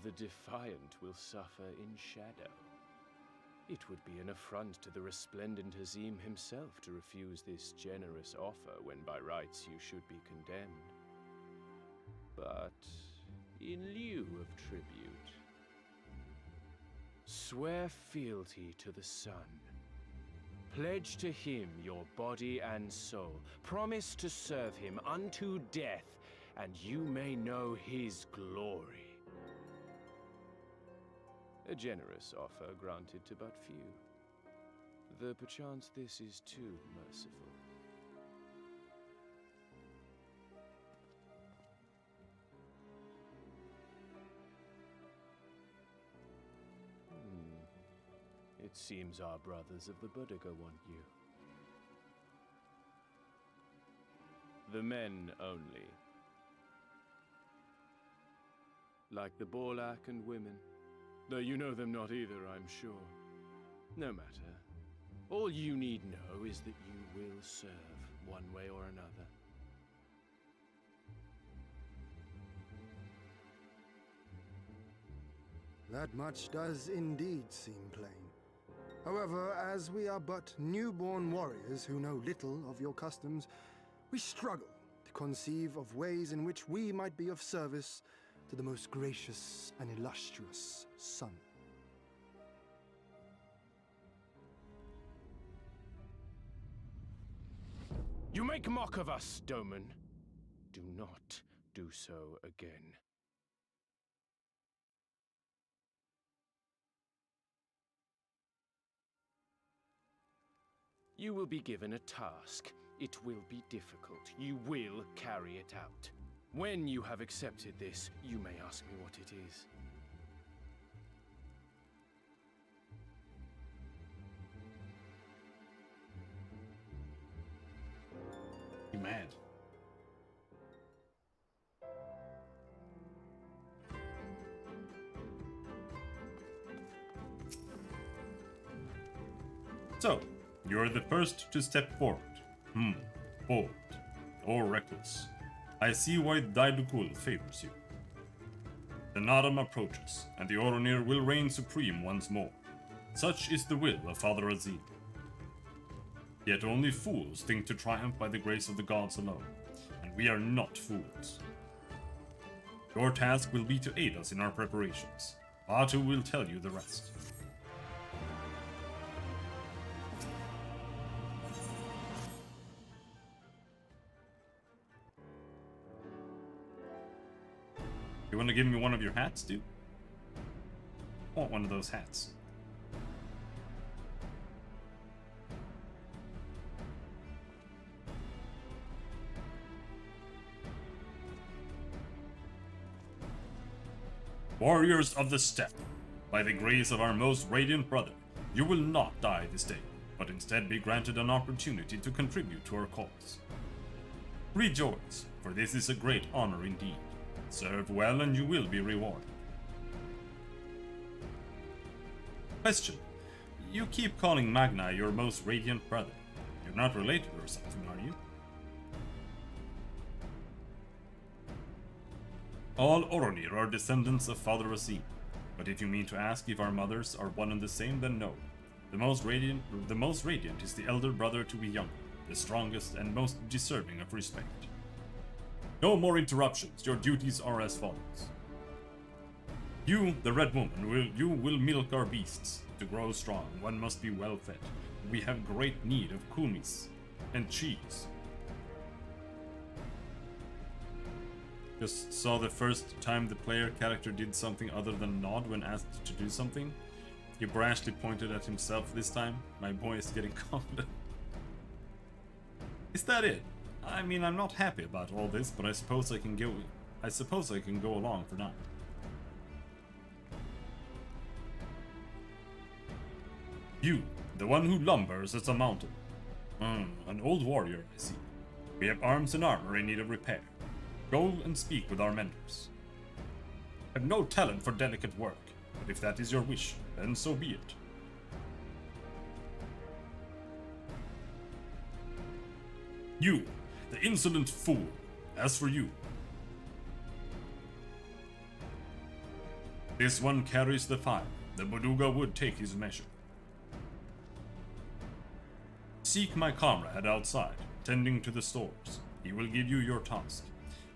The defiant will suffer in shadow. It would be an affront to the resplendent Azim himself to refuse this generous offer when by rights you should be condemned. But in lieu of tribute, swear fealty to the sun. Pledge to him your body and soul. Promise to serve him unto death, and you may know his glory. A generous offer granted to but few, though perchance this is too merciful. It seems our brothers of the Boudica want you. The men only. Like the Borlak and women. Though you know them not either, I'm sure. No matter. All you need know is that you will serve one way or another. That much does indeed seem plain. However, as we are but newborn warriors who know little of your customs, we struggle to conceive of ways in which we might be of service to the most gracious and illustrious sun. You make mock of us, Doman. Do not do so again. You will be given a task. It will be difficult. You will carry it out. When you have accepted this, you may ask me what it is. You mad? So, you're the first to step forward. Bold or reckless. I see why Daidukul favors you. The Nadam approaches, and the Oronir will reign supreme once more. Such is the will of Father Azim. Yet only fools think to triumph by the grace of the gods alone, and we are not fools. Your task will be to aid us in our preparations. Batu will tell you the rest. You want to give me one of your hats, dude? I want one of those hats. Warriors of the Steppe, by the grace of our most radiant brother, you will not die this day, but instead be granted an opportunity to contribute to our cause. Rejoice, for this is a great honor indeed. Serve well and you will be rewarded. Question. You keep calling Magna your most radiant brother. You're not related or something, are you? All Oronir are descendants of Father Azim, but if you mean to ask if our mothers are one and the same, then no. The most radiant is the elder brother to be younger, the strongest and most deserving of respect. No more interruptions. Your duties are as follows. You, the Red Woman, you will milk our beasts. To grow strong, one must be well fed. We have great need of kumis and cheese. Just saw the first time the player character did something other than nod when asked to do something. He brashly pointed at himself this time. My boy is getting confident. Is that it? I mean, I'm not happy about all this, but I suppose I can go along for now. You, the one who lumbers as a mountain. An old warrior, I see. We have arms and armor in need of repair. Go and speak with our mentors. I have no talent for delicate work, but if that is your wish, then so be it. You, the insolent fool. As for you, this one carries the fire. The Boduga would take his measure. Seek my comrade outside, tending to the stores. He will give you your task.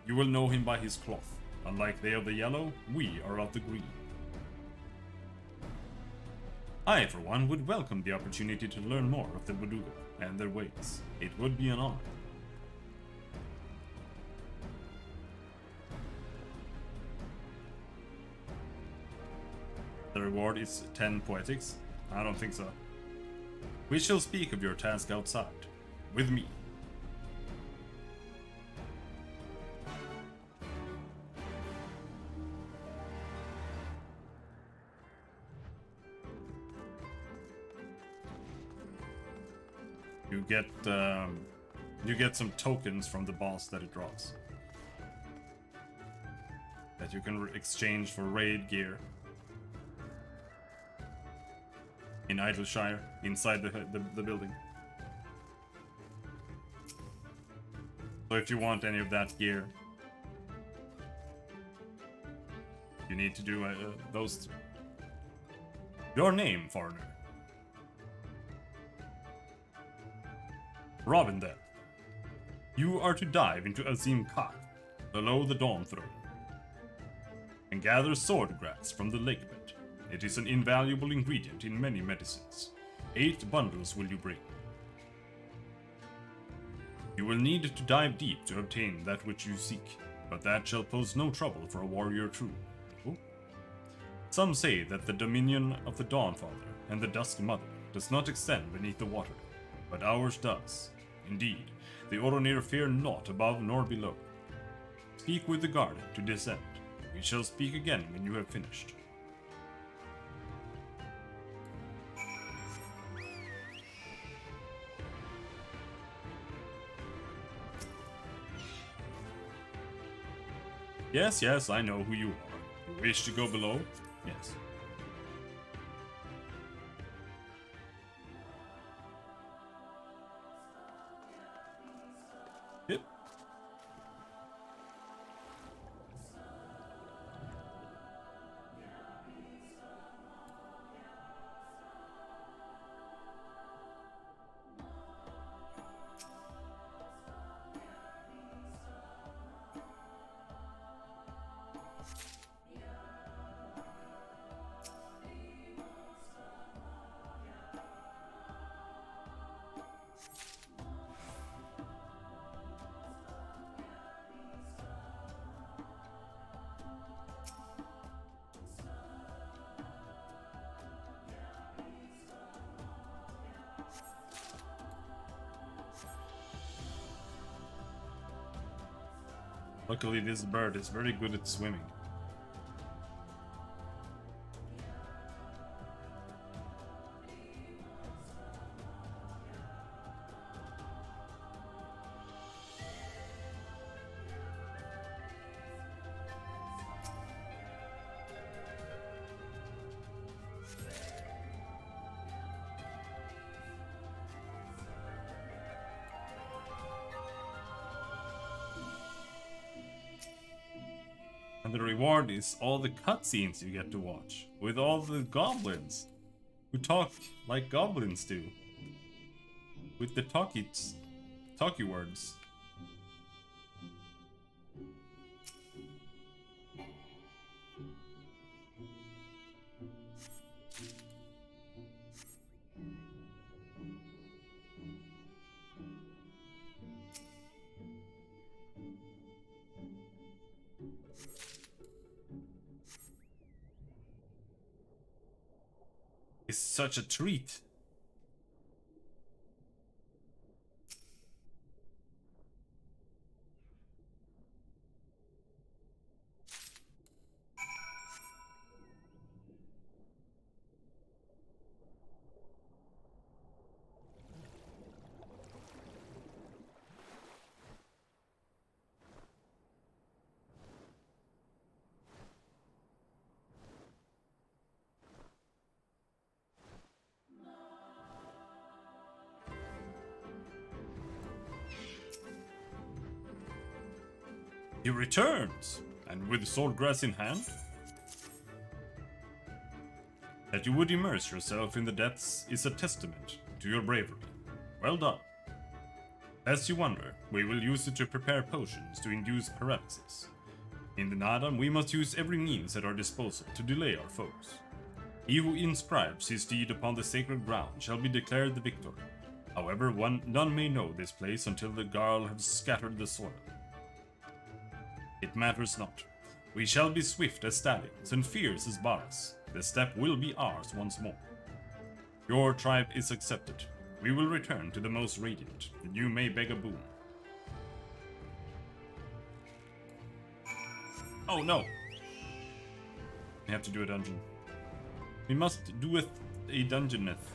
You will know him by his cloth. Unlike they of the yellow, we are of the green. I, for one, would welcome the opportunity to learn more of the Boduga and their ways. It would be an honor. The reward is 10 poetics? I don't think so. We shall speak of your task outside. With me. You get some tokens from the boss that it drops. That you can exchange for raid gear. In Idleshire, inside the building. So if you want any of that gear, you need to do those two. Your name, foreigner? Robin, then. You are to dive into Azim Khan, below the Dawn Throne, and gather sword grass from the lake bed. It is an invaluable ingredient in many medicines. 8 bundles will you bring. You will need to dive deep to obtain that which you seek, but that shall pose no trouble for a warrior true. Oh. Some say that the dominion of the Dawnfather and the Dusk Mother does not extend beneath the water, but ours does. Indeed, the Oronir fear naught above nor below. Speak with the guard to descend. We shall speak again when you have finished. Yes, yes, I know who you are. You wish to go below? Yes. Yep. Luckily, this bird is very good at swimming. And the reward is all the cutscenes you get to watch, with all the goblins, who talk like goblins do, with the talky words. It's such a treat. He returns, and with swordgrass in hand. That you would immerse yourself in the depths is a testament to your bravery. Well done. As you wonder, we will use it to prepare potions to induce paralysis. In the Nadan, we must use every means at our disposal to delay our foes. He who inscribes his deed upon the sacred ground shall be declared the victor. However, none may know this place until the Garl have scattered the soil. It matters not. We shall be swift as stallions and fierce as bars. The step will be ours once more. Your tribe is accepted. We will return to the most radiant, and you may beg a boon. Oh no! We have to do a dungeon. We must do a dungeoneth.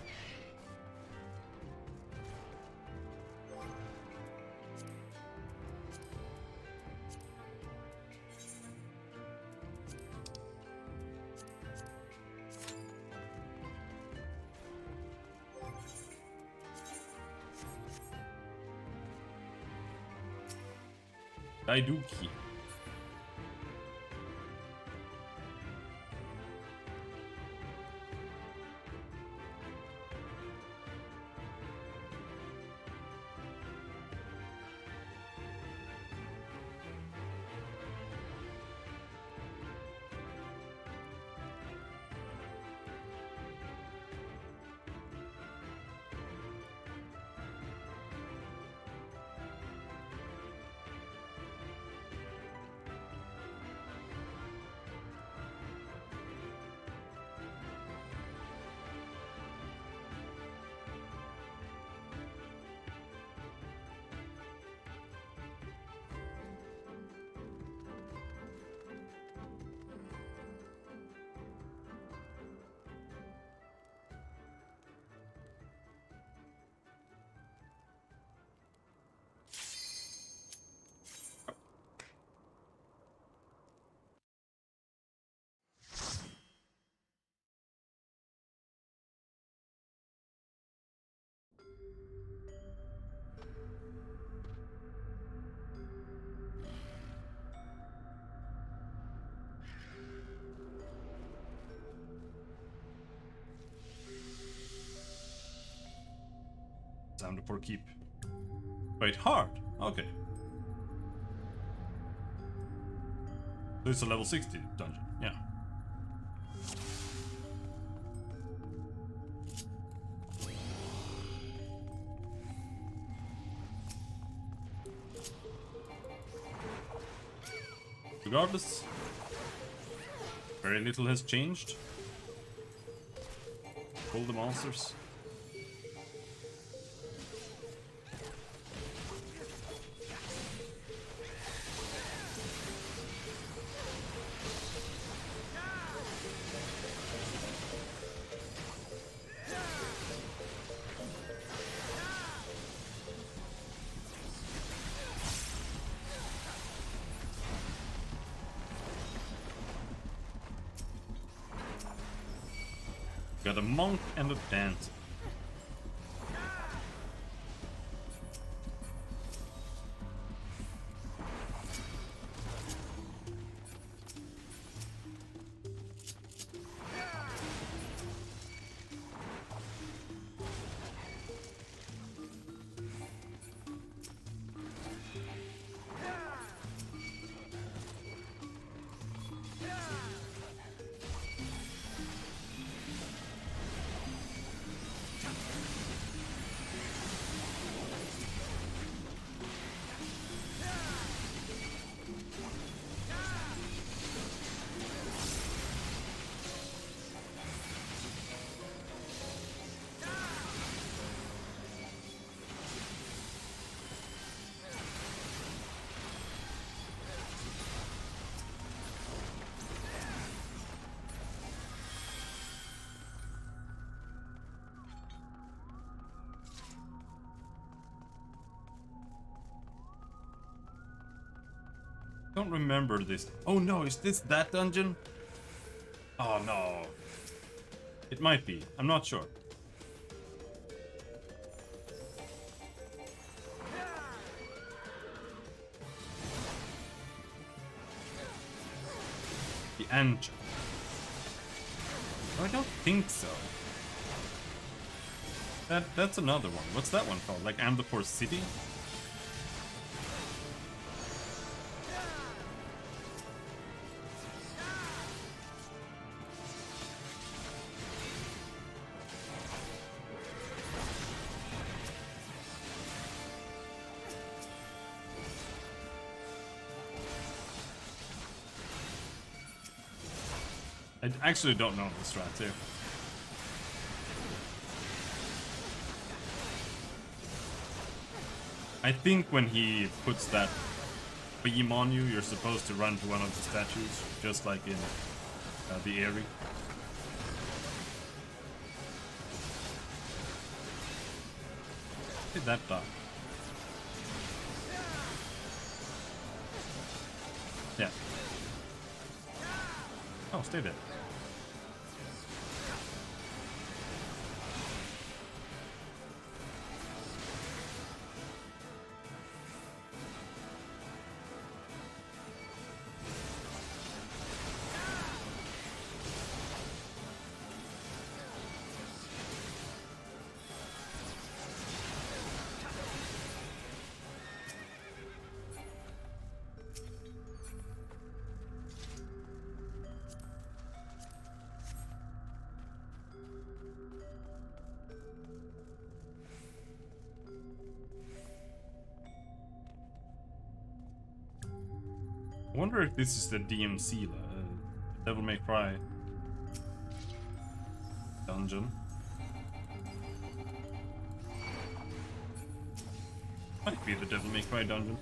Daiduki. Sound for keep. Wait, hard? Okay. So it's a level 60 dungeon, yeah. Regardless, very little has changed. Pull the monsters. Got a monk and a dancer. Don't remember this. Oh no, is this that dungeon? Oh no. It might be. I'm not sure. Angel. I don't think so. That's another one. What's that one called? Like Amdapor City? I actually don't know the strat too. I think when he puts that beam on you, you're supposed to run to one of the statues, just like in the Eyrie. Did that die? Yeah. Oh, stay there. I wonder if this is the DMC, Devil May Cry dungeon. Might be the Devil May Cry dungeon.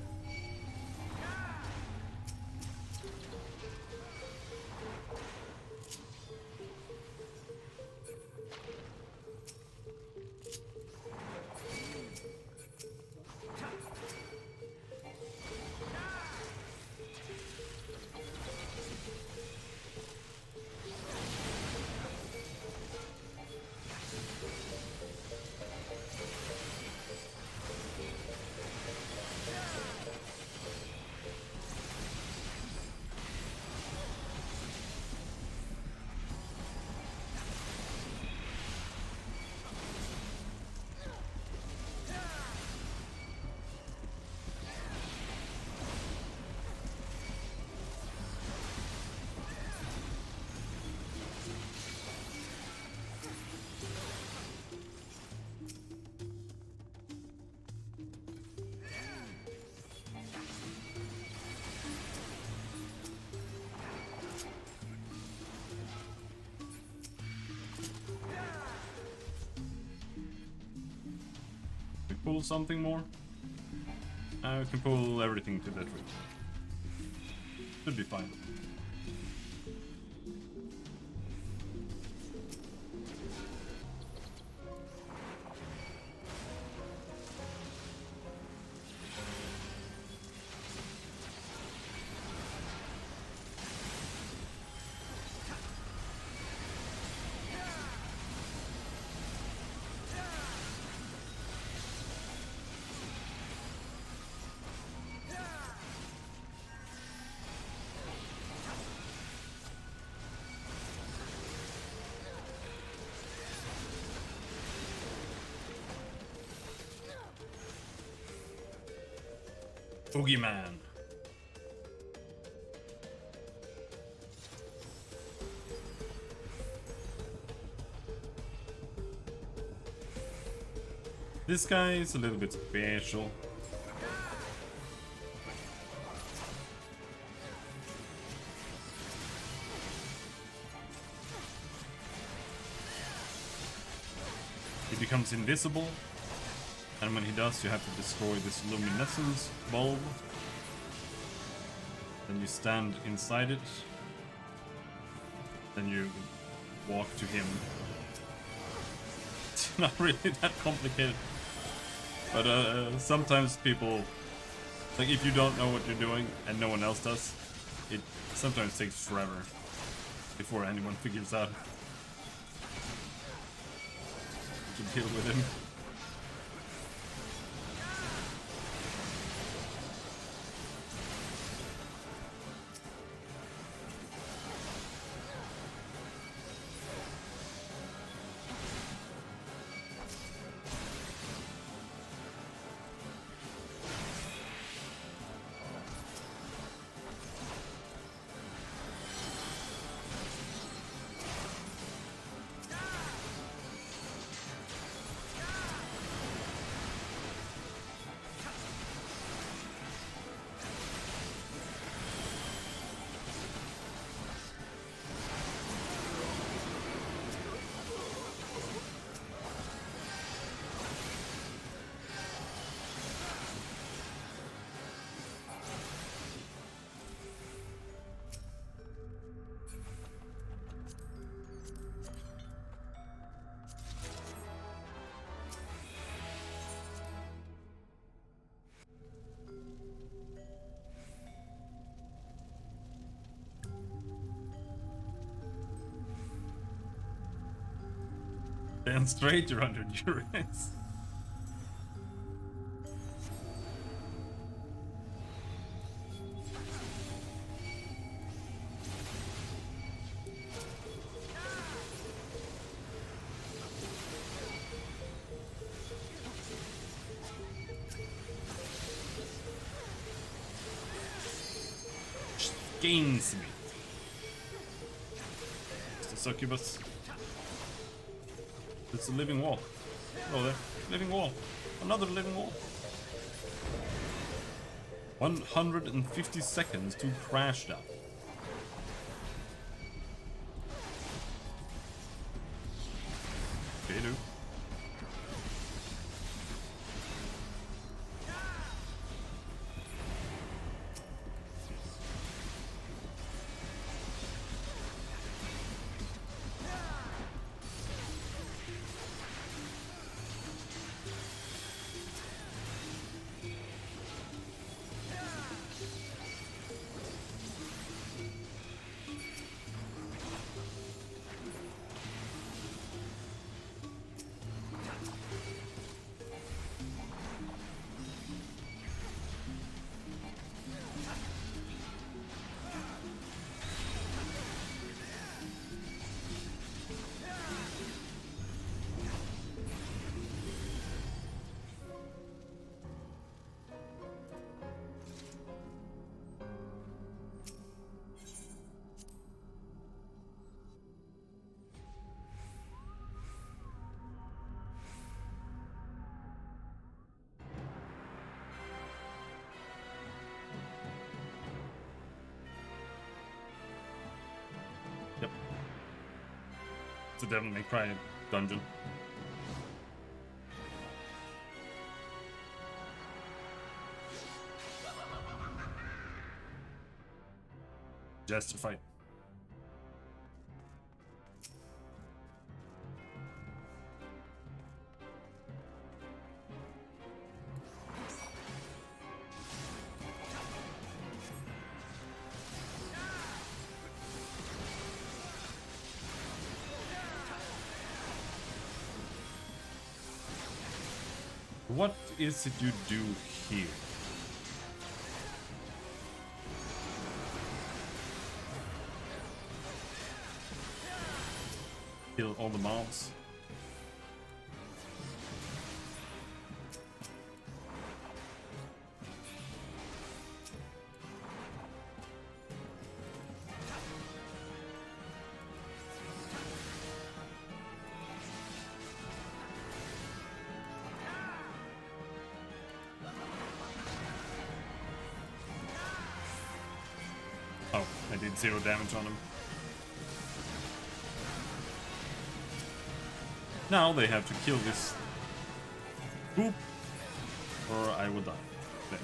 Pull something more? We can pull everything to that route. Should be fine. Boogeyman. This guy is a little bit special. He becomes invisible. And when he does, you have to destroy this luminescence bulb. Then you stand inside it. Then you walk to him. It's not really that complicated. But sometimes people, like if you don't know what you're doing and no one else does, it sometimes takes forever before anyone figures out to deal with him. Stand straight, you're under duress. Gains me. It's the succubus. It's a living wall. Oh, there. Living wall. Another living wall. 150 seconds to crash down. Okay, dude. Yep. It's a Devil May Cry dungeon. Jester fight. What is it you do here? Kill all the mobs. Oh, I did 0 damage on him. Now they have to kill this poop, or I will die. There.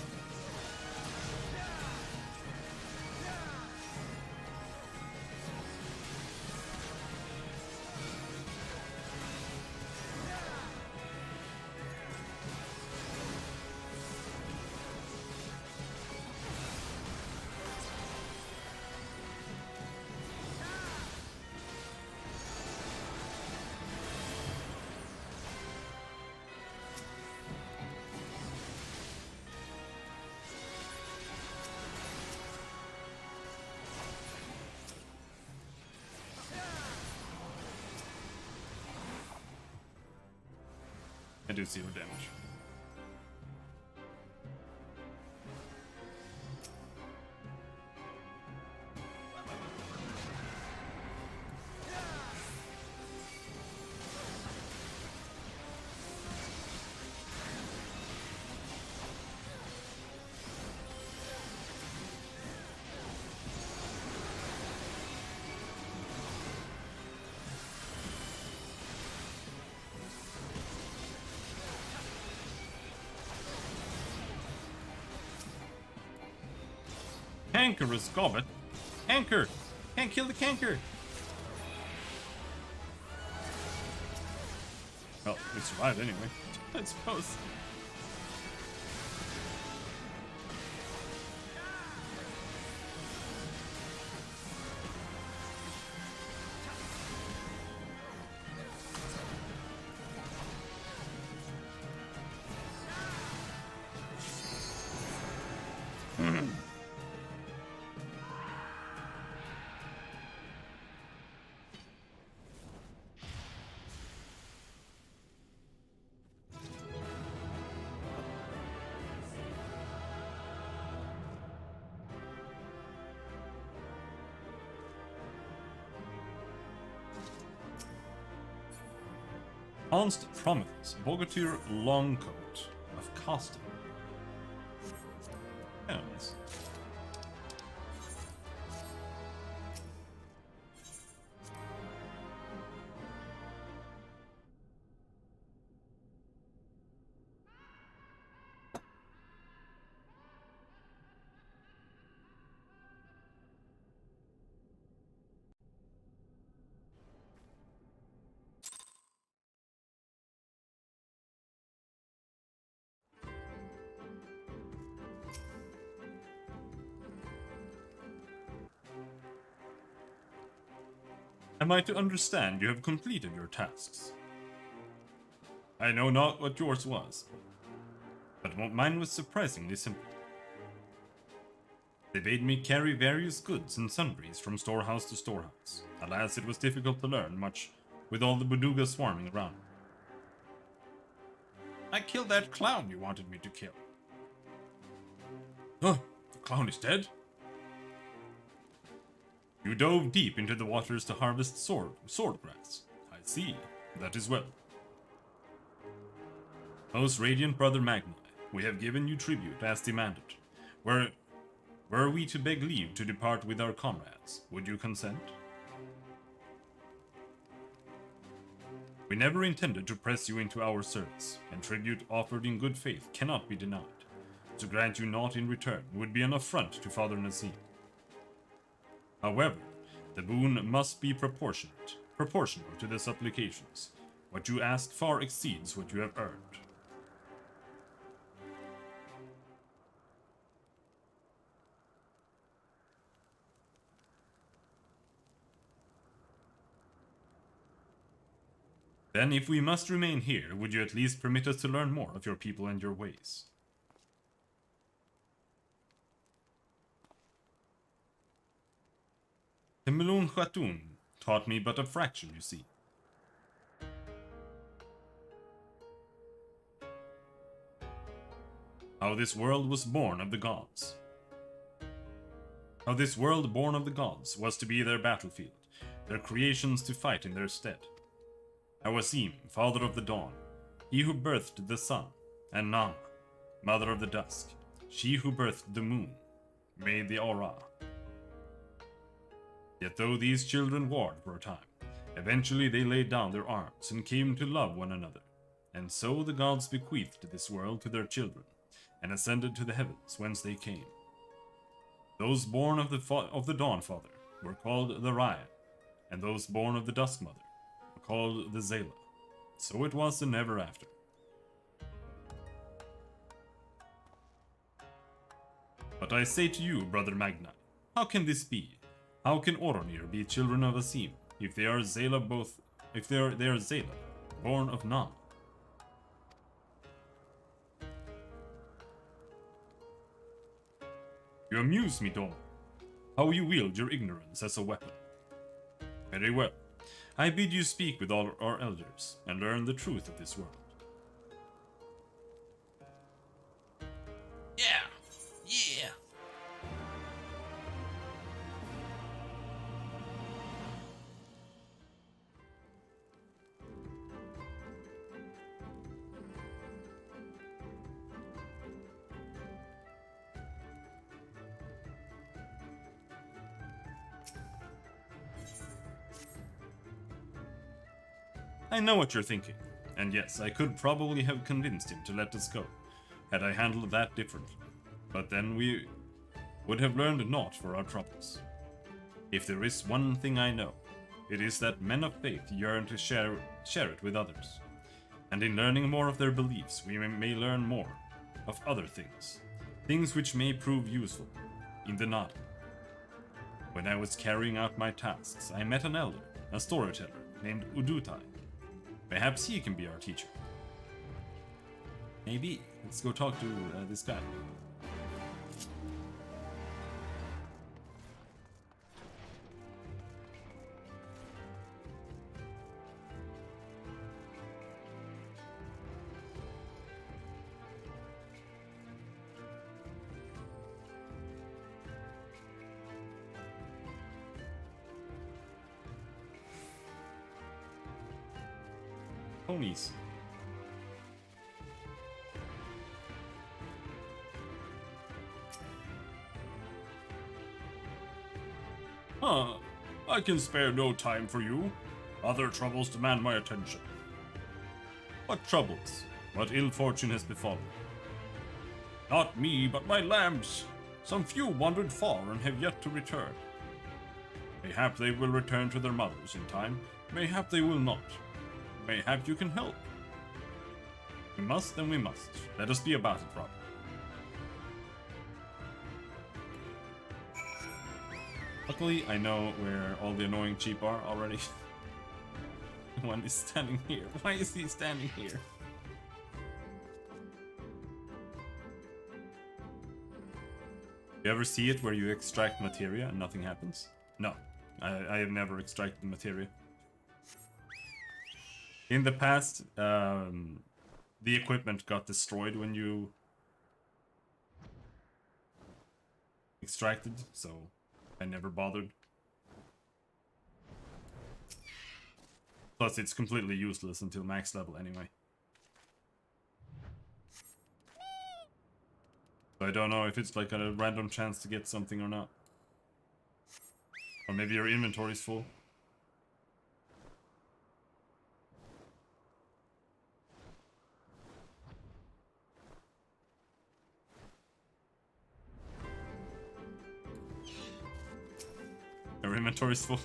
I do 0 damage. Cankerous gobbet. Canker! Can't kill the canker! Well, we survived anyway, I suppose. Const Prometheus, Bogatyr Longcoat of Costum. Yeah, nice. Am I to understand you have completed your tasks? I know not what yours was, but mine was surprisingly simple. They bade me carry various goods and sundries from storehouse to storehouse. Alas, it was difficult to learn much with all the Buduga swarming around. I killed that clown you wanted me to kill. Oh, the clown is dead? You dove deep into the waters to harvest swordgrass. I see. That is well. Most radiant brother Magni, we have given you tribute as demanded. Were we to beg leave to depart with our comrades, would you consent? We never intended to press you into our service, and tribute offered in good faith cannot be denied. To grant you naught in return would be an affront to Father Nazim. However, the boon must be proportional to the supplications. What you ask far exceeds what you have earned. Then, if we must remain here, would you at least permit us to learn more of your people and your ways? Temmelun Khatun taught me but a fraction, you see. How this world was born of the gods. How this world born of the gods was to be their battlefield, their creations to fight in their stead. How Azim, father of the dawn, he who birthed the sun, and Nana, mother of the dusk, she who birthed the moon, made the aura. Yet though these children warred for a time, eventually they laid down their arms and came to love one another. And so the gods bequeathed this world to their children, and ascended to the heavens whence they came. Those born of the Dawn Father were called the Raya, and those born of the Dusk Mother were called the Zayla. So it was and ever after. But I say to you, brother Magni, how can this be? How can Oronir be children of Azim if they are Zayla they are Zayla, born of Nam? You amuse me, Dawn. How you wield your ignorance as a weapon. Very well. I bid you speak with all our elders and learn the truth of this world. Yeah! Yeah! I know what you're thinking, and yes, I could probably have convinced him to let us go, had I handled that differently, but then we would have learned naught for our troubles. If there is one thing I know, it is that men of faith yearn to share it with others, and in learning more of their beliefs we may learn more of other things which may prove useful in the Nada. When I was carrying out my tasks, I met an elder, a storyteller, named Udutai. Perhaps he can be our teacher. Maybe. Let's go talk to this guy. ponies. Huh. I can spare no time for you. Other troubles demand my attention. What troubles? What ill fortune has befallen? Not me, but my lambs. Some few wandered far and have yet to return. Mayhap they will return to their mothers in time. Mayhap they will not. Mayhap you can help. We must, then we must. Let us be about it, Rob. Luckily, I know where all the annoying sheep are already. One is standing here. Why is he standing here? You ever see it where you extract materia and nothing happens? No, I have never extracted materia. In the past, the equipment got destroyed when you extracted, so I never bothered. Plus, it's completely useless until max level anyway. So I don't know if it's like a random chance to get something or not. Or maybe your inventory's full. Your inventory's full.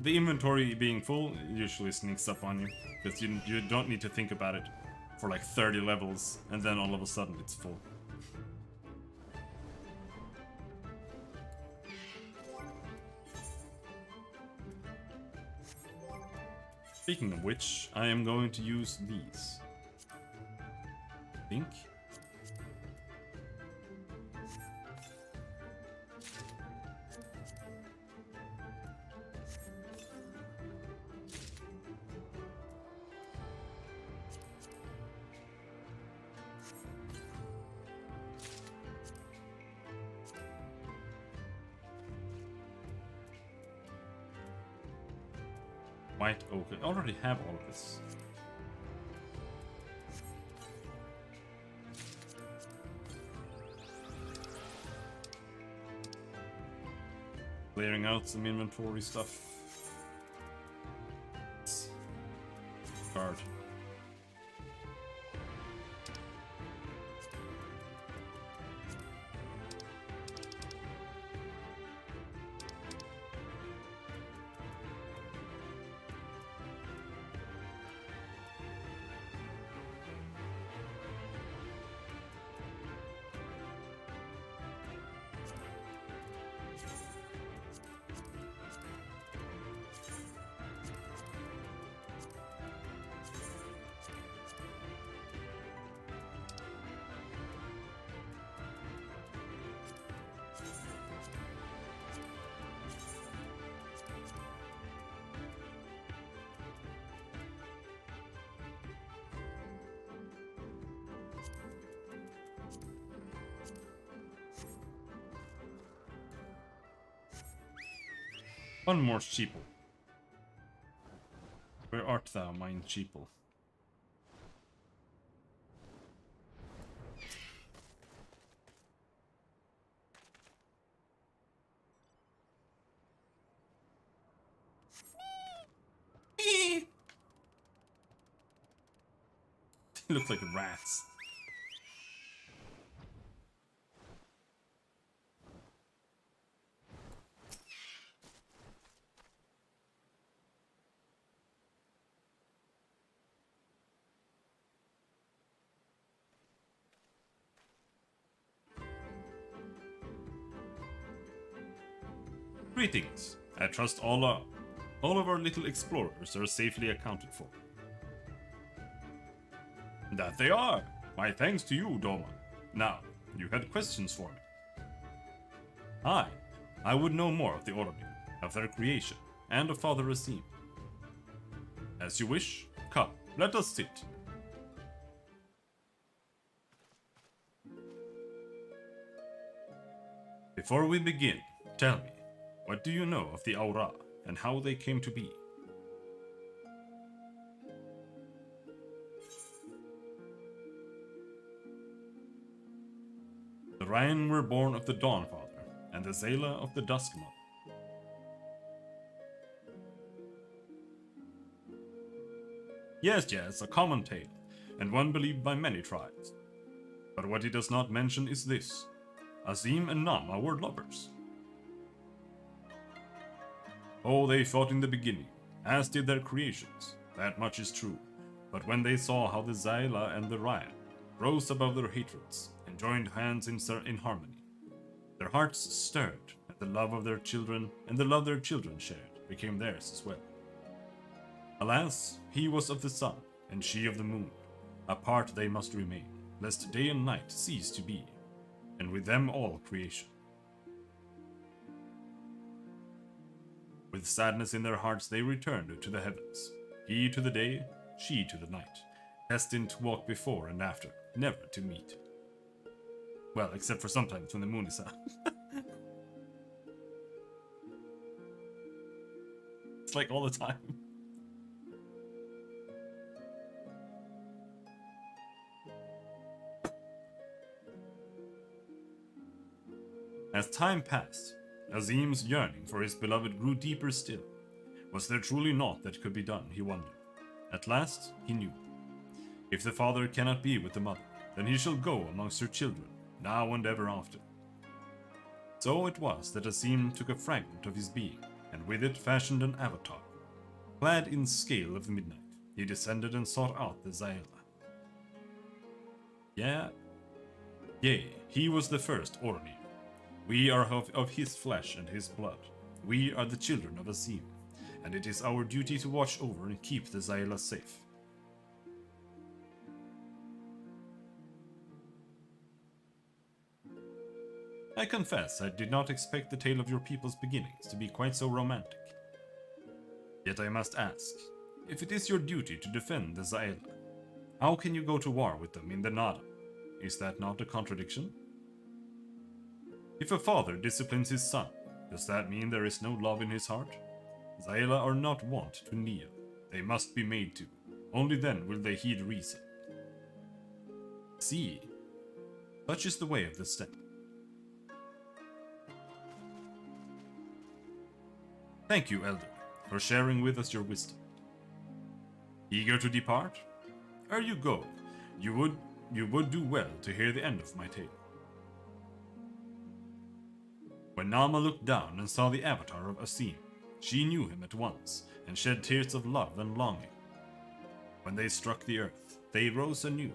The inventory being full usually sneaks up on you, because you don't need to think about it for like 30 levels, and then all of a sudden it's full. Speaking of which, I am going to use these. I think. White oak. I already have all of this. Clearing out some inventory stuff. Card. One more sheeple. Where art thou, mine sheeple? They look like rats. Greetings. I trust all of our little explorers are safely accounted for. That they are. My thanks to you, Doma. Now, you had questions for me. I would know more of the Order, of their creation, and of Father Azim. As you wish. Come, let us sit. Before we begin, tell me, what do you know of the Aura and how they came to be? The Ryan were born of the Dawnfather, and the Zayla of the Duskmother. Yes, a common tale, and one believed by many tribes. But what he does not mention is this. Azim and Nama were lovers. Oh, they fought in the beginning, as did their creations, that much is true. But when they saw how the Zayla and the Ryan rose above their hatreds and joined hands in harmony, their hearts stirred, and the love of their children and the love their children shared became theirs as well. Alas, he was of the sun, and she of the moon. Apart they must remain, lest day and night cease to be, and with them all creation. With sadness in their hearts they returned to the heavens, he to the day, she to the night, destined to walk before and after, never to meet. Well, except for sometimes when the moon is out. It's like all the time. As time passed, Azim's yearning for his beloved grew deeper still. Was there truly naught that could be done, he wondered. At last, he knew. If the father cannot be with the mother, then he shall go amongst her children, now and ever after. So it was that Azim took a fragment of his being, and with it fashioned an avatar. Clad in scale of midnight, he descended and sought out the Zayla. Yea, he was the first Ornir. We are of his flesh and his blood. We are the children of Azim, and it is our duty to watch over and keep the Zayla safe. I confess I did not expect the tale of your people's beginnings to be quite so romantic. Yet I must ask, if it is your duty to defend the Zayla, how can you go to war with them in the Nada? Is that not a contradiction? If a father disciplines his son, does that mean there is no love in his heart? Zayla are not wont to kneel. They must be made to. Only then will they heed reason. See, such is the way of the steppe. Thank you, Elder, for sharing with us your wisdom. Eager to depart? Ere you go, you would do well to hear the end of my tale. When Nama looked down and saw the avatar of Azim, she knew him at once, and shed tears of love and longing. When they struck the earth, they rose anew,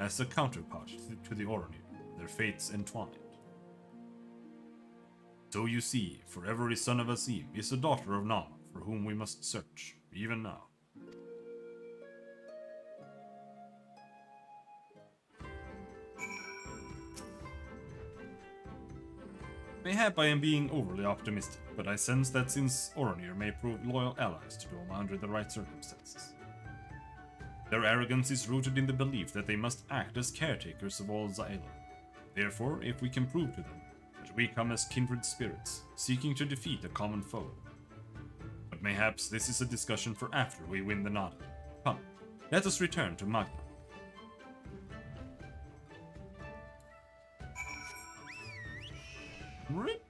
as a counterpart to the Ornir, their fates entwined. So you see, for every son of Azim is a daughter of Nama for whom we must search, even now. Mayhap I am being overly optimistic, but I sense that since Ornir may prove loyal allies to Doma under the right circumstances. Their arrogance is rooted in the belief that they must act as caretakers of all Zayla. Therefore, if we can prove to them that we come as kindred spirits, seeking to defeat a common foe. But mayhaps this is a discussion for after we win the Nada. Come, let us return to Magna. Rip.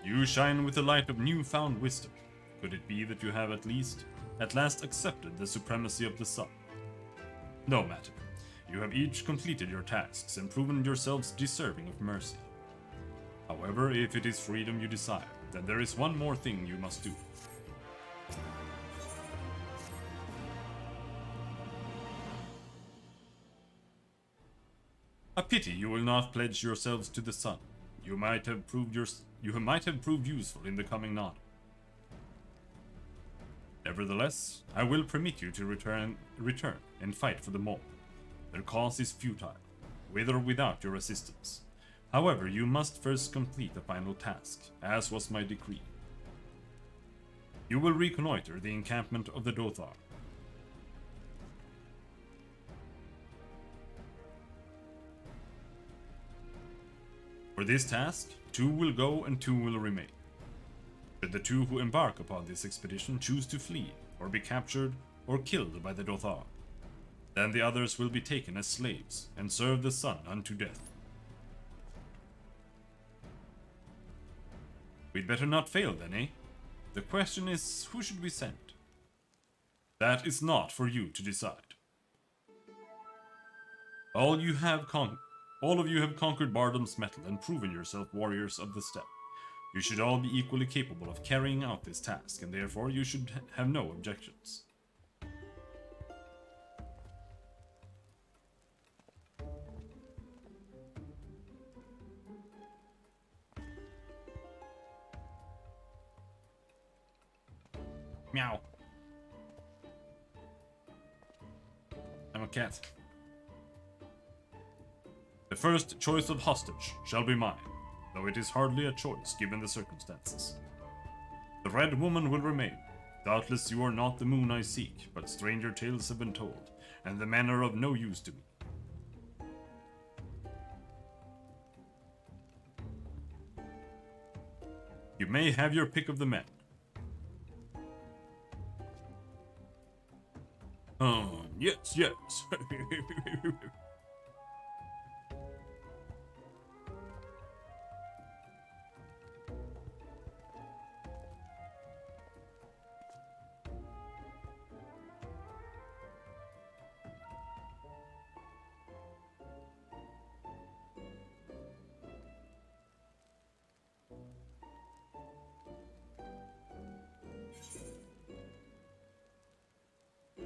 You shine with the light of newfound wisdom. Could it be that you have at last accepted the supremacy of the sun? No matter. You have each completed your tasks and proven yourselves deserving of mercy. However, if it is freedom you desire, then there is one more thing you must do. A pity you will not pledge yourselves to the sun. You might have proved useful in the coming Nada. Nevertheless, I will permit you to return and fight for the Mole. Their cause is futile, with or without your assistance. However, you must first complete the final task, as was my decree. You will reconnoiter the encampment of the Dothar. For this task, 2 will go and 2 will remain. Should the 2 who embark upon this expedition choose to flee, or be captured, or killed by the Dothar, then the others will be taken as slaves, and serve the sun unto death. We'd better not fail then, eh? The question is, who should we send? That is not for you to decide. All of you have conquered Bardam's metal and proven yourself warriors of the steppe. You should all be equally capable of carrying out this task, and therefore you should have no objections. Meow. I'm a cat. The first choice of hostage shall be mine, though it is hardly a choice given the circumstances. The Red Woman will remain. Doubtless you are not the moon I seek, but stranger tales have been told, and the men are of no use to me. You may have your pick of the men. Yes, yes.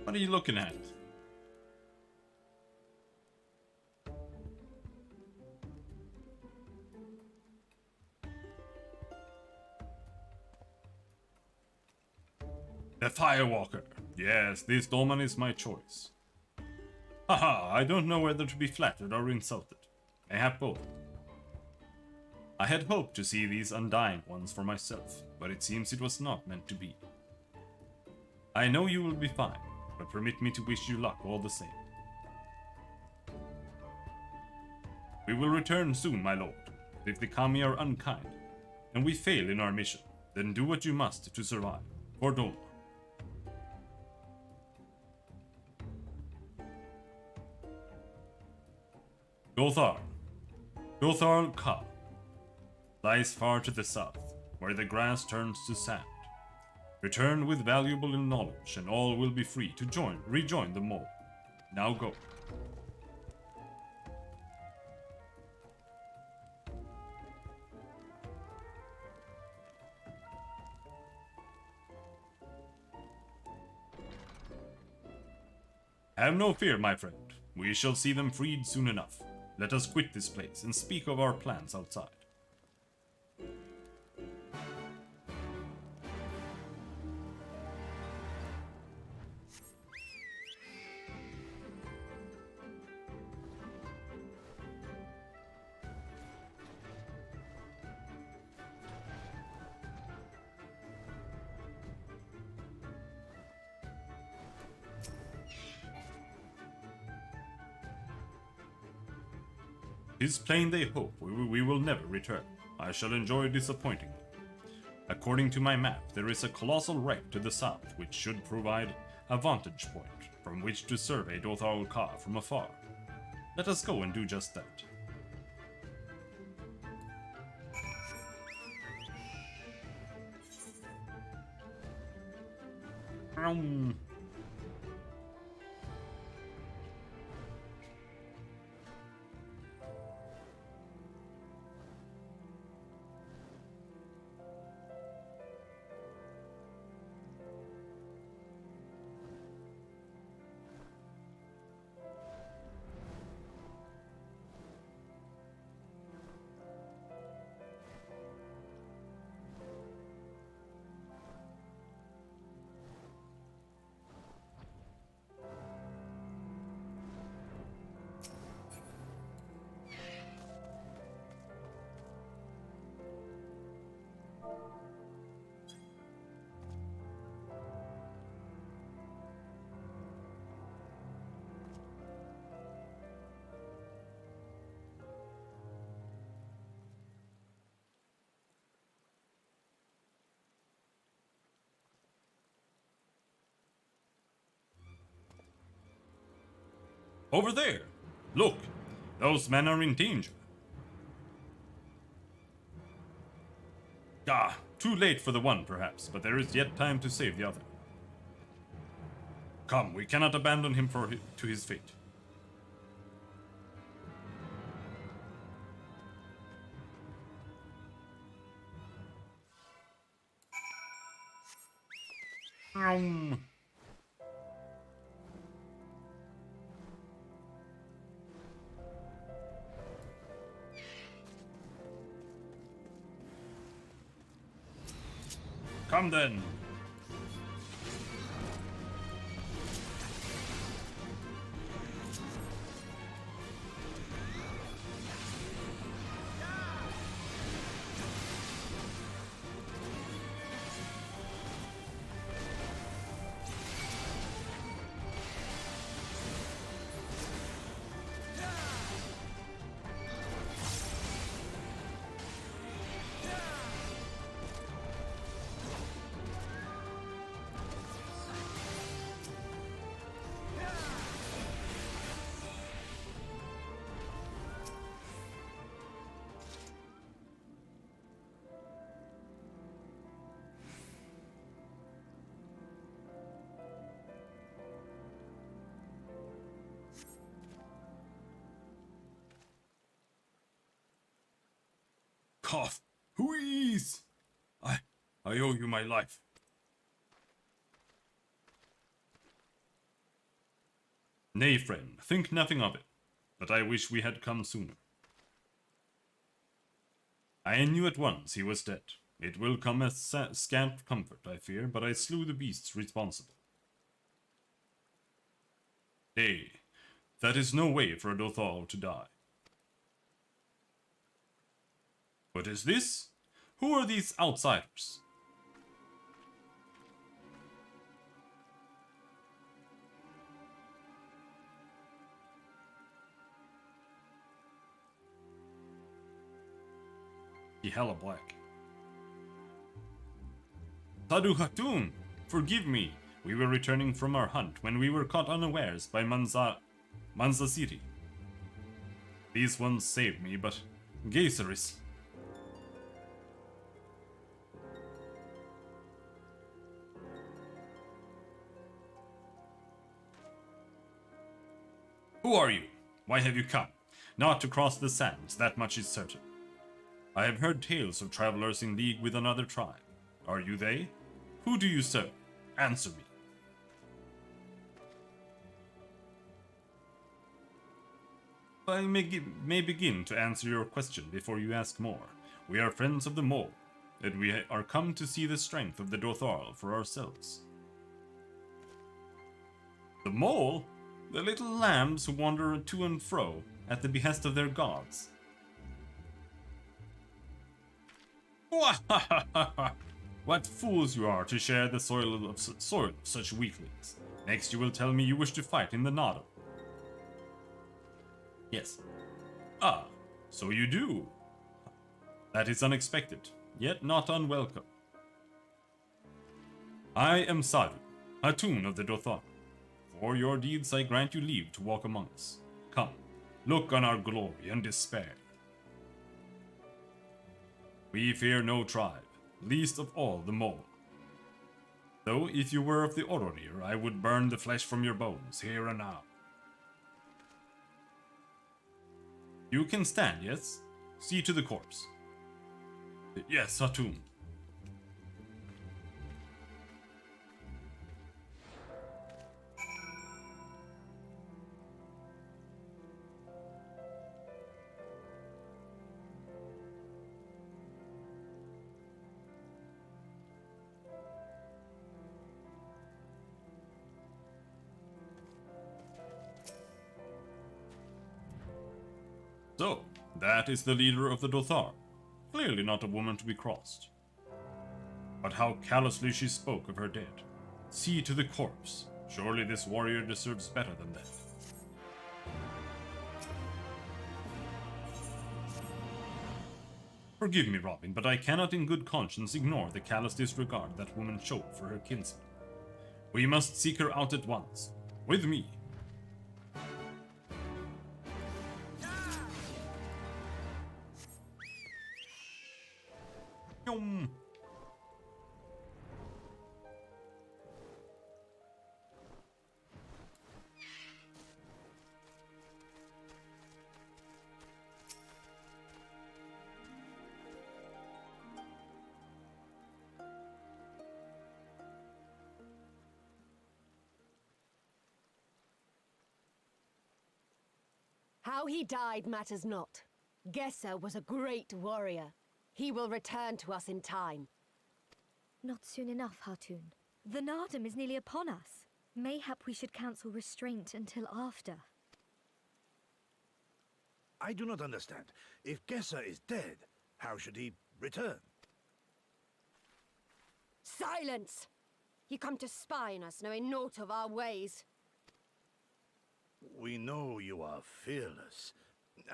What are you looking at? The Firewalker. Yes, this dolman is my choice. Haha, I don't know whether to be flattered or insulted. Mayhap both. I had hoped to see these undying ones for myself, but it seems it was not meant to be. I know you will be fine, but permit me to wish you luck all the same. We will return soon, my lord. If the Kami are unkind, and we fail in our mission, then do what you must to survive. For Doma. Dothar Ka lies far to the south, where the grass turns to sand. Return with valuable knowledge, and all will be free to rejoin the mole. Now go. Have no fear, my friend. We shall see them freed soon enough. Let us quit this place and speak of our plans outside. Tis plain they hope we will never return. I shall enjoy disappointing them. According to my map, there is a colossal wreck to the south, which should provide a vantage point from which to survey Dothar Ka from afar. Let us go and do just that. Over there! Look! Those men are in danger. Ah, too late for the one, perhaps, but there is yet time to save the other. Come, we cannot abandon him to his fate. Come then. Cough. Wheeze! I owe you my life. Nay, friend, think nothing of it, but I wish we had come sooner. I knew at once he was dead. It will come as scant comfort, I fear, but I slew the beasts responsible. Nay, that is no way for a Dothal to die. What is this? Who are these outsiders? He hella black. Sadu Hatun, forgive me. We were returning from our hunt when we were caught unawares by Manza City. These ones saved me, but Geyseris. Who are you? Why have you come? Not to cross the sands, that much is certain. I have heard tales of travelers in league with another tribe. Are you they? Who do you serve? Answer me. I may begin to answer your question before you ask more. We are friends of the mole, and we are come to see the strength of the Dothal for ourselves. The mole? The little lambs who wander to and fro at the behest of their gods. What fools you are to share the soil of such weaklings. Next you will tell me you wish to fight in the Nado. Yes. Ah, so you do. That is unexpected, yet not unwelcome. I am Sadu, Hatun of the Dothar. For your deeds I grant you leave to walk among us. Come, look on our glory and despair. We fear no tribe, least of all the mole. Though if you were of the Ororir, I would burn the flesh from your bones, here and now. You can stand, yes? See to the corpse. Yes, Hatun. So, that is the leader of the Dothar. Clearly not a woman to be crossed. But how callously she spoke of her dead. See to the corpse. Surely this warrior deserves better than that. Forgive me, Robin, but I cannot in good conscience ignore the callous disregard that woman showed for her kinsman. We must seek her out at once. With me. How he died matters not. Gesser was a great warrior. He will return to us in time. Not soon enough, Hartoon. The Nardum is nearly upon us. Mayhap we should counsel restraint until after. I do not understand. If Gesser is dead, how should he return? Silence! You come to spy on us, knowing naught of our ways. We know you are fearless,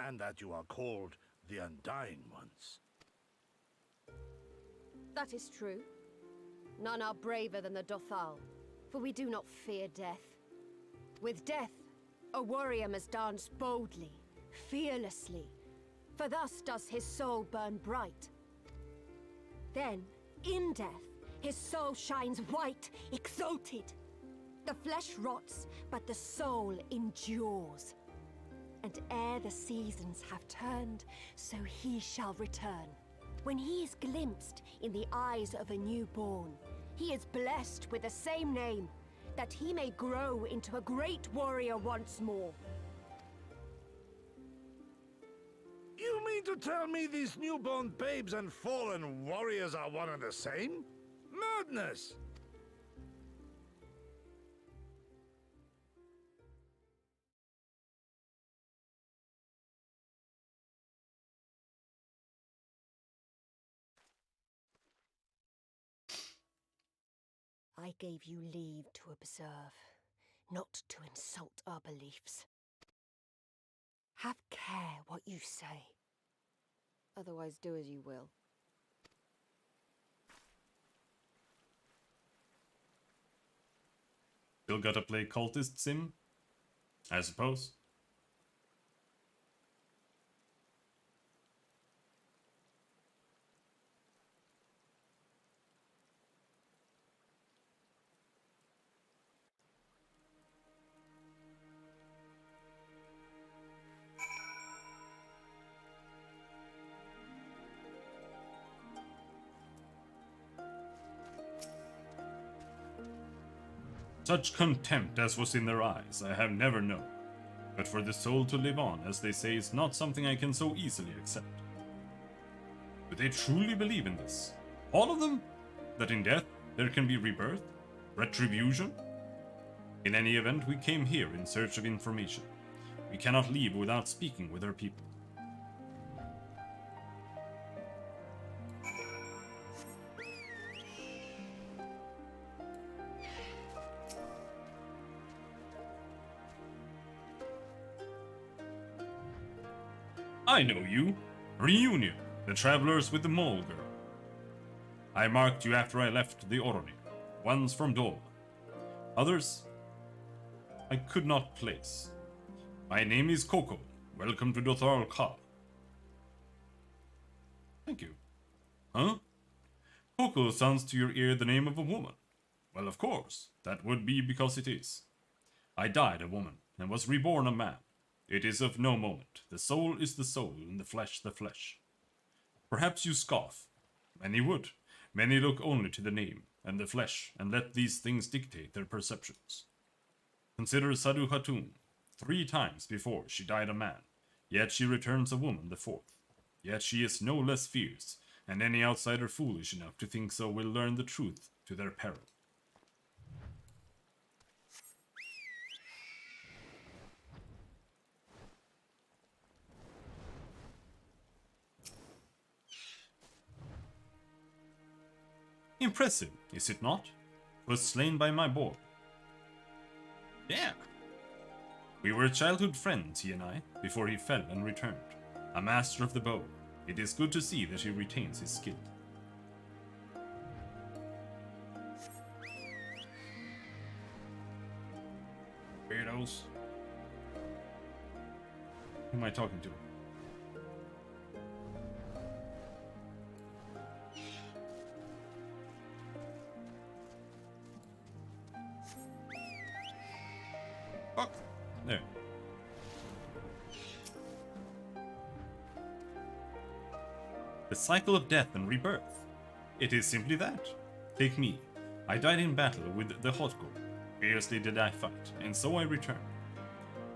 and that you are called the Undying Ones. That is true. None are braver than the Dothal, for we do not fear death. With death, a warrior must dance boldly, fearlessly, for thus does his soul burn bright. Then, in death, his soul shines white, exalted. The flesh rots, but the soul endures. And ere the seasons have turned, so he shall return. When he is glimpsed in the eyes of a newborn, he is blessed with the same name, that he may grow into a great warrior once more. You mean to tell me these newborn babes and fallen warriors are one and the same? Madness! I gave you leave to observe, not to insult our beliefs. Have care what you say. Otherwise do as you will. Still gotta play Cultist Sim? I suppose. Such contempt as was in their eyes I have never known. But for the soul to live on, as they say, is not something I can so easily accept. Do they truly believe in this? All of them? That in death there can be rebirth? Retribution? In any event, we came here in search of information. We cannot leave without speaking with our people. I know you. Reunion, the travelers with the mole girl. I marked you after I left the Oroni. One's from Doma. Others, I could not place. My name is Coco. Welcome to Dothal Ka. Thank you. Huh? Coco sounds to your ear the name of a woman. Well, of course, that would be because it is. I died a woman, and was reborn a man. It is of no moment. The soul is the soul, and the flesh the flesh. Perhaps you scoff. Many would. Many look only to the name, and the flesh, and let these things dictate their perceptions. Consider Sadu Khatun. 3 times before she died a man, yet she returns a woman the 4th. Yet she is no less fierce, and any outsider foolish enough to think so will learn the truth to their peril. Impressive, is it not? Was slain by my boy. Yeah. We were childhood friends, he and I, before he fell and returned. A master of the bow. It is good to see that he retains his skill. Weirdos. Who am I talking to? Fuck. There. The cycle of death and rebirth. It is simply that. Take me. I died in battle with the Hotgo. Fiercely did I fight, and so I returned.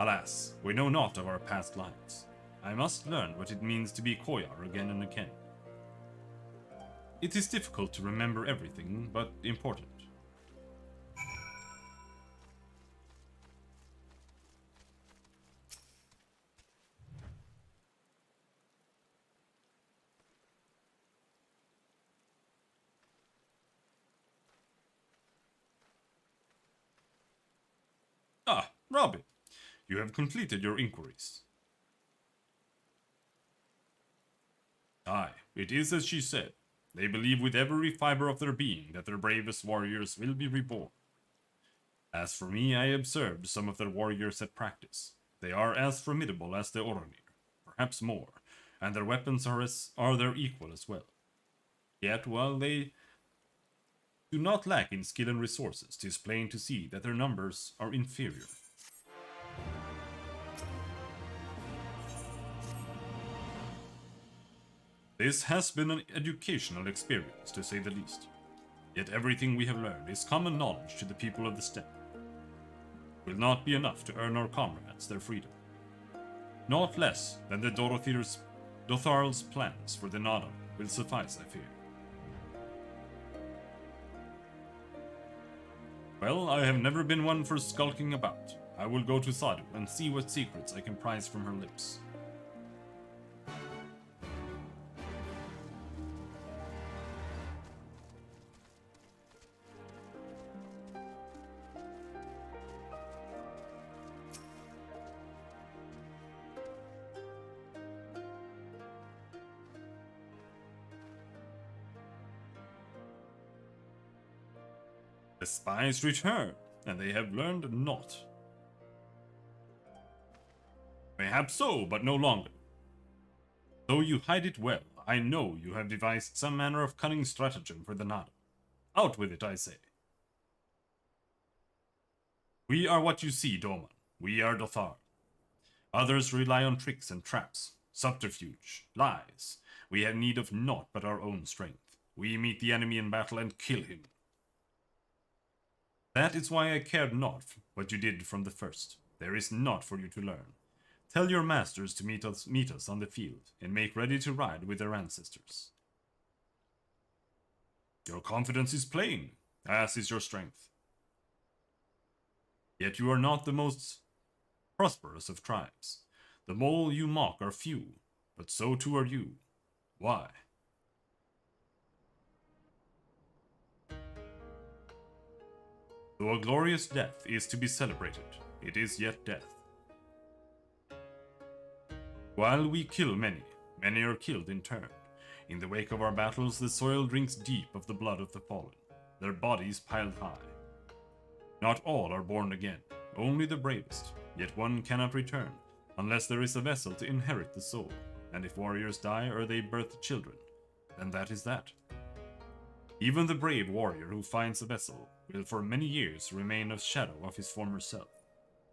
Alas, we know not of our past lives. I must learn what it means to be Koyar again and again. It is difficult to remember everything, but important. Ah, Robin, you have completed your inquiries. Aye, it is as she said. They believe with every fiber of their being that their bravest warriors will be reborn. As for me, I observed some of their warriors at practice. They are as formidable as the Oronir, perhaps more, and their weapons are their equal as well. Yet, while they do not lack in skill and resources, 'tis plain to see that their numbers are inferior. This has been an educational experience, to say the least. Yet everything we have learned is common knowledge to the people of the steppe. Will not be enough to earn our comrades their freedom. Not less than the Dotharl's plans for the Nada will suffice, I fear. Well, I have never been one for skulking about. I will go to Sadu and see what secrets I can prise from her lips. The spies return, and they have learned naught. Mayhap so, but no longer. Though you hide it well, I know you have devised some manner of cunning stratagem for the Nada. Out with it, I say. We are what you see, Doman. We are Dothar. Others rely on tricks and traps, subterfuge, lies. We have need of naught but our own strength. We meet the enemy in battle and kill him. That is why I cared not what you did from the first. There is naught for you to learn. Tell your masters to meet us on the field, and make ready to ride with their ancestors. Your confidence is plain, as is your strength. Yet you are not the most prosperous of tribes. The mole you mock are few, but so too are you. Why? Though a glorious death is to be celebrated, it is yet death. While we kill many, many are killed in turn. In the wake of our battles, the soil drinks deep of the blood of the fallen, their bodies piled high. Not all are born again, only the bravest, yet one cannot return, unless there is a vessel to inherit the soul, and if warriors die or they birth children, then that is that. Even the brave warrior who finds a vessel will for many years remain a shadow of his former self.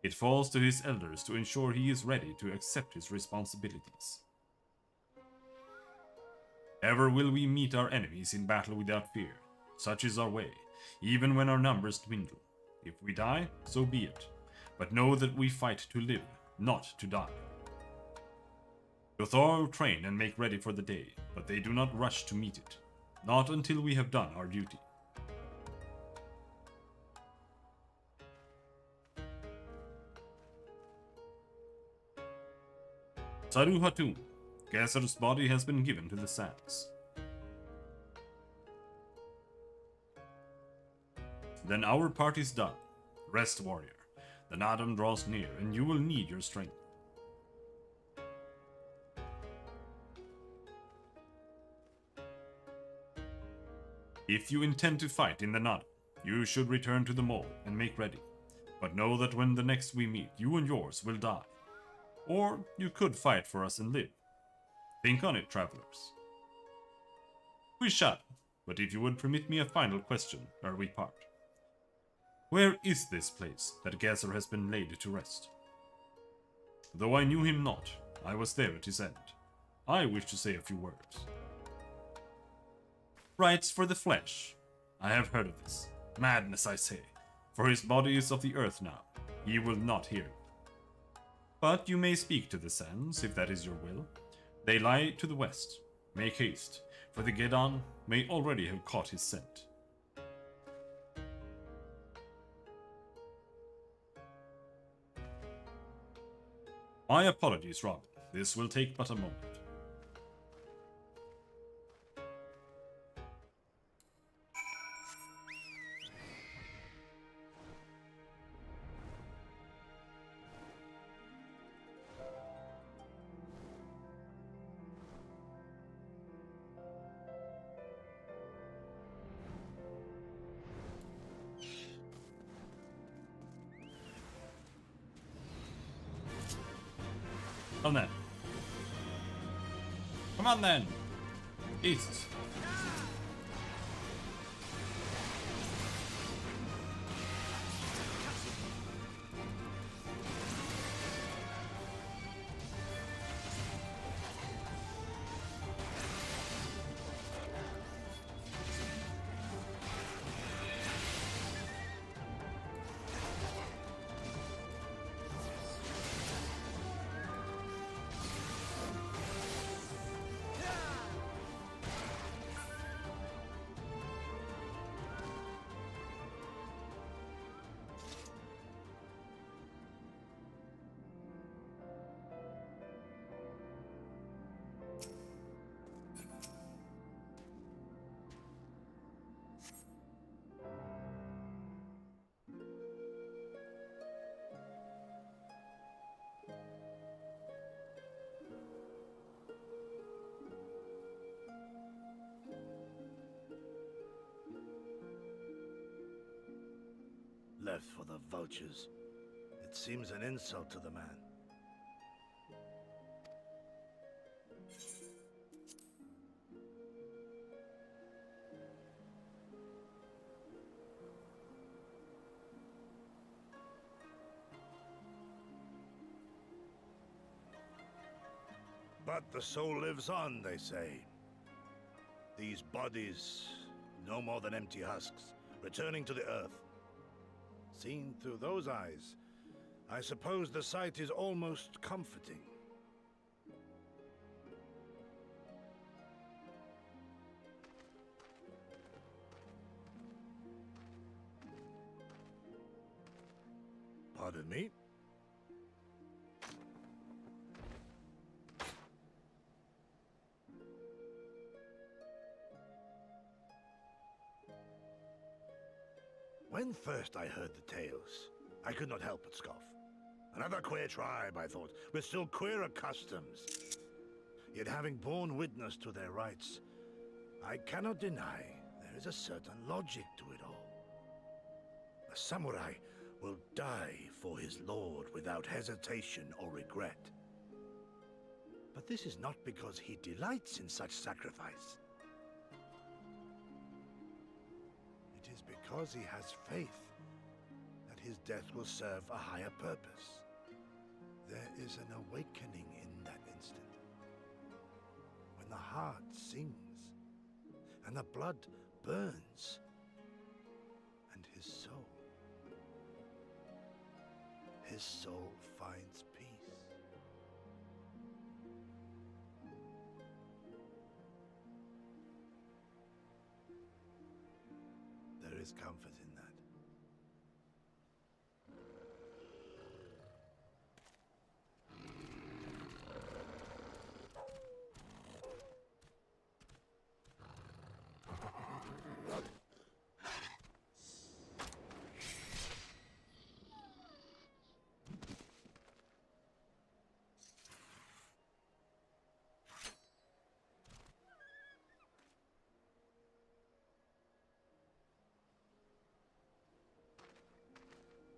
It falls to his elders to ensure he is ready to accept his responsibilities. Ever will we meet our enemies in battle without fear. Such is our way, even when our numbers dwindle. If we die, so be it. But know that we fight to live, not to die. Dothar train and make ready for the day, but they do not rush to meet it. Not until we have done our duty. Saru Hatun, Gesser's body has been given to the sands. Then our part is done. Rest, warrior. The Nadam draws near, and you will need your strength. If you intend to fight in the Nadam, you should return to the mole and make ready. But know that when the next we meet, you and yours will die. Or you could fight for us and live. Think on it, travelers. We shall, but if you would permit me a final question ere we part. Where is this place that Gesser has been laid to rest? Though I knew him not, I was there at his end. I wish to say a few words. Rites for the flesh. I have heard of this. Madness, I say, for his body is of the earth now. He will not hear. But you may speak to the sands, if that is your will. They lie to the west. Make haste, for the Gedan may already have caught his scent. My apologies, Robin. This will take but a moment. Come then. Come on then. East. Left for the vultures. It seems an insult to the man. But the soul lives on, they say. These bodies, no more than empty husks, returning to the earth. Seen through those eyes, I suppose the sight is almost comforting. Pardon me? When first I heard the tales, I could not help but scoff. Another queer tribe, I thought, with still queerer customs. Yet having borne witness to their rites, I cannot deny there is a certain logic to it all. A samurai will die for his lord without hesitation or regret. But this is not because he delights in such sacrifice. It is because he has faith that his death will serve a higher purpose. There is an awakening in that instant, when the heart sings and the blood burns, and his soul finds peace. There is comfort in that.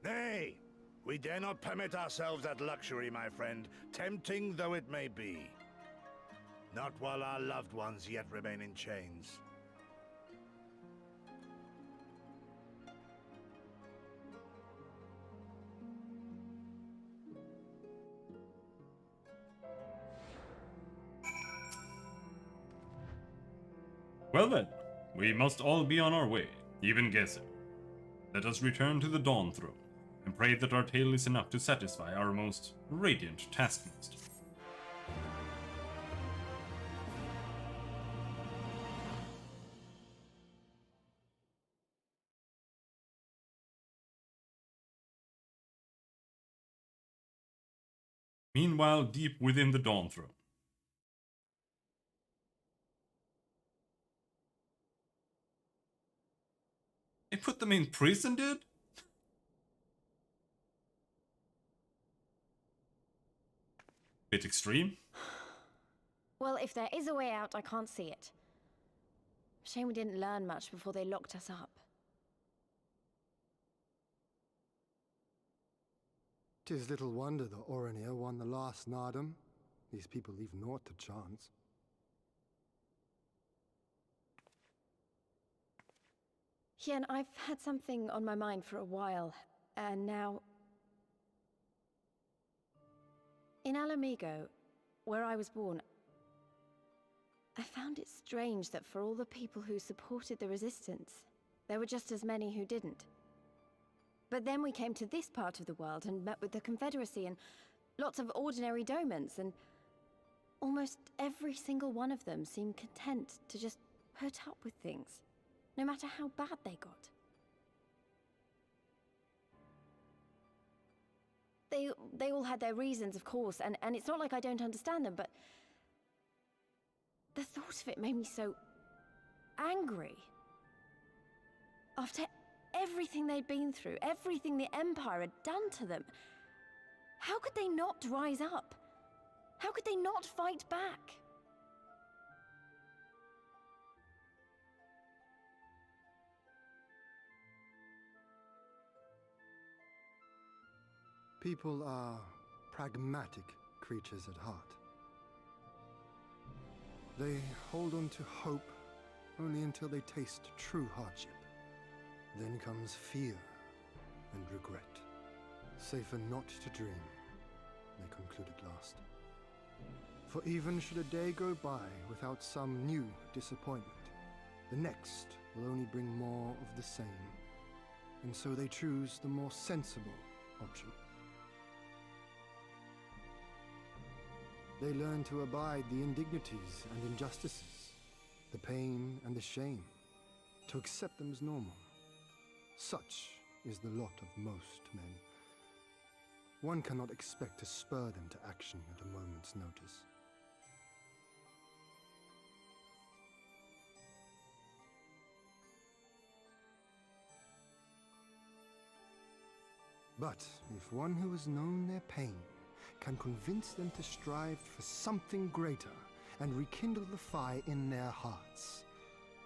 Nay, we dare not permit ourselves that luxury, my friend, tempting though it may be. Not while our loved ones yet remain in chains. Well then, we must all be on our way, even Gesser. Let us return to the Dawn Throne, and pray that our tale is enough to satisfy our most radiant taskmaster. Meanwhile, deep within the Dawn Throne. They put them in prison, dude? Bit extreme. Well, if there is a way out, I can't see it. Shame we didn't learn much before they locked us up. 'Tis little wonder the Orinir won the last Nardum. These people leave naught to chance. Hien, I've had something on my mind for a while, and now... In Alamigo, where I was born, I found it strange that for all the people who supported the Resistance, there were just as many who didn't. But then we came to this part of the world and met with the Confederacy and lots of ordinary Domans, and almost every single one of them seemed content to just put up with things, no matter how bad they got. They all had their reasons, of course, and it's not like I don't understand them, but the thought of it made me so angry. After everything they'd been through, everything the Empire had done to them, how could they not rise up? How could they not fight back? People are pragmatic creatures at heart. They hold on to hope only until they taste true hardship. Then comes fear and regret. Safer not to dream, they conclude at last. For even should a day go by without some new disappointment, the next will only bring more of the same. And so they choose the more sensible option. They learn to abide the indignities and injustices, the pain and the shame, to accept them as normal. Such is the lot of most men. One cannot expect to spur them to action at a moment's notice. But if one who has known their pain can convince them to strive for something greater and rekindle the fire in their hearts,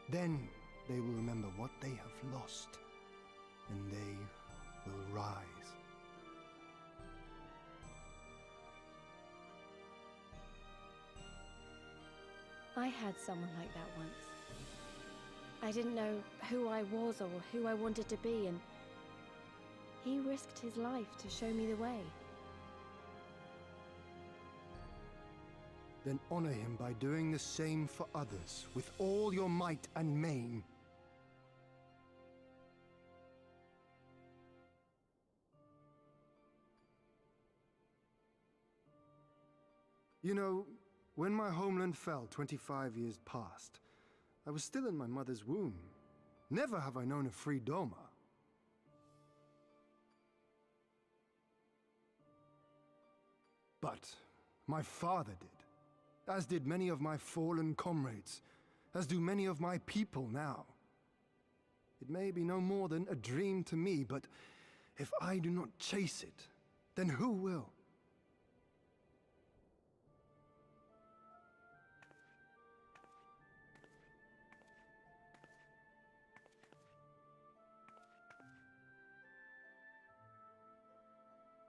then they will remember what they have lost, and they will rise. I had someone like that once. I didn't know who I was or who I wanted to be, and he risked his life to show me the way. Then honor him by doing the same for others, with all your might and main. You know, when my homeland fell 25 years past, I was still in my mother's womb. Never have I known a free Doma. But my father did. As did many of my fallen comrades, as do many of my people now. It may be no more than a dream to me, but if I do not chase it, then who will?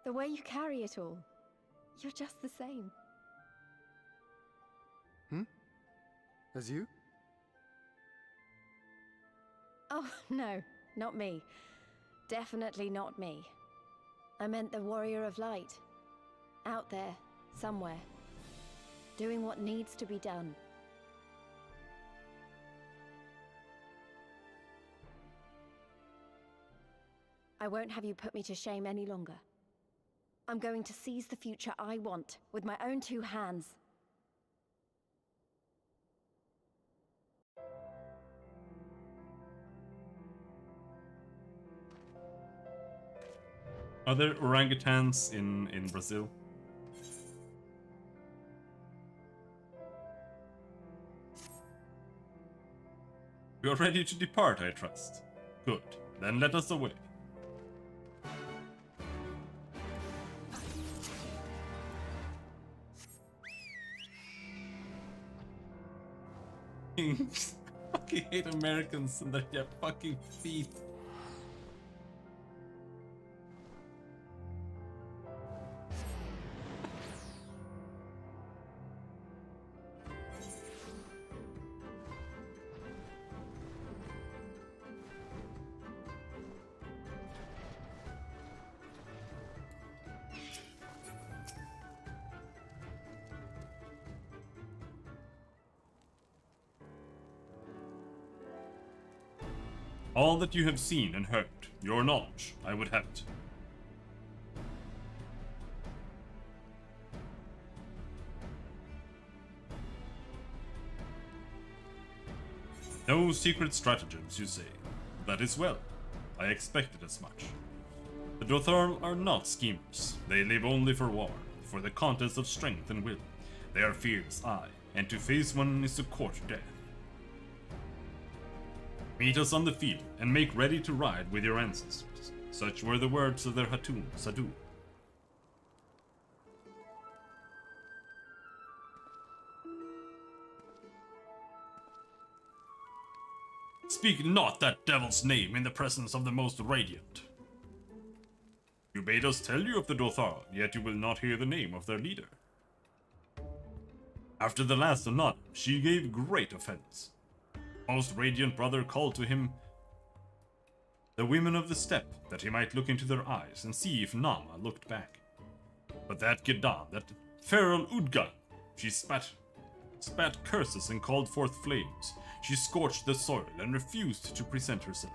The way you carry it all, you're just the same. As you? Oh, no, not me. Definitely not me. I meant the Warrior of Light. Out there, somewhere. Doing what needs to be done. I won't have you put me to shame any longer. I'm going to seize the future I want, with my own two hands. Are there orangutans in Brazil? You are ready to depart, I trust. Good. Then let us away. Fucking hate Americans and their fucking feet. All that you have seen and heard, your knowledge, I would have it. No secret stratagems, you say. That is well. I expected as much. The Dothar are not schemers. They live only for war, for the contest of strength and will. They are fierce, aye, and to face one is to court death. Meet us on the field, and make ready to ride with your ancestors. Such were the words of their Hatun, Sadu. Speak not that devil's name in the presence of the most radiant. You bade us tell you of the Dothar, yet you will not hear the name of their leader. After the last Anad, she gave great offense. Most radiant brother called to him the women of the steppe, that he might look into their eyes and see if Nama looked back. But that Gedan, that feral Udgan, she spat curses and called forth flames. She scorched the soil and refused to present herself.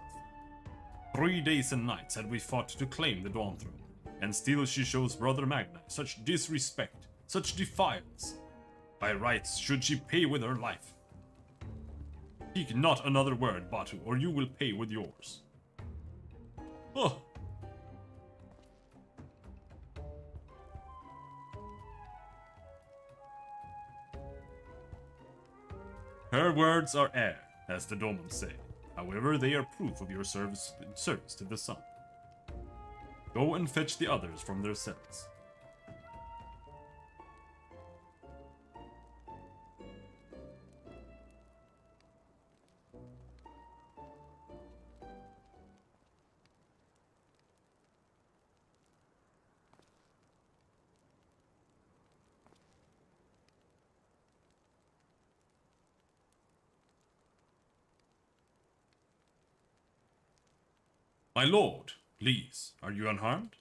3 days and nights had we fought to claim the Dawn Throne, and still she shows Brother Magna such disrespect, such defiance. By rights should she pay with her life. Speak not another word, Batu, or you will pay with yours. Oh. Her words are air, as the Domans say. However, they are proof of your service to the sun. Go and fetch the others from their cells. My lord, please, are you unharmed?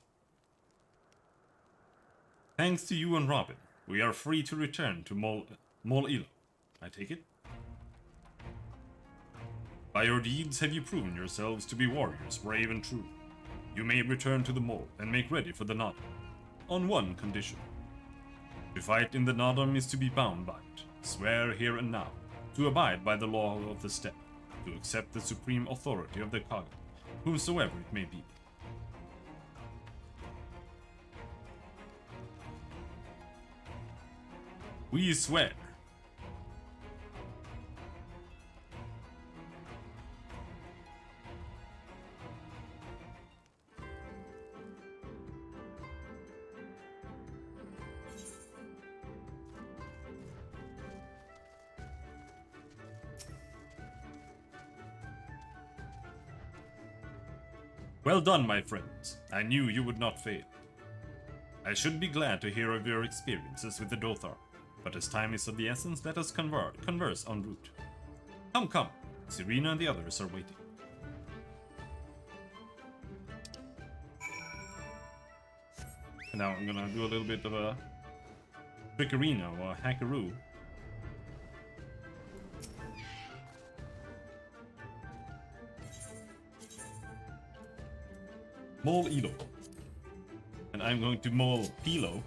Thanks to you and Robin, we are free to return to Mol Ilo. I take it? By your deeds have you proven yourselves to be warriors, brave and true. You may return to the Mole and make ready for the Nadam, on one condition. To fight in the Nadam is to be bound by it, swear here and now, to abide by the law of the steppe, to accept the supreme authority of the Kaga, whomsoever it may be. We swear. Well done, my friends. I knew you would not fail. I should be glad to hear of your experiences with the Dothar, but as time is of the essence, let us converse en route. Come, come. Serena and the others are waiting. And now I'm gonna do a little bit of a trickerino or a hackaroo. Mole Elo. And I'm going to mole Pilo.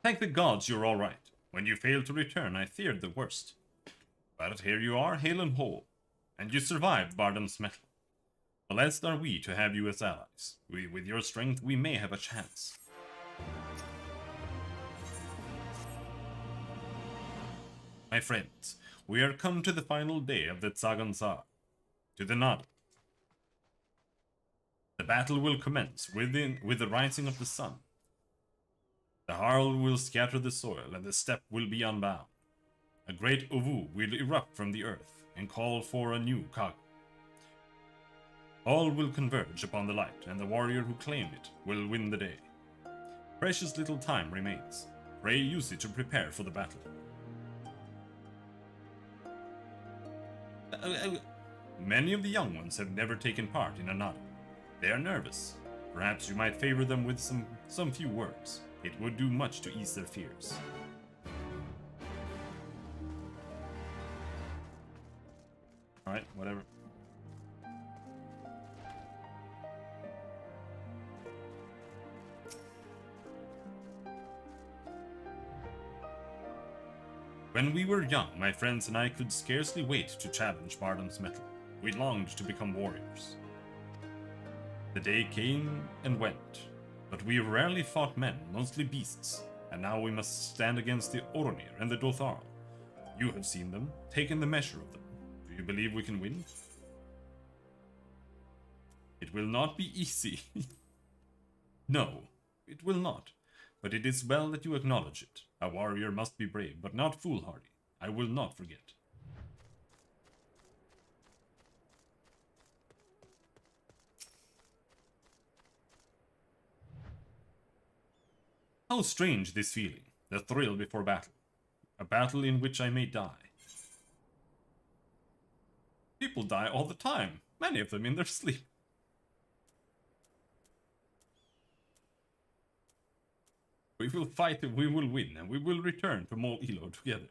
Thank the gods you're all right. When you failed to return, I feared the worst. But here you are, hale and whole. And you survived Bardam's metal. Blessed are we to have you as allies. With your strength, we may have a chance. My friends, we are come to the final day of the Tsagan Tsar, to the Nod. The battle will commence with the rising of the sun. The Harl will scatter the soil, and the steppe will be unbound. A great Ovu will erupt from the earth, and call for a new Kag. All will converge upon the light, and the warrior who claimed it will win the day. Precious little time remains. Pray use it to prepare for the battle. Many of the young ones have never taken part in a Nada. They are nervous. Perhaps you might favor them with some few words. It would do much to ease their fears. Alright, whatever. When we were young, my friends and I could scarcely wait to challenge Bardam's metal. We longed to become warriors. The day came and went, but we rarely fought men, mostly beasts, and now we must stand against the Oronir and the Dotharl. You have seen them, taken the measure of them. Do you believe we can win? It will not be easy. No, it will not. But it is well that you acknowledge it. A warrior must be brave, but not foolhardy. I will not forget. How strange this feeling, the thrill before battle. A battle in which I may die. People die all the time, many of them in their sleep. We will fight and we will win, and we will return to Mol Elo together.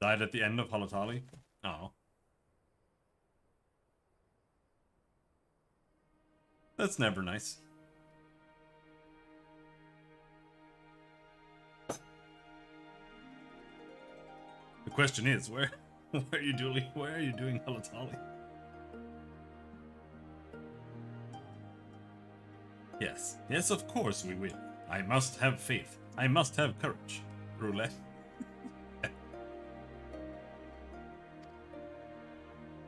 Died at the end of Halatali? Oh. That's never nice. The question is, where are you doing Halatali? Yes, of course we will. I must have faith. I must have courage. Roulette.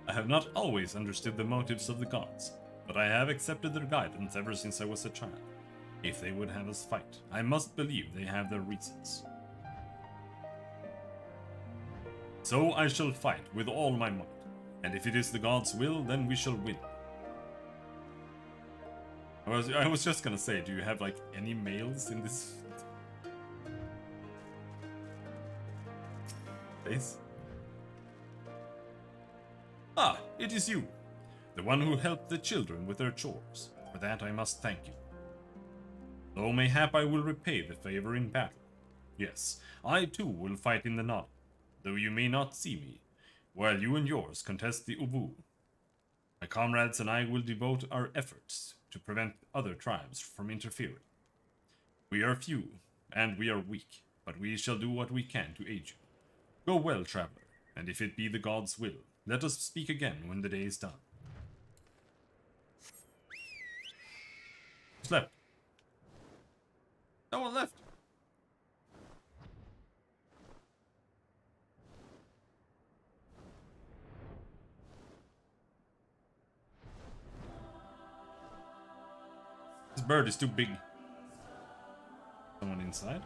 I have not always understood the motives of the gods, but I have accepted their guidance ever since I was a child. If they would have us fight, I must believe they have their reasons. So I shall fight with all my might, and if it is the gods' will, then we shall win. I was just gonna say, do you have like any males in this place? Ah, it is you, the one who helped the children with their chores. For that I must thank you. Though mayhap I will repay the favor in battle. Yes, I too will fight in the Nod, though you may not see me, while you and yours contest the Uvu. My comrades and I will devote our efforts to prevent other tribes from interfering. We are few, and we are weak, but we shall do what we can to aid you. Go well, traveler, and if it be the gods' will, let us speak again when the day is done. Who's left? No one left. This bird is too big. Someone inside?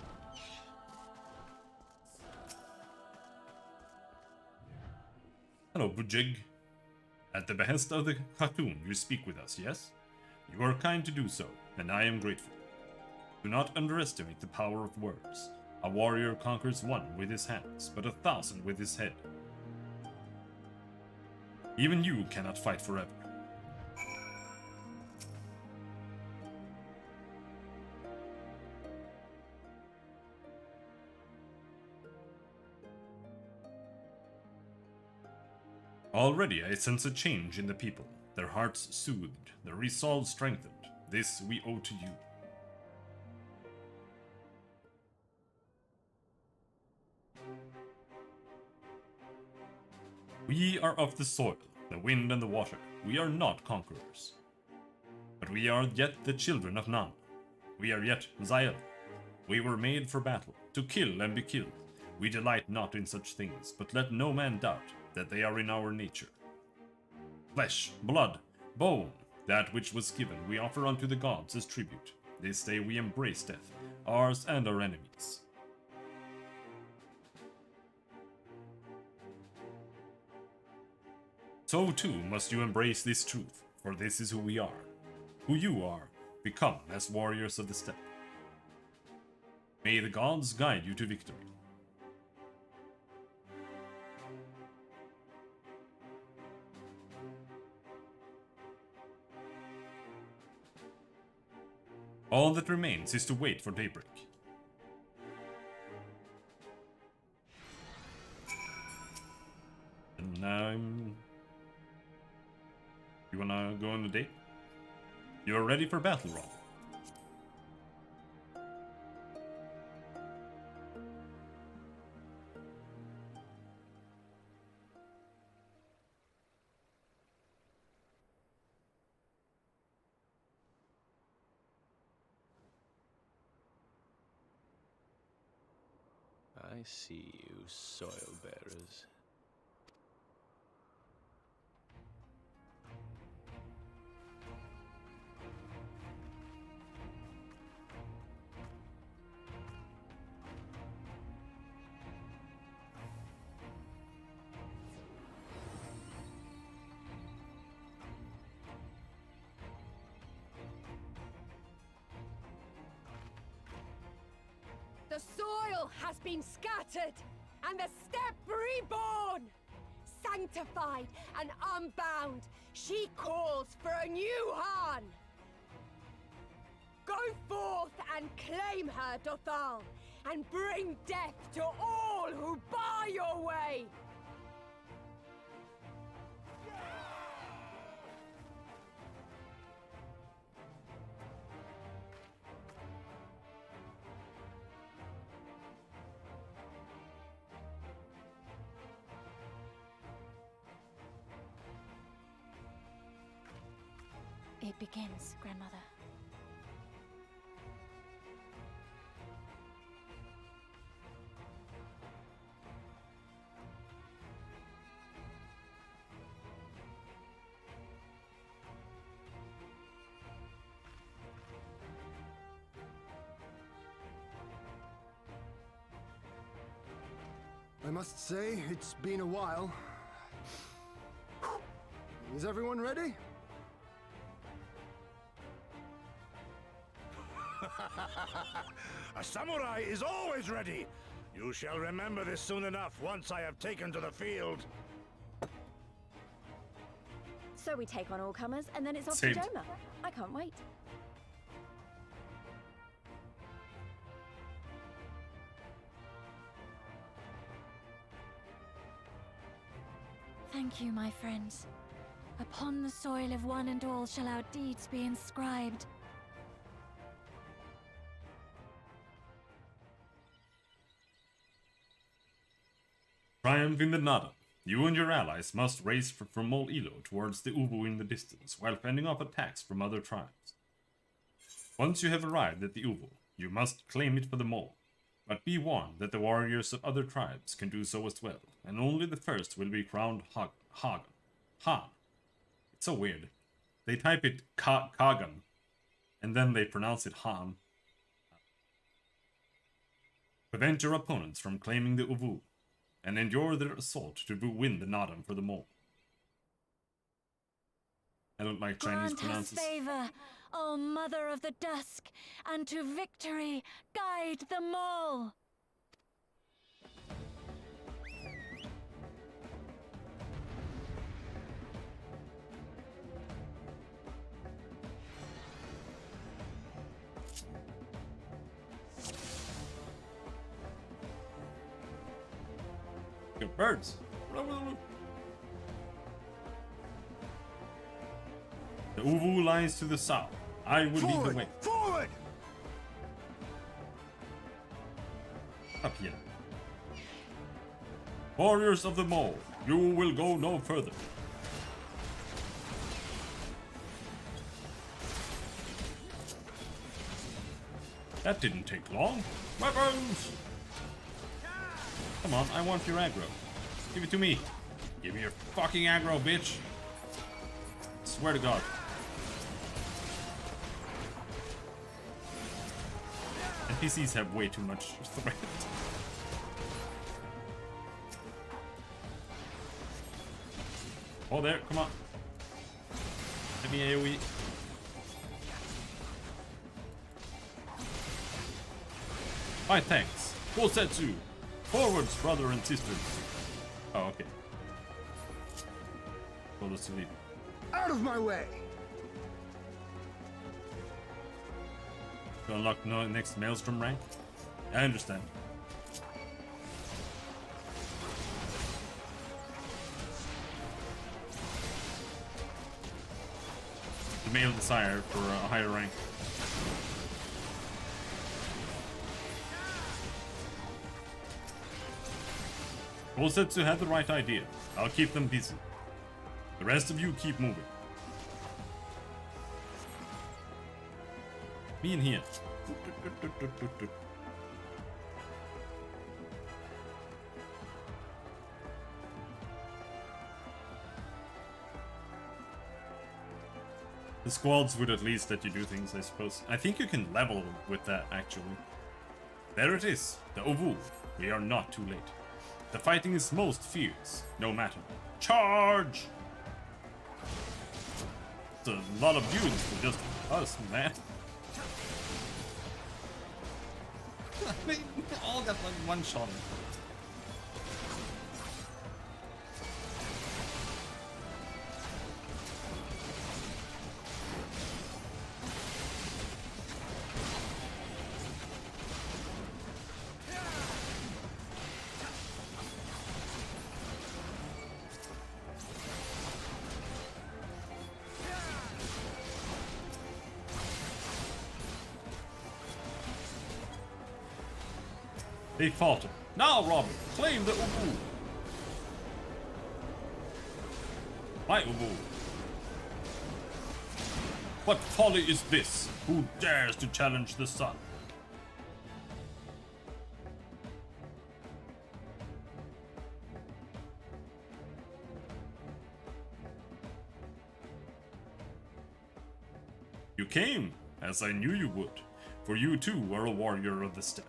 Hello, Bujig. At the behest of the Khatun, you speak with us, yes? You are kind to do so, and I am grateful. Do not underestimate the power of words. A warrior conquers one with his hands, but 1,000 with his head. Even you cannot fight forever. Already I sense a change in the people, their hearts soothed, their resolve strengthened. This we owe to you. We are of the soil, the wind and the water. We are not conquerors. But we are yet the children of Nan. We are yet Zael. We were made for battle, to kill and be killed. We delight not in such things, but let no man doubt that they are in our nature. Flesh, blood, bone, that which was given we offer unto the gods as tribute. This day we embrace death, ours and our enemies. So too must you embrace this truth, for this is who we are. Who you are, become as warriors of the steppe. May the gods guide you to victory. All that remains is to wait for daybreak. And you wanna go on a date? You're ready for battle, Rob. I see you, soil bearers. The soil has been scattered, and the steppe reborn! Sanctified and unbound, she calls for a new Han! Go forth and claim her, Dothal, and bring death to all who bar your way! It begins, Grandmother. I must say, it's been a while. Is everyone ready? A samurai is always ready! You shall remember this soon enough once I have taken to the field. So we take on all comers, and then it's off Saved. to Doma. I can't wait. Thank you, my friends. Upon the soil of one and all shall our deeds be inscribed. Triumph in the Nada. You and your allies must race from Mol Ilo towards the Ubu in the distance, while fending off attacks from other tribes. Once you have arrived at the Ubu, you must claim it for the Mol. But be warned that the warriors of other tribes can do so as well, and only the first will be crowned Han. It's so weird. They type it Kagan, and then they pronounce it Han. Prevent your opponents from claiming the Ubu, and endure their assault to win the Nadam for the Mole. I don't like Chinese Grant us pronounces. favor, O Mother of the Dusk, and to victory guide them all. Good birds. The Uvu lies to the south. I will lead the way. Forward! Up here. Warriors of the Mole, you will go no further. That didn't take long. Weapons! Come on, I want your aggro. Give it to me. Give me your fucking aggro, bitch. Swear to God. NPCs have way too much threat. Oh, there, come on. Let me AoE. My thanks. Kosetsu. Forwards, brother and sisters. Oh, okay. Told us to leave. Out of my way! To unlock next Maelstrom rank? I understand. The male desire for a higher rank. Kosetsu had the right idea. I'll keep them busy. The rest of you keep moving. Me in here. The squads would at least let you do things, I suppose. I think you can level with that, actually. There it is, the Ovu. We are not too late. The fighting is most fierce, no matter. Charge! It's a lot of dudes for just us, man. They all got like one shot. They falter. Now, Robin, claim the Ubu. My Ubu. What folly is this? Who dares to challenge the sun? You came, as I knew you would, for you too are a warrior of the steppe.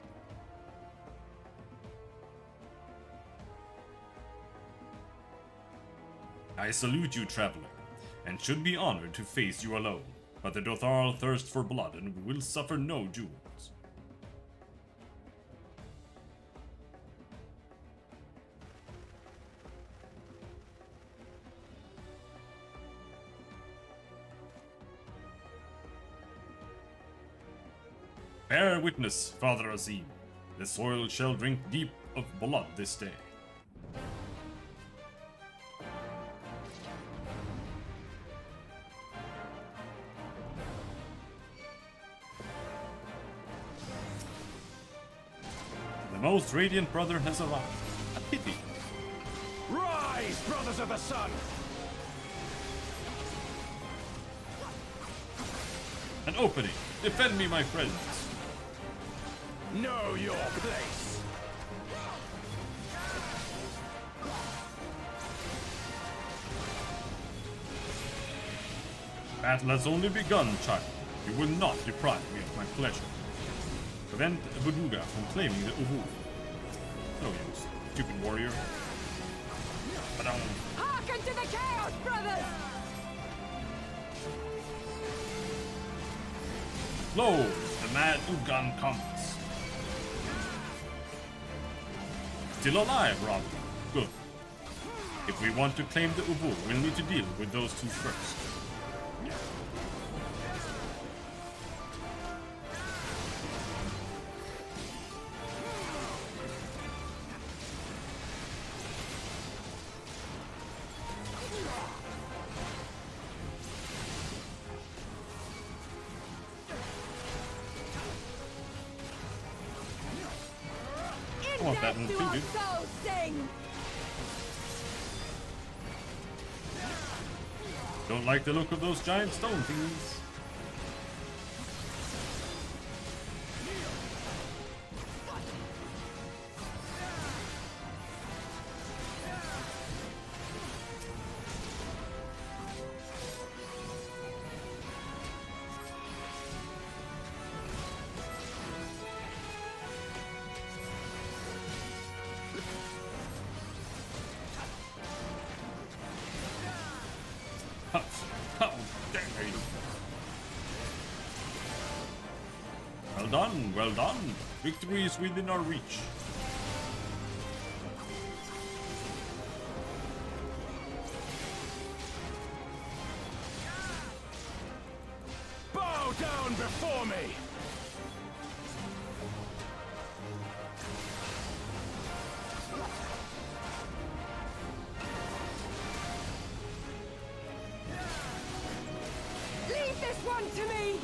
I salute you, traveler, and should be honored to face you alone. But the Dothal thirst for blood and will suffer no jewels. Bear witness, Father Azim. The soil shall drink deep of blood this day. The most radiant brother has arrived. A pity. Rise, brothers of the sun! An opening. Defend me, my friends. Know your place. Battle has only begun, child. You will not deprive me of my pleasure. Prevent Buduga from claiming the Uvu. No use, stupid warrior. Hearken to the chaos, brothers! Lo, the mad Ugan comes. Still alive, Rob. Good. If we want to claim the Uvu, we'll need to deal with those two first. I want that one too, dude. Don't like the look of those giant stone things. How dare you! Well done, well done. Victory is within our reach. Bow down before me! Leave this one to me!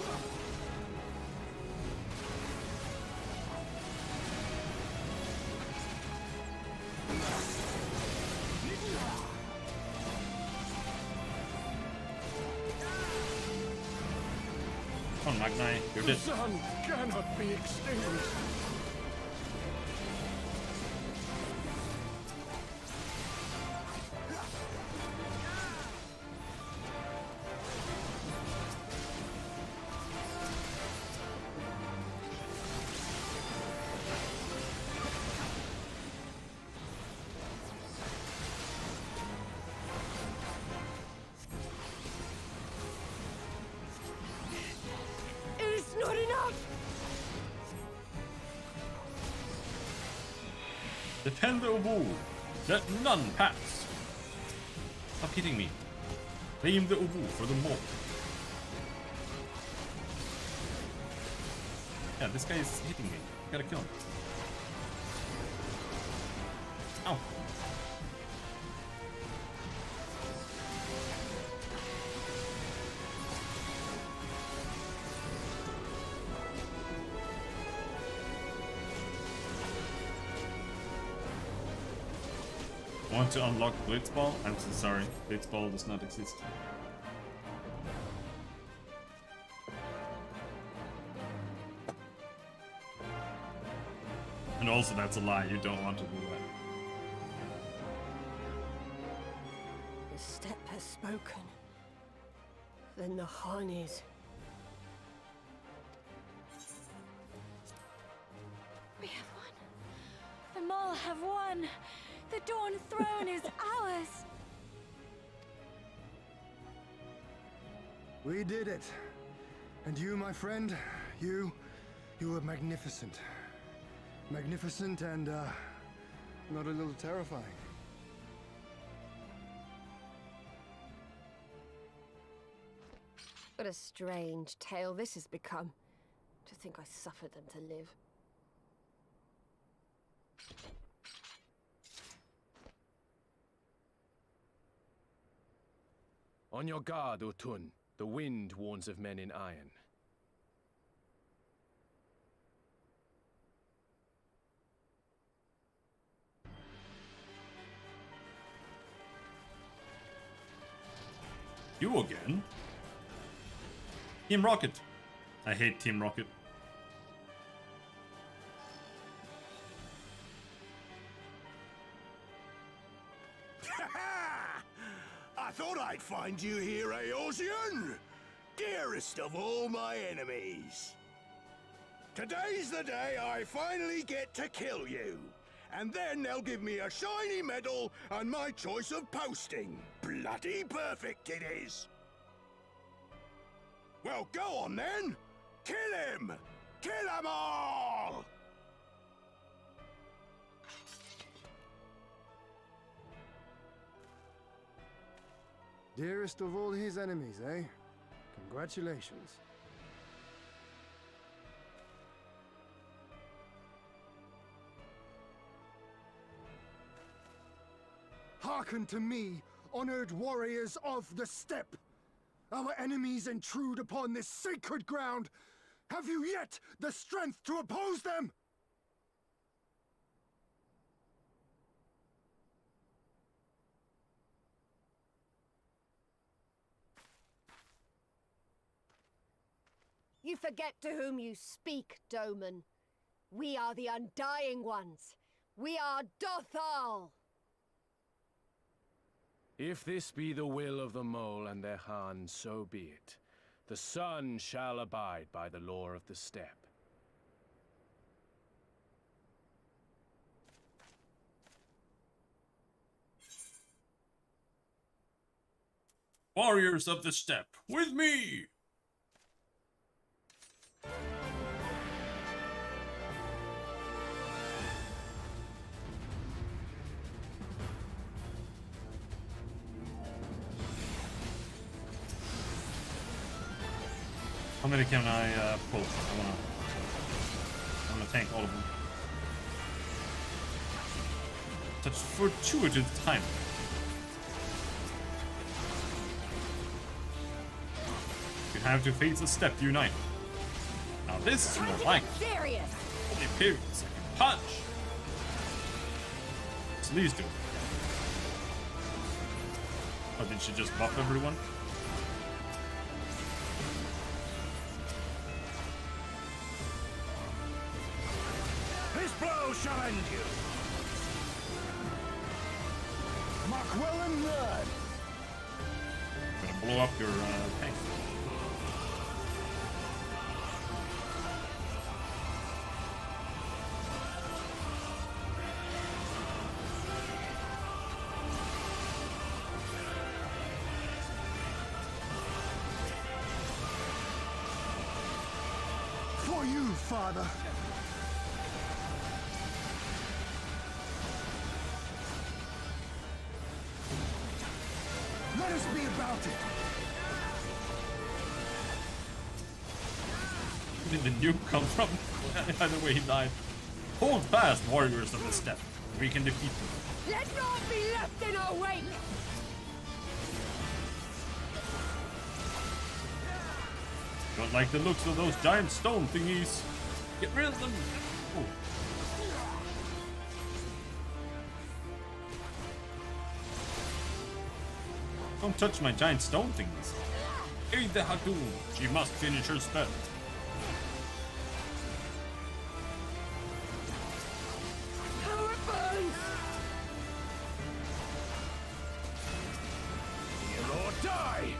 Come on, Magnai, you're The dead. sun cannot be extinguished. It's not enough! Defend the Ubu. Let none pass. Stop hitting me. Claim the Ubu for the mold. Yeah, this guy is hitting me. Gotta kill him. Ow. Want to unlock Blitzball? I'm so sorry. Blitzball does not exist. And also that's a lie, you don't want to do that. The steppe has spoken. Then the Hanis. We have won. The Mole have won. The Dawn Throne is ours. We did it. And you, my friend, you were magnificent. Magnificent and, not a little terrifying. What a strange tale this has become. To think I suffered them to live. On your guard, Otun. The wind warns of men in iron. You again? Team Rocket. I hate Team Rocket. I thought I'd find you here, Eosian! Dearest of all my enemies! Today's the day I finally get to kill you. And then they'll give me a shiny medal and my choice of posting. Bloody perfect it is! Well, go on then! Kill him! Kill them all! Dearest of all his enemies, eh? Congratulations. Hearken to me, honored warriors of the steppe! Our enemies intrude upon this sacred ground! Have you yet the strength to oppose them? You forget to whom you speak, Doman. We are the Undying Ones. We are Dothal! If this be the will of the mole and their Han, so be it. The sun shall abide by the law of the steppe. Warriors of the steppe, with me! How many can I pull? I wanna tank all of them. Such fortuitous time. You have to face a step unite. Now this is more like Serious! only periods I can punch. What's Lee's doing? Oh, did she just buff everyone? This blow shall end you! Markwellen Nerd! Gonna blow up your tank. For you, Father! Let us be about it! Where did the nuke come from? Either way, he died. Hold fast, warriors of the steppe. We can defeat them. Let naught be left in our wake! Don't like the looks of those giant stone thingies. Get rid of them. Oh. Don't touch my giant stone thingies. Aid the Hadou. She must finish her spell. How it burns! Heal or die!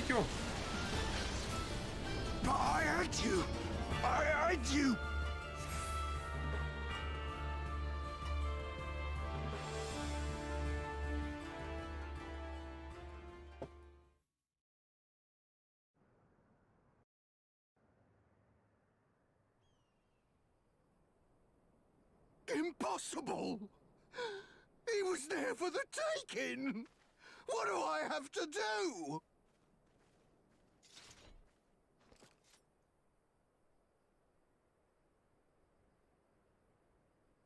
Take your... But I had you! I had you! Impossible! He was there for the taking! What do I have to do?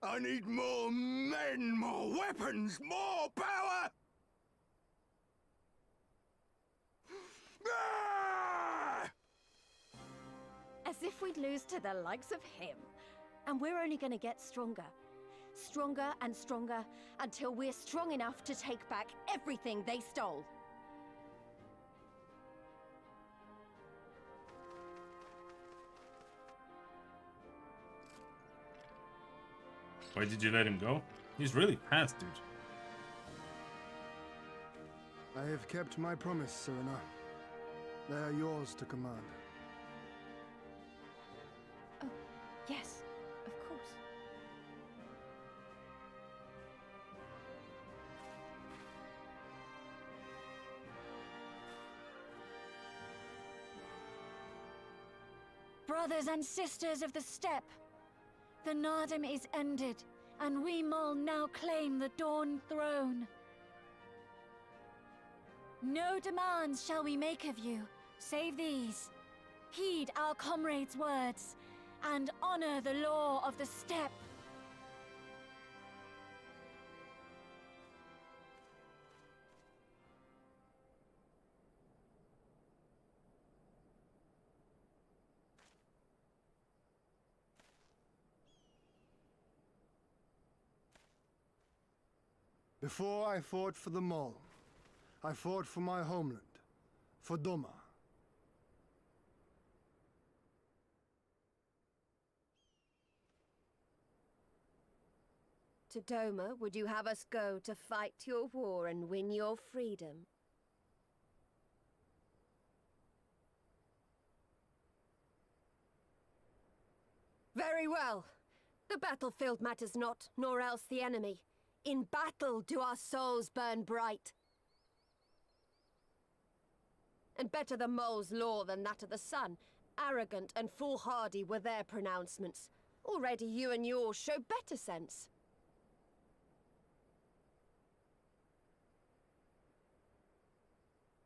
I need more men, more weapons, more power! Ah! As if we'd lose to the likes of him. And we're only gonna get stronger. Stronger and stronger until we're strong enough to take back everything they stole. Why did you let him go? He's really fast, dude. I have kept my promise, Serena. They are yours to command. Oh, yes, of course. Brothers and sisters of the steppe, the Nardom is ended, and we Mol now claim the Dawn Throne. No demands shall we make of you, save these. Heed our comrades' words, and honor the law of the steppe. Before I fought for the Mol, I fought for my homeland, for Doma. To Doma, would you have us go to fight your war and win your freedom? Very well. The battlefield matters not, nor else the enemy. In battle do our souls burn bright. And better the Mole's law than that of the sun. Arrogant and foolhardy were their pronouncements. Already you and yours show better sense.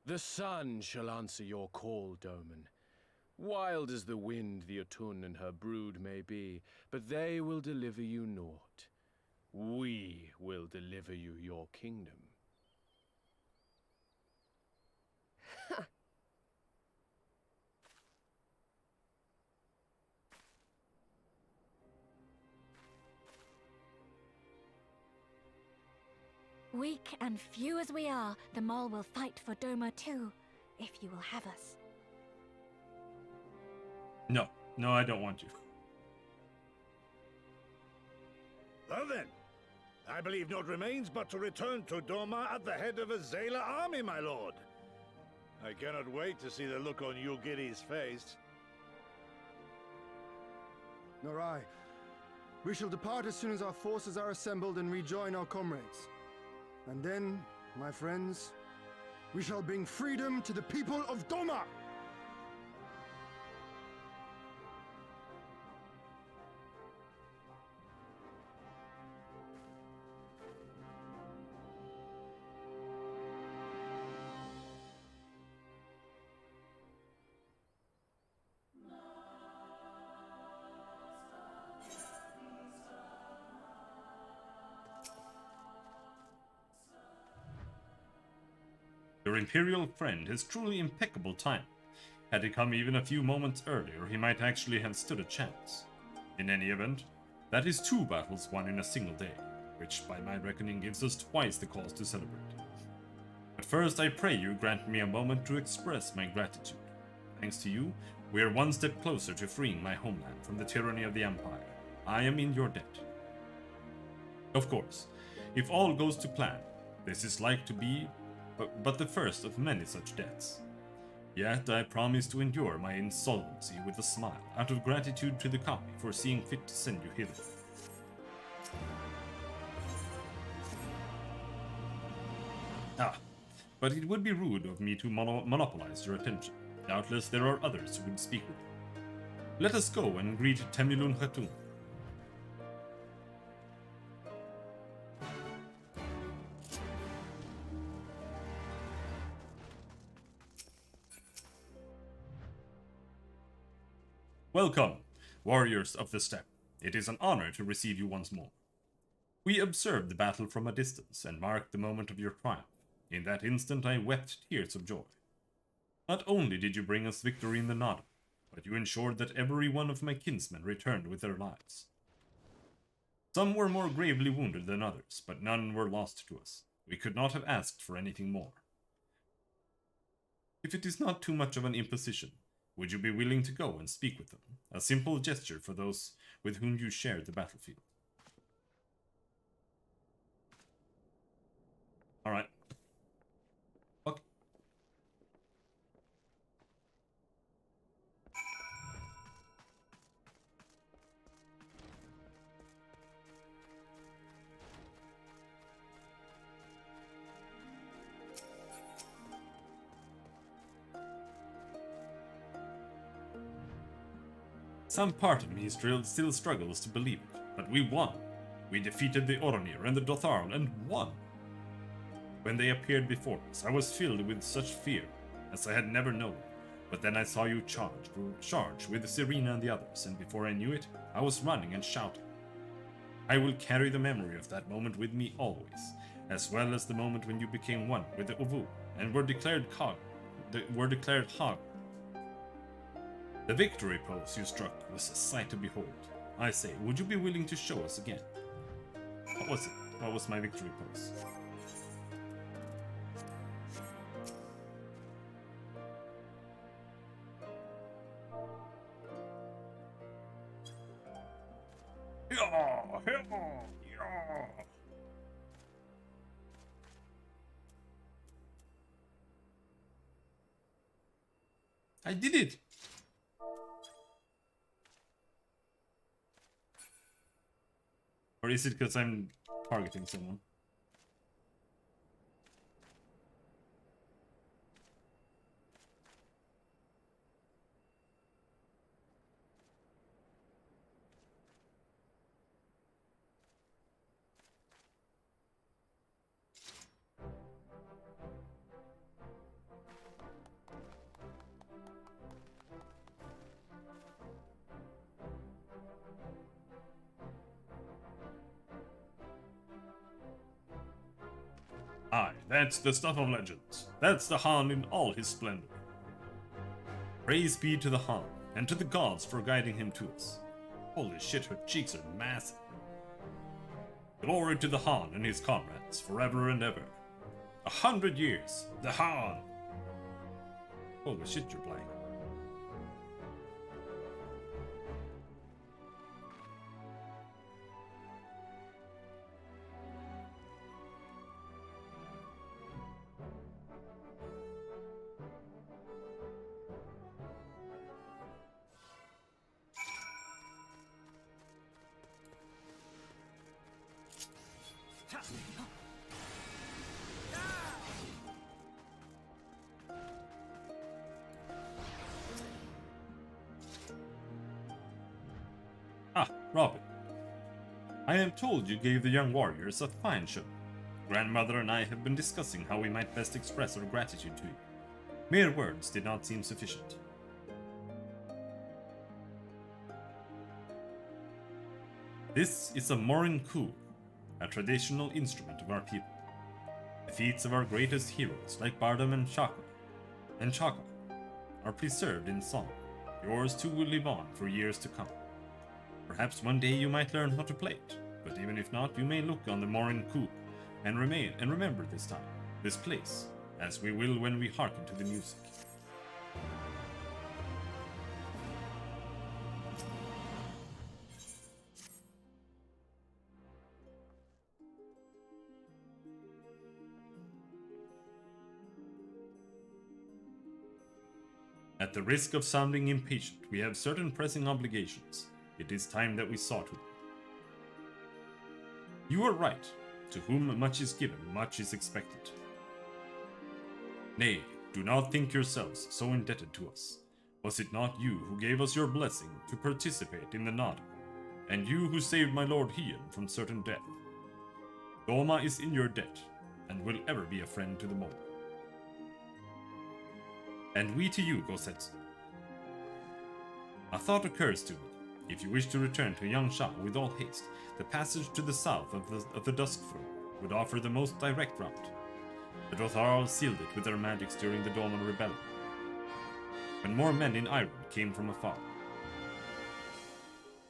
The sun shall answer your call, Doman. Wild as the wind the Otun and her brood may be, but they will deliver you naught. We will deliver you your kingdom. Weak and few as we are, the Mol will fight for Doma too, if you will have us. No, no, I don't want you. Well then, I believe naught remains but to return to Doma at the head of a Zayla army, my lord. I cannot wait to see the look on Yugiri's face. Nor I. We shall depart as soon as our forces are assembled and rejoin our comrades. And then, my friends, we shall bring freedom to the people of Doma! Your Imperial friend has truly impeccable time. Had he come even a few moments earlier, he might actually have stood a chance. In any event, that is 2 battles won in a single day, which by my reckoning gives us twice the cause to celebrate. But first I pray you grant me a moment to express my gratitude. Thanks to you, we are one step closer to freeing my homeland from the tyranny of the Empire. I am in your debt. Of course, if all goes to plan, this is like to be but the first of many such debts. Yet I promise to endure my insolvency with a smile, out of gratitude to the Kami for seeing fit to send you hither. Ah, but it would be rude of me to monopolize your attention. Doubtless there are others who would speak with you. Let us go and greet Temilun Khatun. Welcome, warriors of the steppe. It is an honor to receive you once more. We observed the battle from a distance and marked the moment of your triumph. In that instant I wept tears of joy. Not only did you bring us victory in the Nada, but you ensured that every one of my kinsmen returned with their lives. Some were more gravely wounded than others, but none were lost to us. We could not have asked for anything more. If it is not too much of an imposition, would you be willing to go and speak with them? A simple gesture for those with whom you shared the battlefield. Alright. Okay. Some part of me still struggles to believe it, but we won. We defeated the Oronir and the Dotharl and won. When they appeared before us, I was filled with such fear as I had never known. But then I saw you charge with Serena and the others, and before I knew it, I was running and shouting. I will carry the memory of that moment with me always, as well as the moment when you became one with the Ovu and were declared Hog. The victory pose you struck was a sight to behold. I say, would you be willing to show us again? What was it? What was my victory pose? I did it! Or is it because I'm targeting someone? Aye, that's the stuff of legends. That's the Han in all his splendor. Praise be to the Han, and to the gods for guiding him to us. Holy shit, her cheeks are massive. Glory to the Han and his comrades, forever and ever. 100 years, the Han! Holy shit, you're black. Ah, Robin. I am told you gave the young warriors a fine show. Grandmother and I have been discussing how we might best express our gratitude to you. Mere words did not seem sufficient. This is a Morin Ku, a traditional instrument of our people. The feats of our greatest heroes like Bardam and Chaka are preserved in song. Yours too will live on for years to come. Perhaps one day you might learn how to play it, but even if not, you may look on the Morin Ku and remember this time, this place, as we will when we hearken to the music. At the risk of sounding impatient, we have certain pressing obligations. It is time that we saw to them. You are right. To whom much is given, much is expected. Nay, do not think yourselves so indebted to us. Was it not you who gave us your blessing to participate in the Nod, and you who saved my lord Hien from certain death? Doma is in your debt, and will ever be a friend to the mole. And we to you, Gosetsu. A thought occurs to me. If you wish to return to Yangsha with all haste, the passage to the south of the Dusk Throne would offer the most direct route. The Dothraki sealed it with their magics during the Dawn Rebellion, when more men in iron came from afar.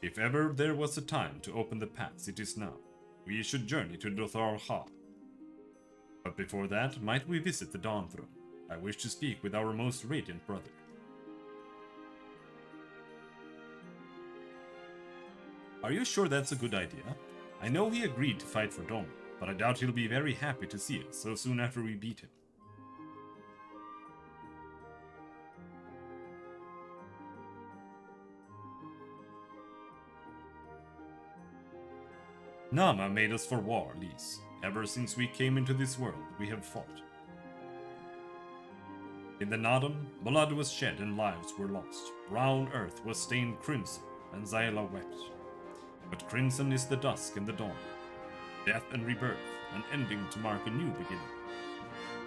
If ever there was a time to open the pass, it is now. We should journey to Dothraki. But before that, might we visit the Dawn Throne? I wish to speak with our most radiant brother. Are you sure that's a good idea? I know he agreed to fight for Doma, but I doubt he'll be very happy to see us so soon after we beat him. Nama made us for war, Lise. Ever since we came into this world, we have fought. In the Nadam, blood was shed and lives were lost. Brown earth was stained crimson, and Xyla wept. But crimson is the dusk and the dawn, death and rebirth, an ending to mark a new beginning.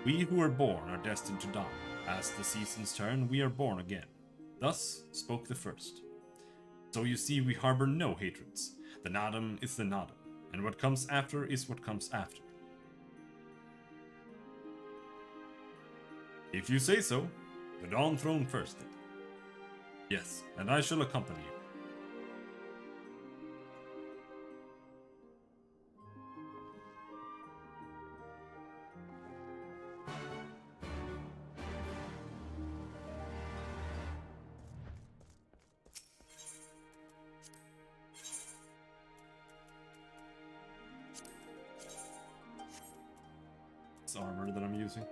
We who are born are destined to die. As the seasons turn, we are born again. Thus spoke the first. So you see, we harbor no hatreds. The Nadam is the Nadam, and what comes after is what comes after. If you say so, the Dawn Throne first then. Yes, and I shall accompany you. This armor that I'm using.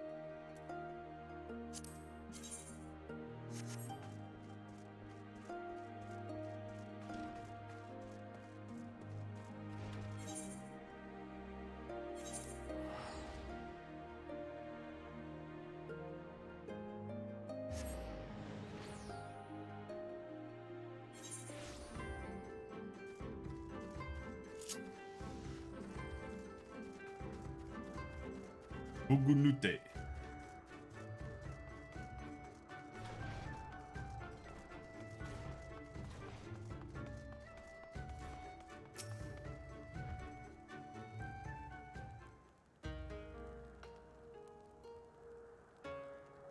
Ugunute.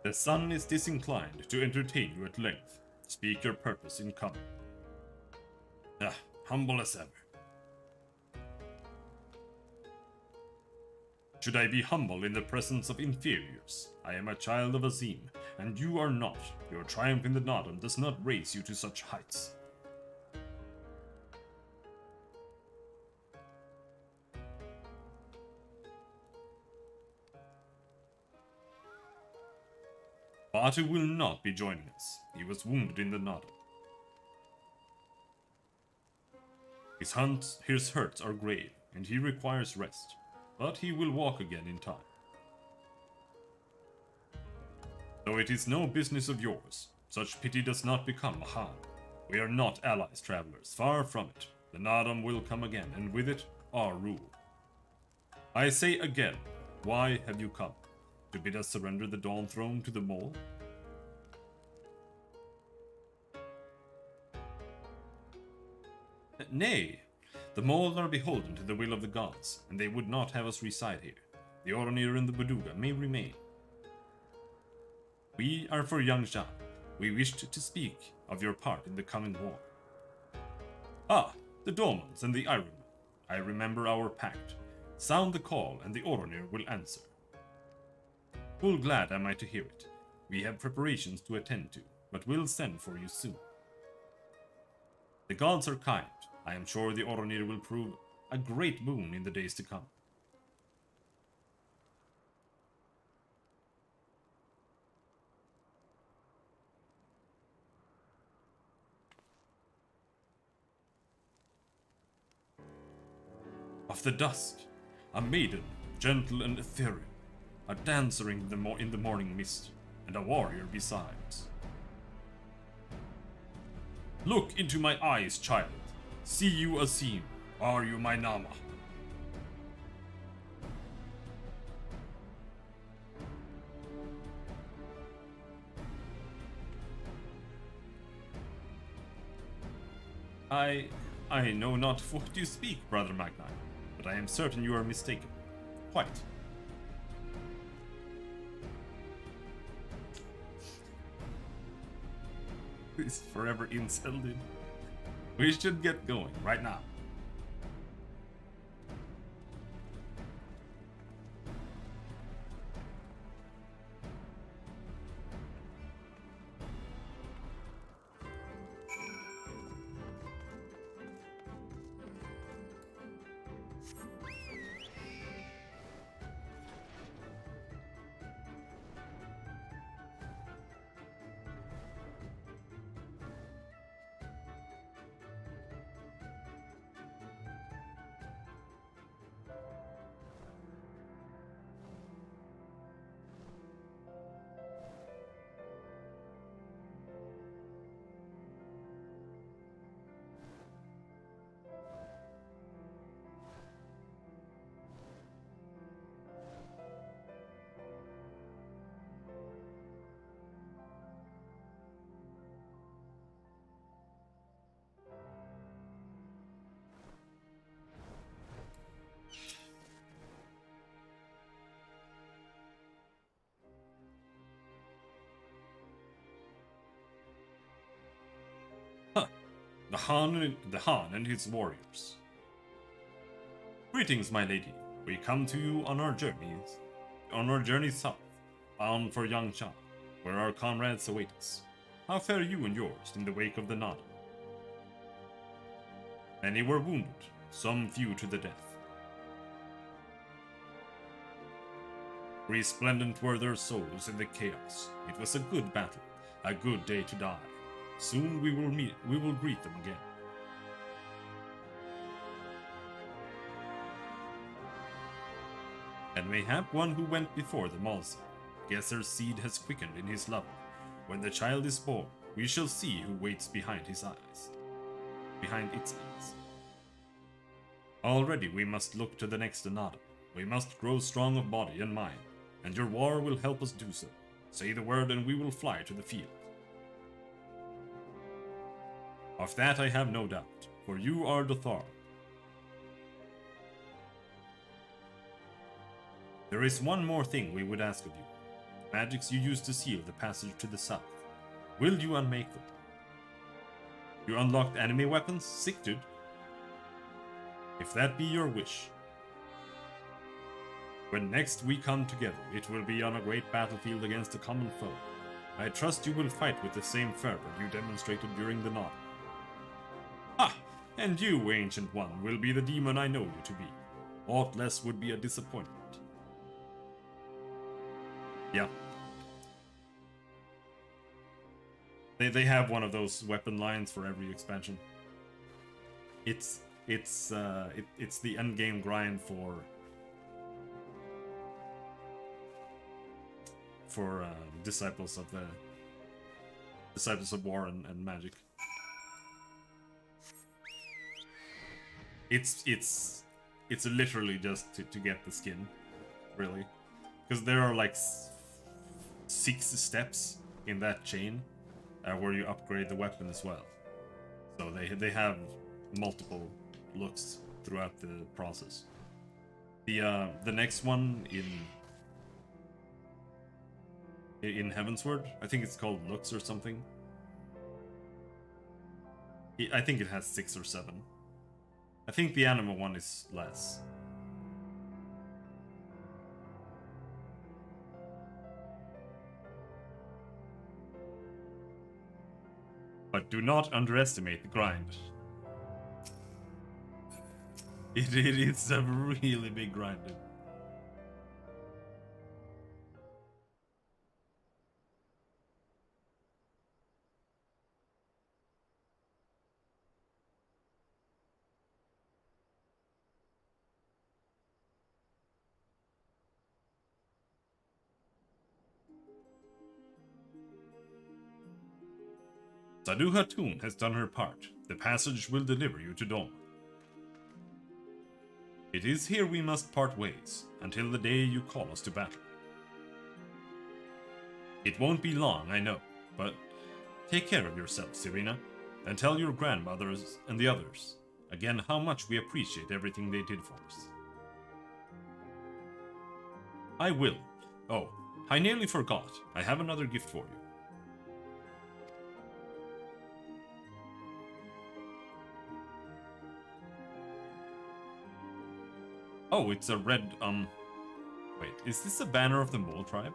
The sun is disinclined to entertain you at length. Speak your purpose in coming. Ah, humble as ever. Should I be humble in the presence of inferiors? I am a child of Azim, and you are not. Your triumph in the Nadam does not raise you to such heights. Batu will not be joining us. He was wounded in the Nadam. His hurts are grave, and he requires rest. But he will walk again in time. Though it is no business of yours, such pity does not become a Han. We are not allies, travelers, far from it. The Nadam will come again, and with it, our rule. I say again, why have you come? To bid us surrender the Dawn Throne to the Mole? Nay. The Mole are beholden to the will of the gods, and they would not have us reside here. The Oronir and the Buduga may remain. We are for Yangsha. We wished to speak of your part in the coming war. Ah, the Domans and the Ironmen. I remember our pact. Sound the call, and the Oronir will answer. Full glad am I to hear it. We have preparations to attend to, but will send for you soon. The gods are kind. I am sure the Oronir will prove a great boon in the days to come. of the dusk, a maiden, gentle and ethereal, a dancer in the morning mist, and a warrior besides. Look into my eyes, child. See you Azim. Are you my Nama? I know not of what you speak, Brother Magni, but I am certain you are mistaken. Quite. He's forever inceled in. We should get going right now. The Han and his warriors. Greetings, my lady. We come to you on our journey south, bound for Yangshan, where our comrades await us. How fare you and yours in the wake of the Nada? Many were wounded, some few to the death. Resplendent were their souls in the chaos. It was a good battle, a good day to die. Soon we will greet them again. And mayhap one who went before them also. Guess their seed has quickened in his love. When the child is born, we shall see who waits behind its eyes. Already we must look to the next Anada. We must grow strong of body and mind, and your war will help us do so. Say the word and we will fly to the field. Of that I have no doubt, for you are Dothar. There is one more thing we would ask of you. The magics you used to seal the passage to the south. Will you unmake them? You unlocked enemy weapons, Sigtud? If that be your wish. When next we come together, it will be on a great battlefield against a common foe. I trust you will fight with the same fervor you demonstrated during the Nada. Ah! And you, Ancient One, will be the demon I know you to be. Aught less would be a disappointment. Yeah. They have one of those weapon lines for every expansion. It's the end game grind for Disciples of War and Magic. It's literally just to get the skin, really, because there are like 6 steps in that chain where you upgrade the weapon as well. So they have multiple looks throughout the process. The next one in Heavensward, I think it's called Looks or something. I think it has 6 or 7. I think the Anima one is less. But do not underestimate the grind. It is a really big grind. Sadu Hatun has done her part. The passage will deliver you to Dom. It is here we must part ways, until the day you call us to battle. It won't be long, I know, but take care of yourself, Serena, and tell your grandmothers and the others again how much we appreciate everything they did for us. I will. Oh, I nearly forgot. I have another gift for you. Oh, it's a red, wait, is this a banner of the Mole tribe?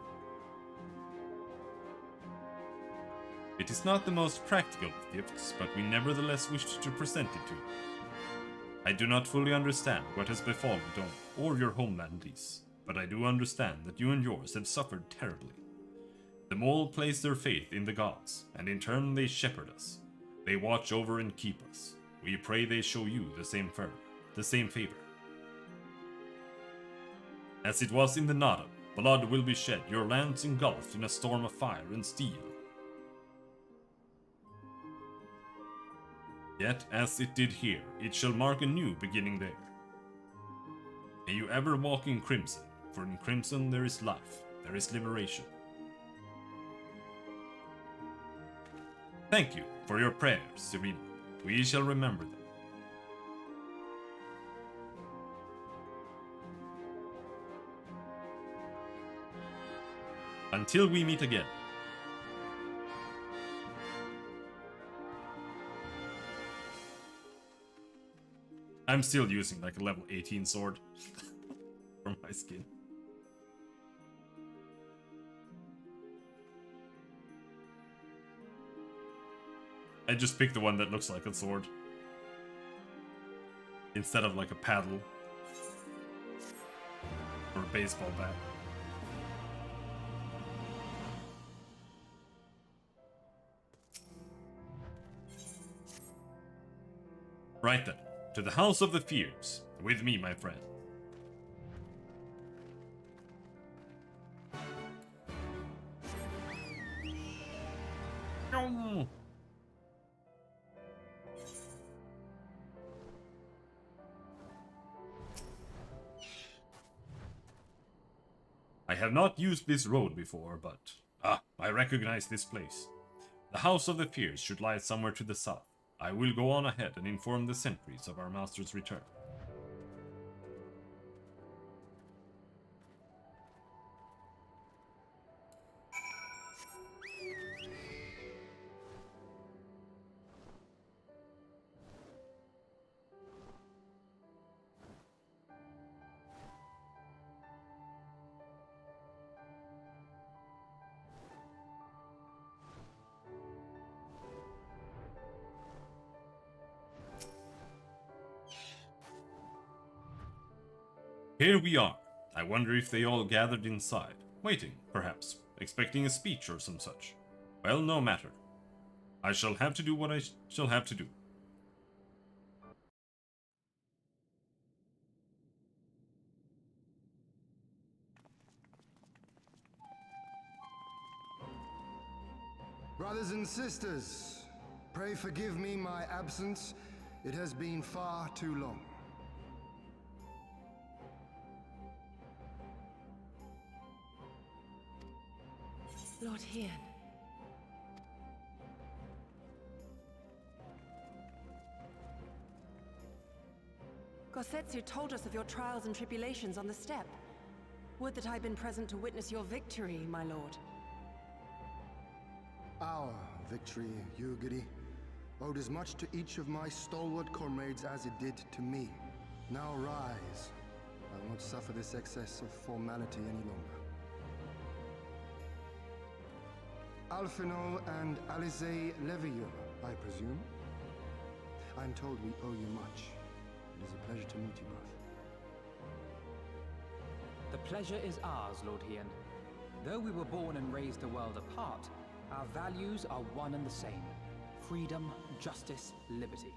It is not the most practical of gifts, but we nevertheless wished to present it to you. I do not fully understand what has befallen Dom or your homeland Lys, but I do understand that you and yours have suffered terribly. The Mole place their faith in the gods, and in turn they shepherd us. They watch over and keep us. We pray they show you the same favor. As it was in the Nada, blood will be shed, your lands engulfed in a storm of fire and steel. Yet, as it did here, it shall mark a new beginning there. May you ever walk in crimson, for in crimson there is life, there is liberation. Thank you for your prayers, Serena. We shall remember them. Until we meet again. I'm still using like a level 18 sword for my skin. I just picked the one that looks like a sword instead of like a paddle or a baseball bat. Right then, to the House of the Fears, with me, my friend. I have not used this road before, but I recognize this place. The House of the Fears should lie somewhere to the south. I will go on ahead and inform the sentries of our master's return. Here we are. I wonder if they all gathered inside, waiting, perhaps, expecting a speech or some such. Well, no matter. I shall have to do what I shall have to do. Brothers and sisters, pray forgive me my absence. It has been far too long. Lord Hien. Gosetsu told us of your trials and tribulations on the steppe. Would that I'd been present to witness your victory, my lord. Our victory, Yugiri, owed as much to each of my stalwart comrades as it did to me. Now rise. I won't suffer this excess of formality any longer. Alphino and Alice Levio, I presume? I'm told we owe you much. It is a pleasure to meet you both. The pleasure is ours, Lord Hien. Though we were born and raised a world apart, our values are one and the same. Freedom, justice, liberty.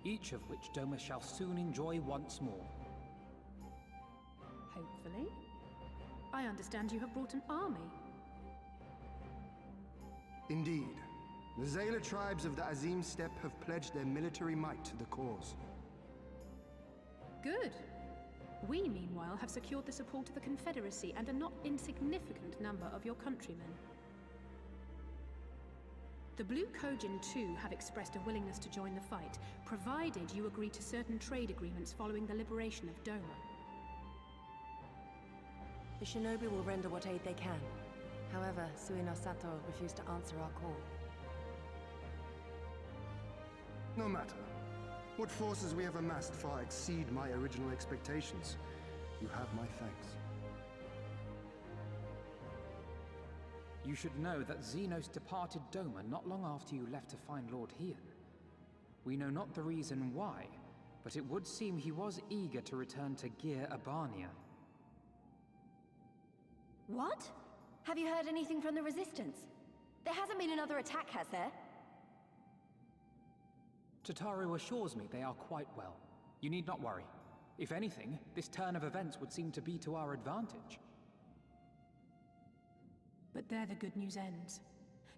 Each of which Doma shall soon enjoy once more. Hopefully. I understand you have brought an army. Indeed. The Zayla tribes of the Azim Steppe have pledged their military might to the cause. Good. We, meanwhile, have secured the support of the Confederacy and a not insignificant number of your countrymen. The Blue Kojin, too, have expressed a willingness to join the fight, provided you agree to certain trade agreements following the liberation of Doma. The shinobi will render what aid they can. However, Suino Sato refused to answer our call. No matter. What forces we have amassed far exceed my original expectations. You have my thanks. You should know that Xenos departed Doma not long after you left to find Lord Hien. We know not the reason why, but it would seem he was eager to return to Gir Abania. What? Have you heard anything from the Resistance? There hasn't been another attack, has there? Tataru assures me they are quite well. You need not worry. If anything, this turn of events would seem to be to our advantage. But there the good news ends.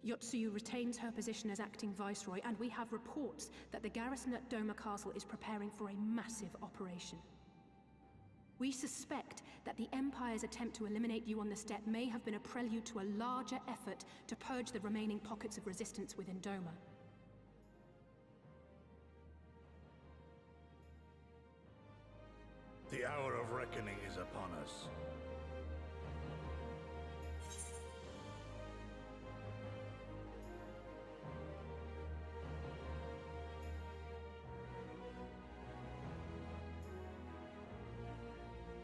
Yotsuyu retains her position as acting viceroy, and we have reports that the garrison at Doma Castle is preparing for a massive operation. We suspect that the Empire's attempt to eliminate you on the steppe may have been a prelude to a larger effort to purge the remaining pockets of resistance within Doma. The hour of reckoning is upon us.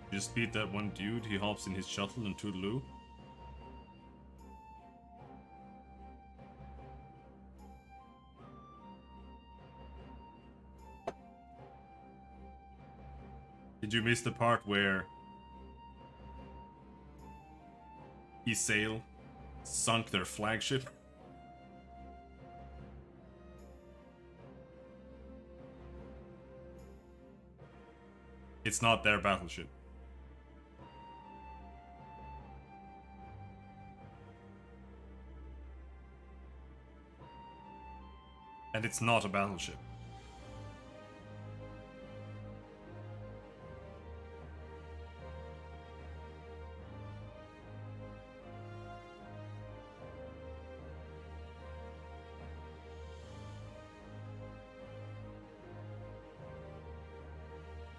Just beat that one dude, he hops in his shuttle and toodaloo. Did you miss the part where Isail sunk their flagship? It's not their battleship. And it's not a battleship.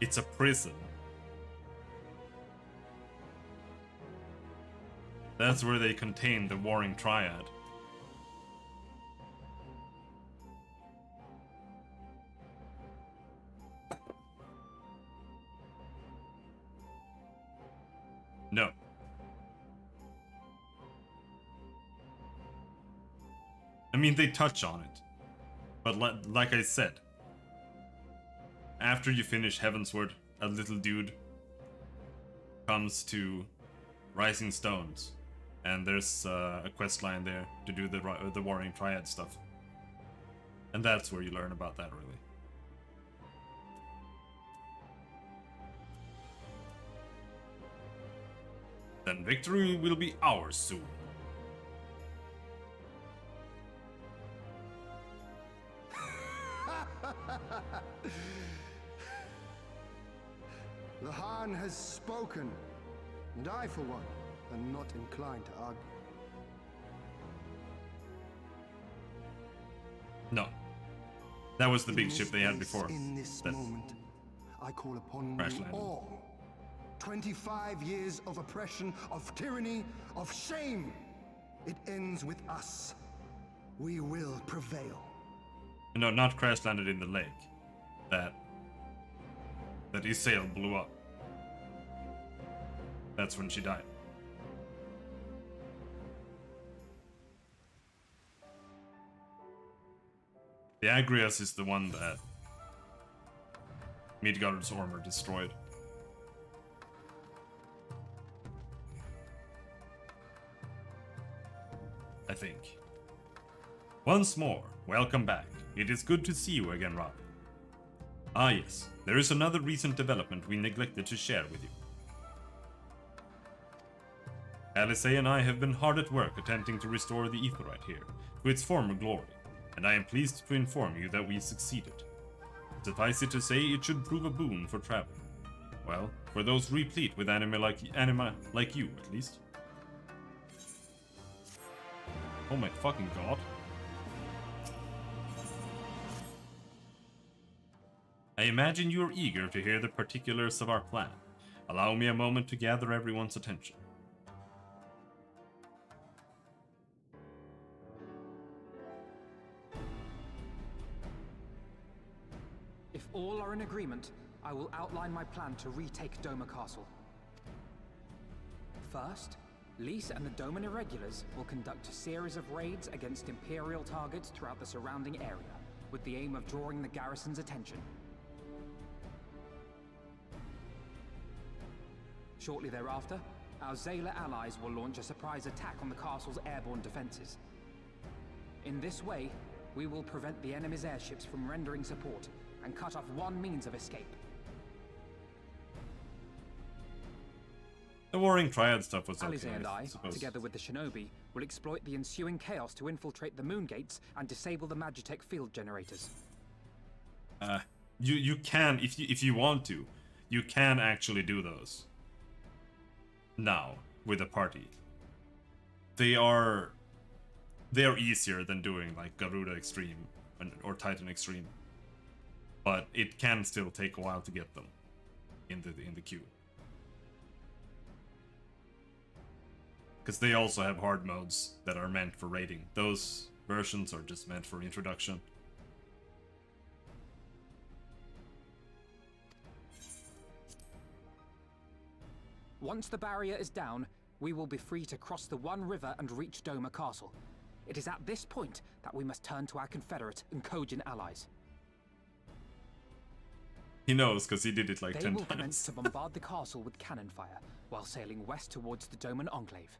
It's a prison. That's where they contain the Warring Triad. No. I mean, they touch on it. But like I said, after you finish Heavensward, a little dude comes to Rising Stones, and there's a quest line there to do the Warring Triad stuff. And that's where you learn about that, really. Then victory will be ours soon. The Han has spoken, and I, for one, am not inclined to argue. No. That was the big ship they had before. In this moment, I call upon crash you landed. all. 25 years of oppression, of tyranny, of shame. It ends with us. We will prevail. No, not crash landed in the lake. That Isail blew up. That's when she died. The Agrias is the one that Midgard's armor destroyed. I think. Once more, welcome back. It is good to see you again, Rob. Ah yes, there is another recent development we neglected to share with you. Alice and I have been hard at work attempting to restore the Aetheryte here to its former glory. and I am pleased to inform you that we succeeded. Suffice it to say, it should prove a boon for travel. Well, for those replete with anima like you, at least. Oh my fucking god. I imagine you are eager to hear the particulars of our plan. Allow me a moment to gather everyone's attention. If all are in agreement, I will outline my plan to retake Doma Castle. First, Lys and the Doman Irregulars will conduct a series of raids against Imperial targets throughout the surrounding area, with the aim of drawing the garrison's attention. Shortly thereafter, our Zayla allies will launch a surprise attack on the castle's airborne defenses. In this way, we will prevent the enemy's airships from rendering support and cut off one means of escape. The Warring Triad stuff was okay, Alize and I, suppose. together with the Shinobi, will exploit the ensuing chaos to infiltrate the moon gates and disable the Magitech field generators. You can, if you want to, you can actually do those. Now, with a party. They are easier than doing like Garuda Extreme or Titan Extreme. But it can still take a while to get them in the queue. Because they also have hard modes that are meant for raiding. Those versions are just meant for introduction. Once the barrier is down, we will be free to cross the One River and reach Doma Castle. It is at this point that we must turn to our Confederate and Kojin allies. He knows, because he did it like 10 They will times. commence to bombard the castle with cannon fire, while sailing west towards the Doman Enclave.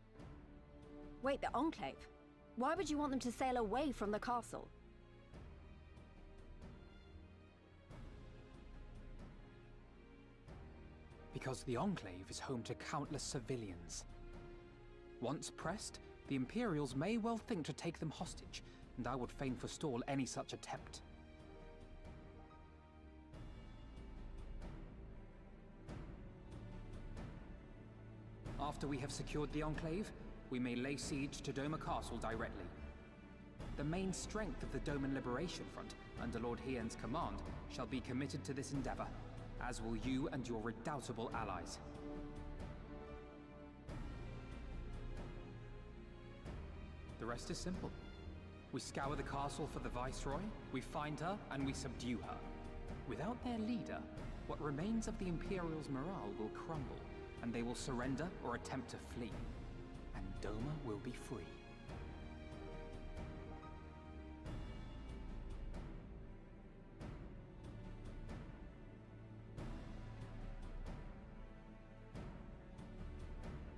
Wait, the Enclave? Why would you want them to sail away from the castle? Because the Enclave is home to countless civilians. Once pressed, the Imperials may well think to take them hostage, and I would fain forestall any such attempt. After we have secured the Enclave, we may lay siege to Doma Castle directly. The main strength of the Doman Liberation Front, under Lord Hien's command, shall be committed to this endeavor, as will you and your redoubtable allies. The rest is simple. We scour the castle for the Viceroy, we find her, and we subdue her. Without their leader, what remains of the Imperials' morale will crumble, and they will surrender or attempt to flee. And Doma will be free.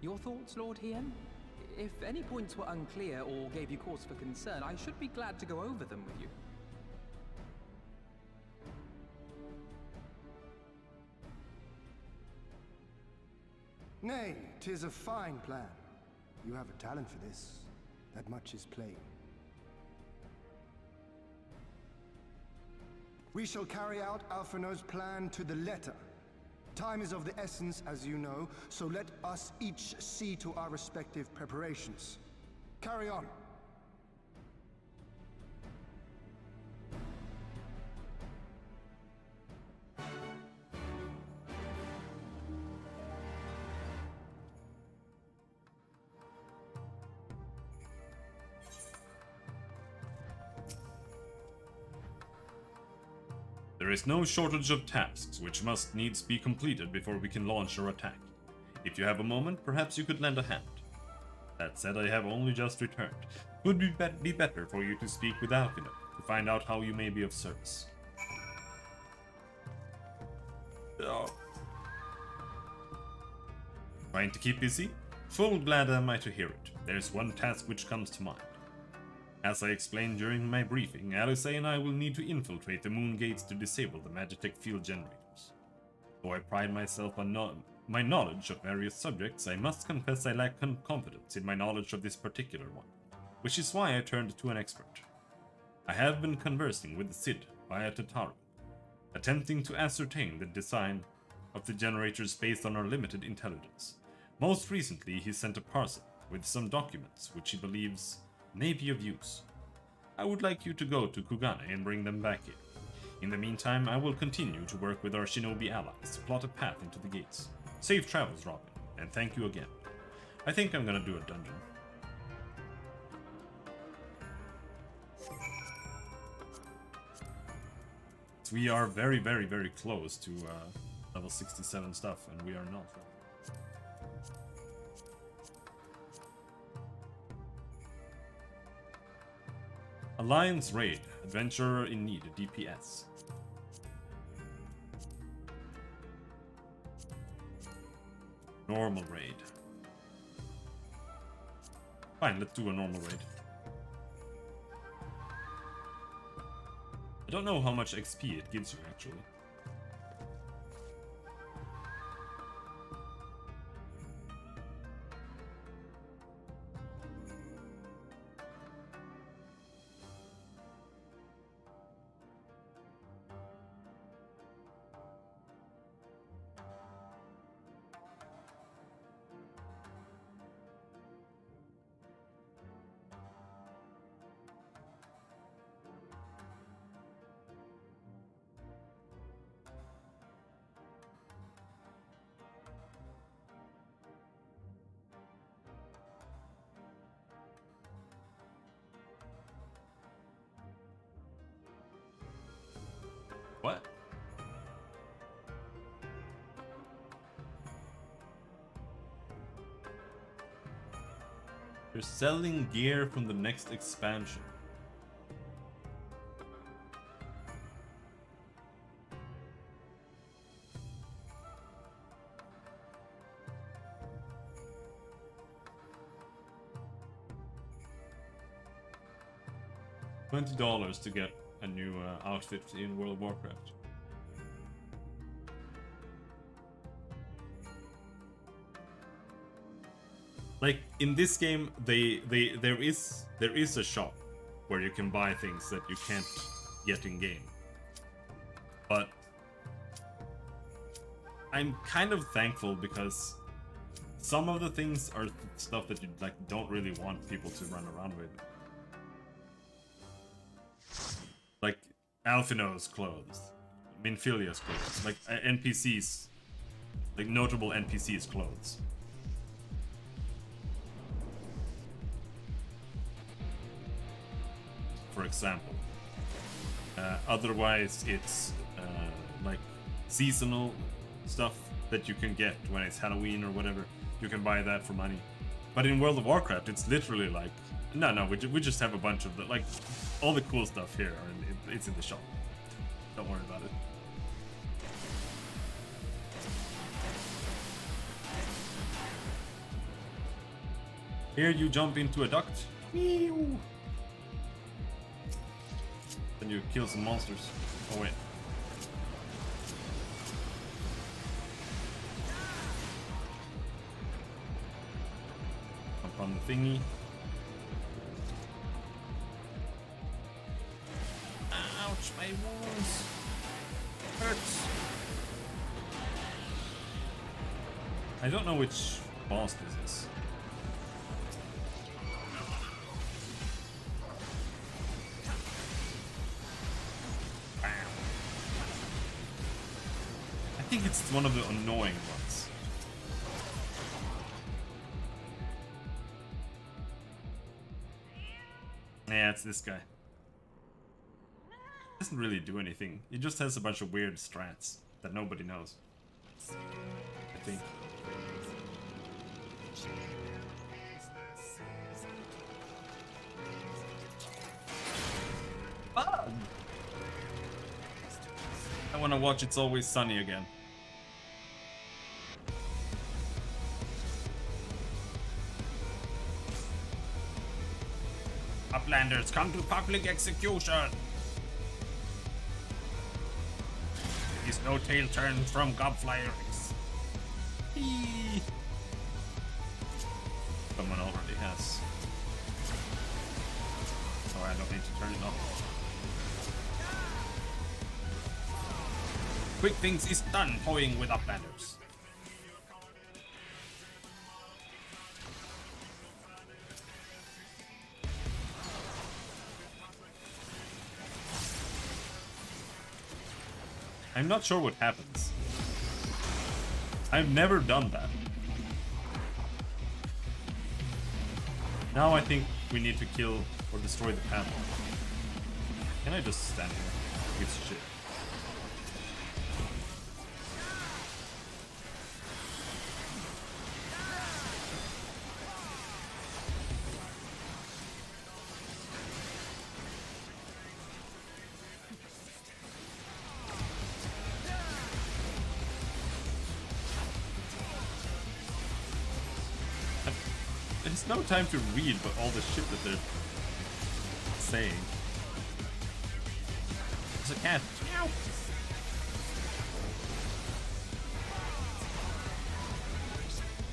Your thoughts, Lord Hien? If any points were unclear or gave you cause for concern, I should be glad to go over them with you. Nay, 'tis a fine plan. You have a talent for this. That much is plain. We shall carry out Alphino's plan to the letter. Time is of the essence, as you know, so let us each see to our respective preparations. Carry on. There is no shortage of tasks which must needs be completed before we can launch our attack. If you have a moment, perhaps you could lend a hand. That said, I have only just returned. It would be better for you to speak with Alphino to find out how you may be of service. Oh. Trying to keep busy? Full glad am I to hear it. There's one task which comes to mind. As I explained during my briefing, Alice and I will need to infiltrate the moon gates to disable the Magitech field generators. Though I pride myself on my knowledge of various subjects, I must confess I lack confidence in my knowledge of this particular one, which is why I turned to an expert. I have been conversing with the Cid via Tataru, attempting to ascertain the design of the generators based on our limited intelligence. Most recently, he sent a parcel with some documents which he believes may be of use. I would like you to go to Kugane and bring them back here. In the meantime, I will continue to work with our shinobi allies to plot a path into the gates. Safe travels, Robin, and thank you again. I think I'm gonna do a dungeon. So we are very, very, very close to level 67 stuff, and we are not. Alliance Raid. Adventurer in need. DPS. Normal raid. Fine, let's do a normal raid. I don't know how much XP it gives you, actually. What? You're selling gear from the next expansion. $20 to get a new outfit in World of Warcraft. Like in this game, there is a shop where you can buy things that you can't get in game. But I'm kind of thankful because some of the things are stuff that you like don't really want people to run around with. Like Alphino's clothes, Minfilia's clothes, like NPCs, like notable NPCs' clothes. For example. Otherwise, it's like seasonal stuff that you can get when it's Halloween or whatever. You can buy that for money. But in World of Warcraft, it's literally like, no, we just have a bunch of the, like, all the cool stuff here, and it's in the shop. Don't worry about it. Here you jump into a duct. Then you kill some monsters. Oh wait. Jump on the thingy. Ouch, my wounds. Hurts. I don't know which boss this is. Bam. I think it's one of the annoying ones. Yeah, it's this guy. Doesn't really do anything. He just has a bunch of weird strats that nobody knows. I think. Fun! I want to watch It's Always Sunny again. Uplanders, come to public execution! Is no tail turned from gobflyers. Someone already has. Oh, I don't need to turn it off. Quick Things is done toying with our banners. I'm not sure what happens. I've never done that. Now I think we need to kill or destroy the panel. Can I just stand here? Gives a shit. There's no time to read but all the shit that they're saying. There's a cat. Meow.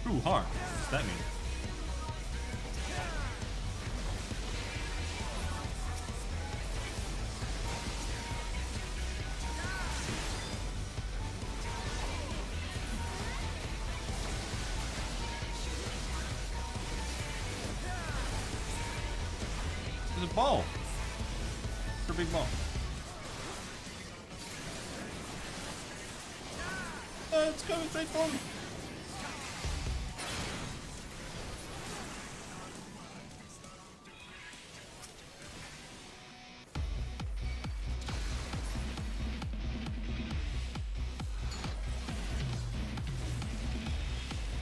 True heart. What does that mean? There's a ball. It's a big ball. It's coming straight for me.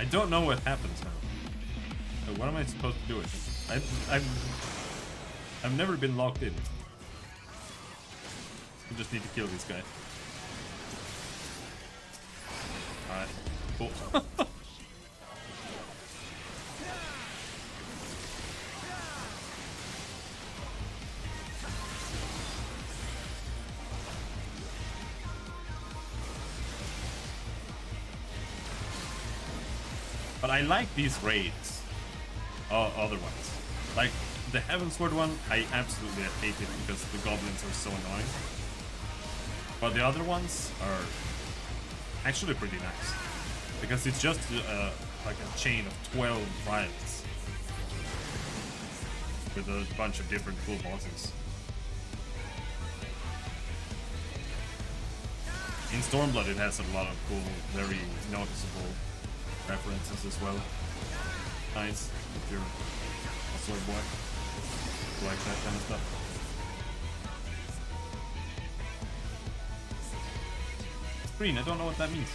I don't know what happens now. What am I supposed to do with this? I've never been locked in. We just need to kill this guy. Alright, cool. But I like these raids. Other ones. Like, the Heavensward one, I absolutely hate it because the goblins are so annoying. But the other ones are actually pretty nice. Because it's just like a chain of 12 riots. With a bunch of different cool bosses. In Stormblood it has a lot of cool, very noticeable references as well. Nice, if you're a sword boy. Like that kind of stuff. Green, I don't know what that means.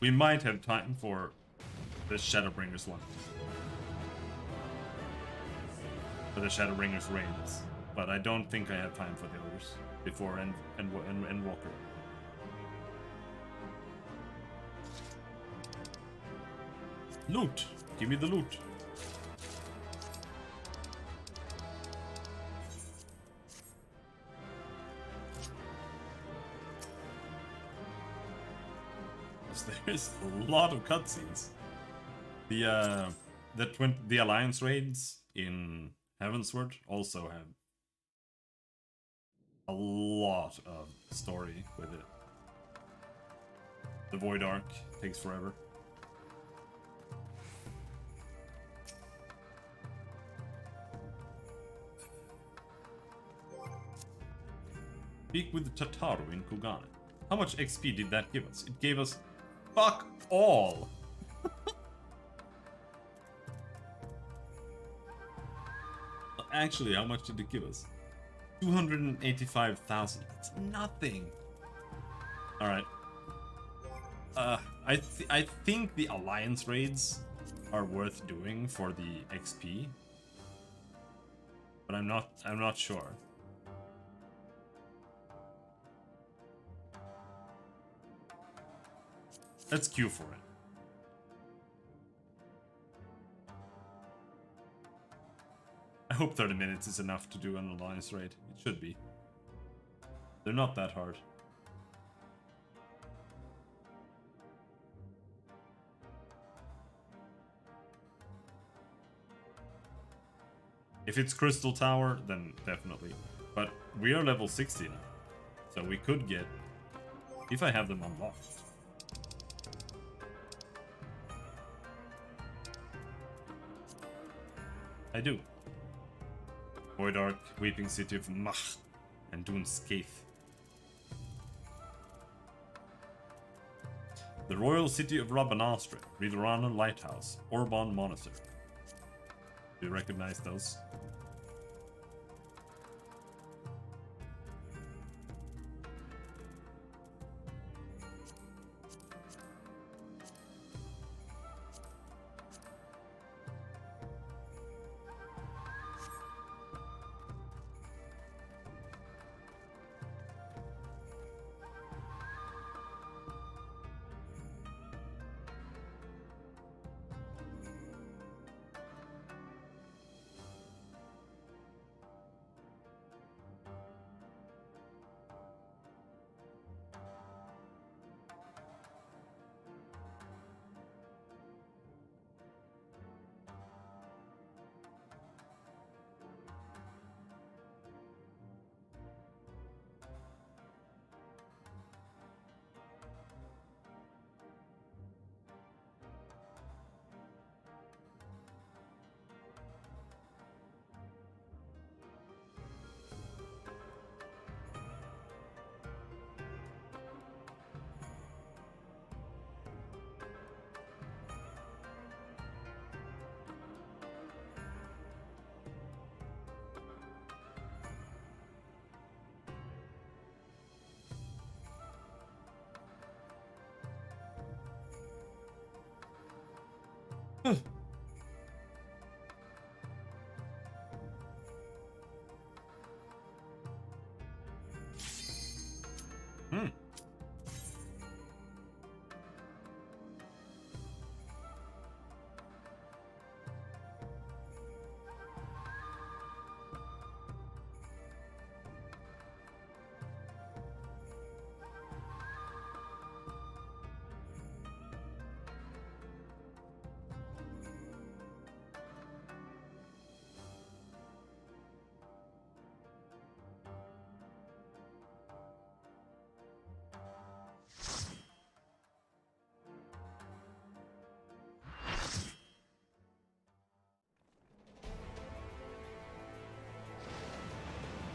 We might have time for the Shadowbringers one. For the Shadowbringers raids. But I don't think I have time for the others before and Walker. Loot! Give me the loot. There's a lot of cutscenes. The Alliance raids in Heavensward also have a lot of story with it. The Void Arc takes forever. Speak with the Tataru in Kugane. How much XP did that give us? It gave us fuck all. Actually, how much did it give us? 285,000. It's nothing. All right. I think the Alliance raids are worth doing for the XP, but I'm not sure. Let's queue for it. I hope 30 minutes is enough to do an alliance raid. It should be. They're not that hard. If it's Crystal Tower, then definitely. But we are level 60 now. So we could get... If I have them unlocked. I do. Void Ark, Weeping City of Mach, and Dune Skaith. The Royal City of Rabanastre, Ridorana Lighthouse, Orban Monastery. Do you recognize those?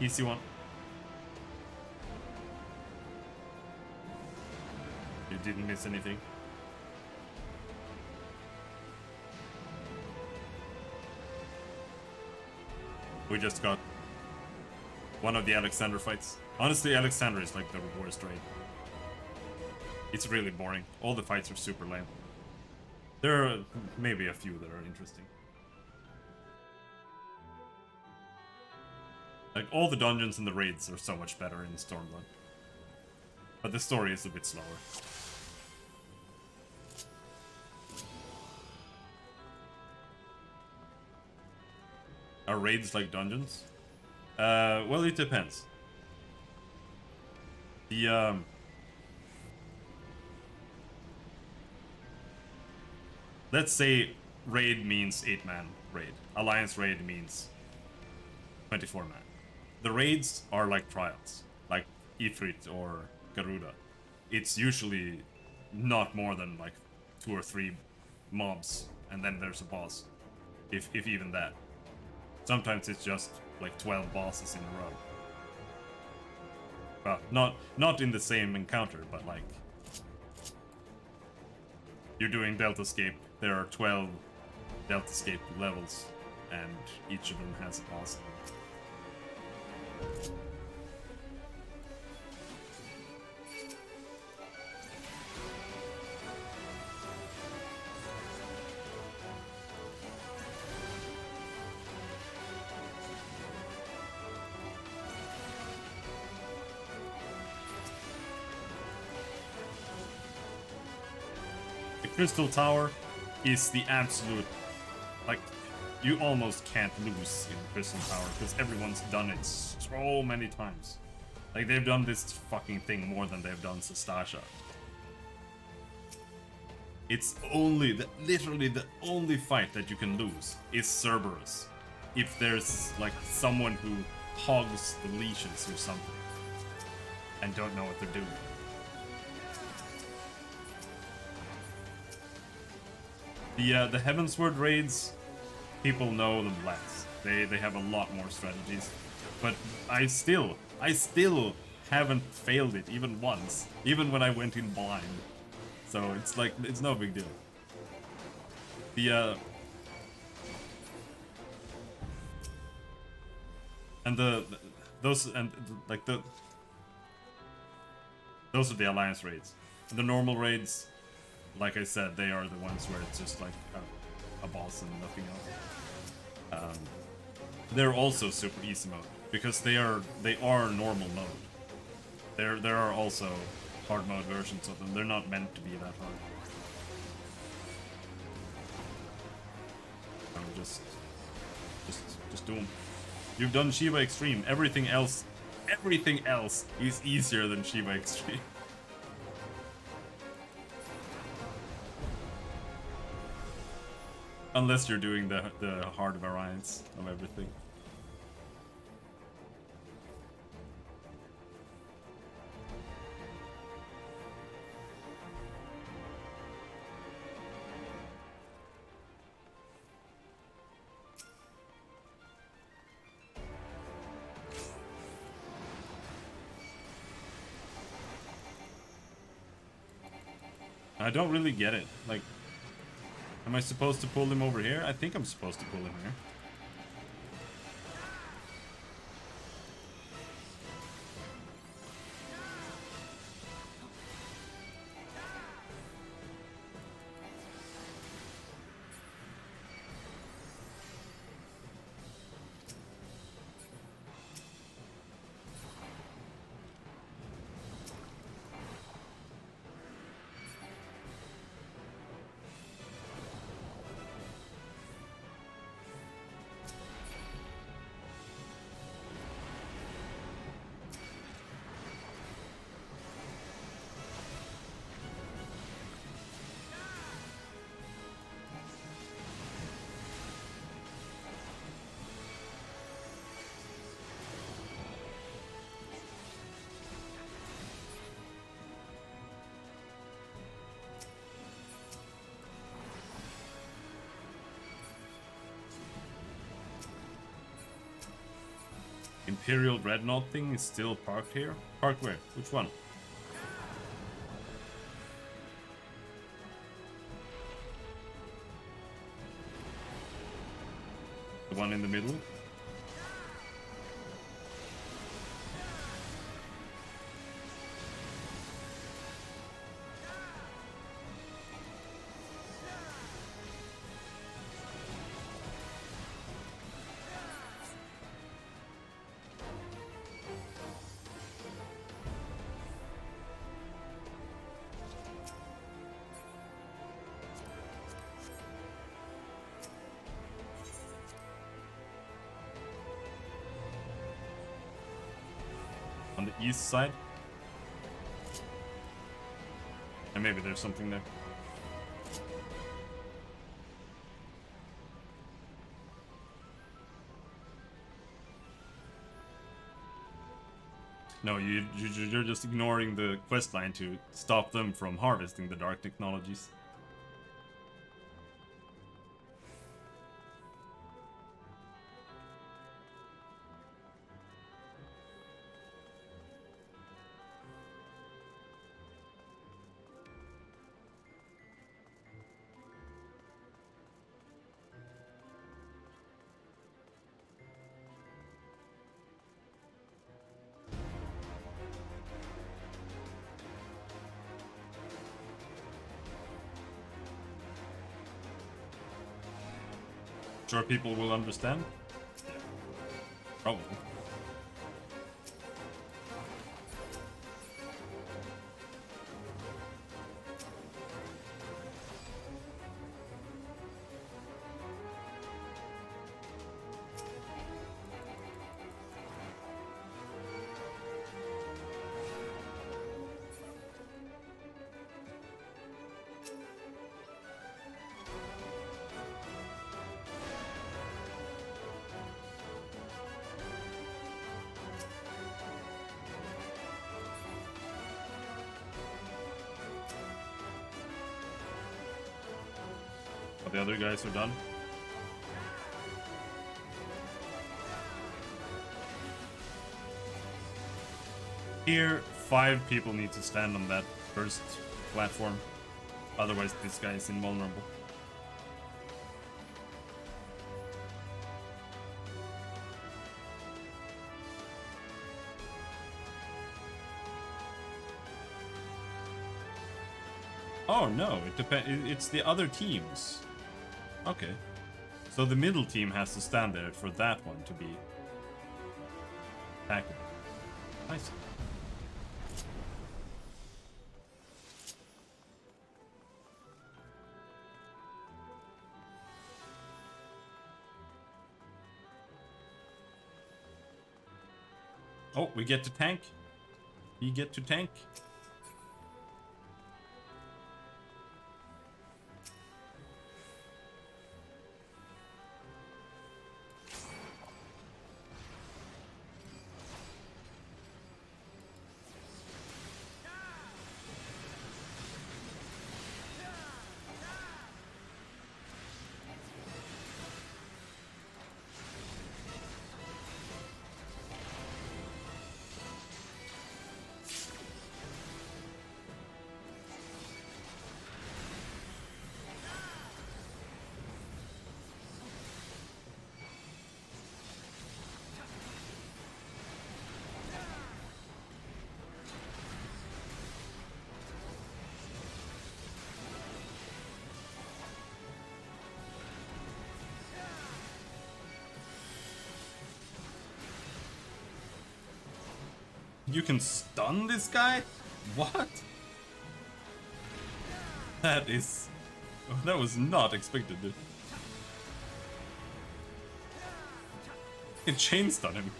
Easy one. You didn't miss anything. We just got one of the Alexander fights. Honestly, Alexander is like the worst raid. It's really boring. All the fights are super lame. There are maybe a few that are interesting. Like, all the dungeons and the raids are so much better in Stormblood. But the story is a bit slower. Are raids like dungeons? Well, it depends. Let's say raid means 8-man raid. Alliance raid means 24-man. The raids are like trials, like Ifrit or Garuda. It's usually not more than like 2 or 3 mobs, and then there's a boss, if even that. Sometimes it's just like 12 bosses in a row. Well, not in the same encounter, but like you're doing Deltascape. There are 12 Deltascape levels, and each of them has a boss. Crystal Tower is the absolute, like, you almost can't lose in Crystal Tower because everyone's done it so many times. Like, they've done this fucking thing more than they've done Sestasha. It's only, literally the only fight that you can lose is Cerberus. If there's, like, someone who hogs the leashes or something and don't know what they're doing. The Heavensward raids, people know them less. They have a lot more strategies. But I still haven't failed it even once, even when I went in blind. So it's like, it's no big deal. Those are the alliance raids. The normal raids, like I said, they are the ones where it's just like a boss and nothing else. They're also super easy mode because they are normal mode. There are also hard mode versions of them. They're not meant to be that hard. Just do them. You've done Shiva Extreme. Everything else is easier than Shiva Extreme. Unless you're doing the hard variants of everything. I don't really get it. Like, am I supposed to pull him over here? I think I'm supposed to pull him here. Imperial Dreadnought thing is still parked here? Parked where? Which one? The one in the middle? On the east side? And maybe there's something there. No, you're just ignoring the questline to stop them from harvesting the dark technologies. Sure people will understand? Yeah. Probably. But the other guys are done. Here, 5 people need to stand on that first platform. Otherwise, this guy is invulnerable. Oh no, it's the other teams. Okay. So the middle team has to stand there for that one to be tackable. I see. Oh, we get to tank. We get to tank. You can stun this guy? What? That is... That was not expected. You can chain stun him.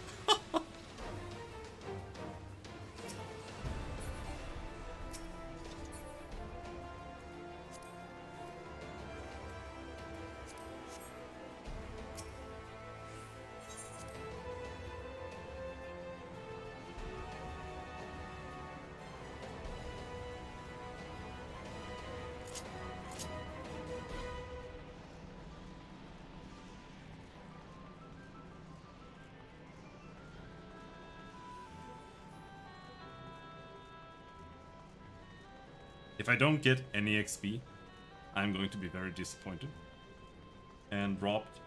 If I don't get any XP, I'm going to be very disappointed. And robbed.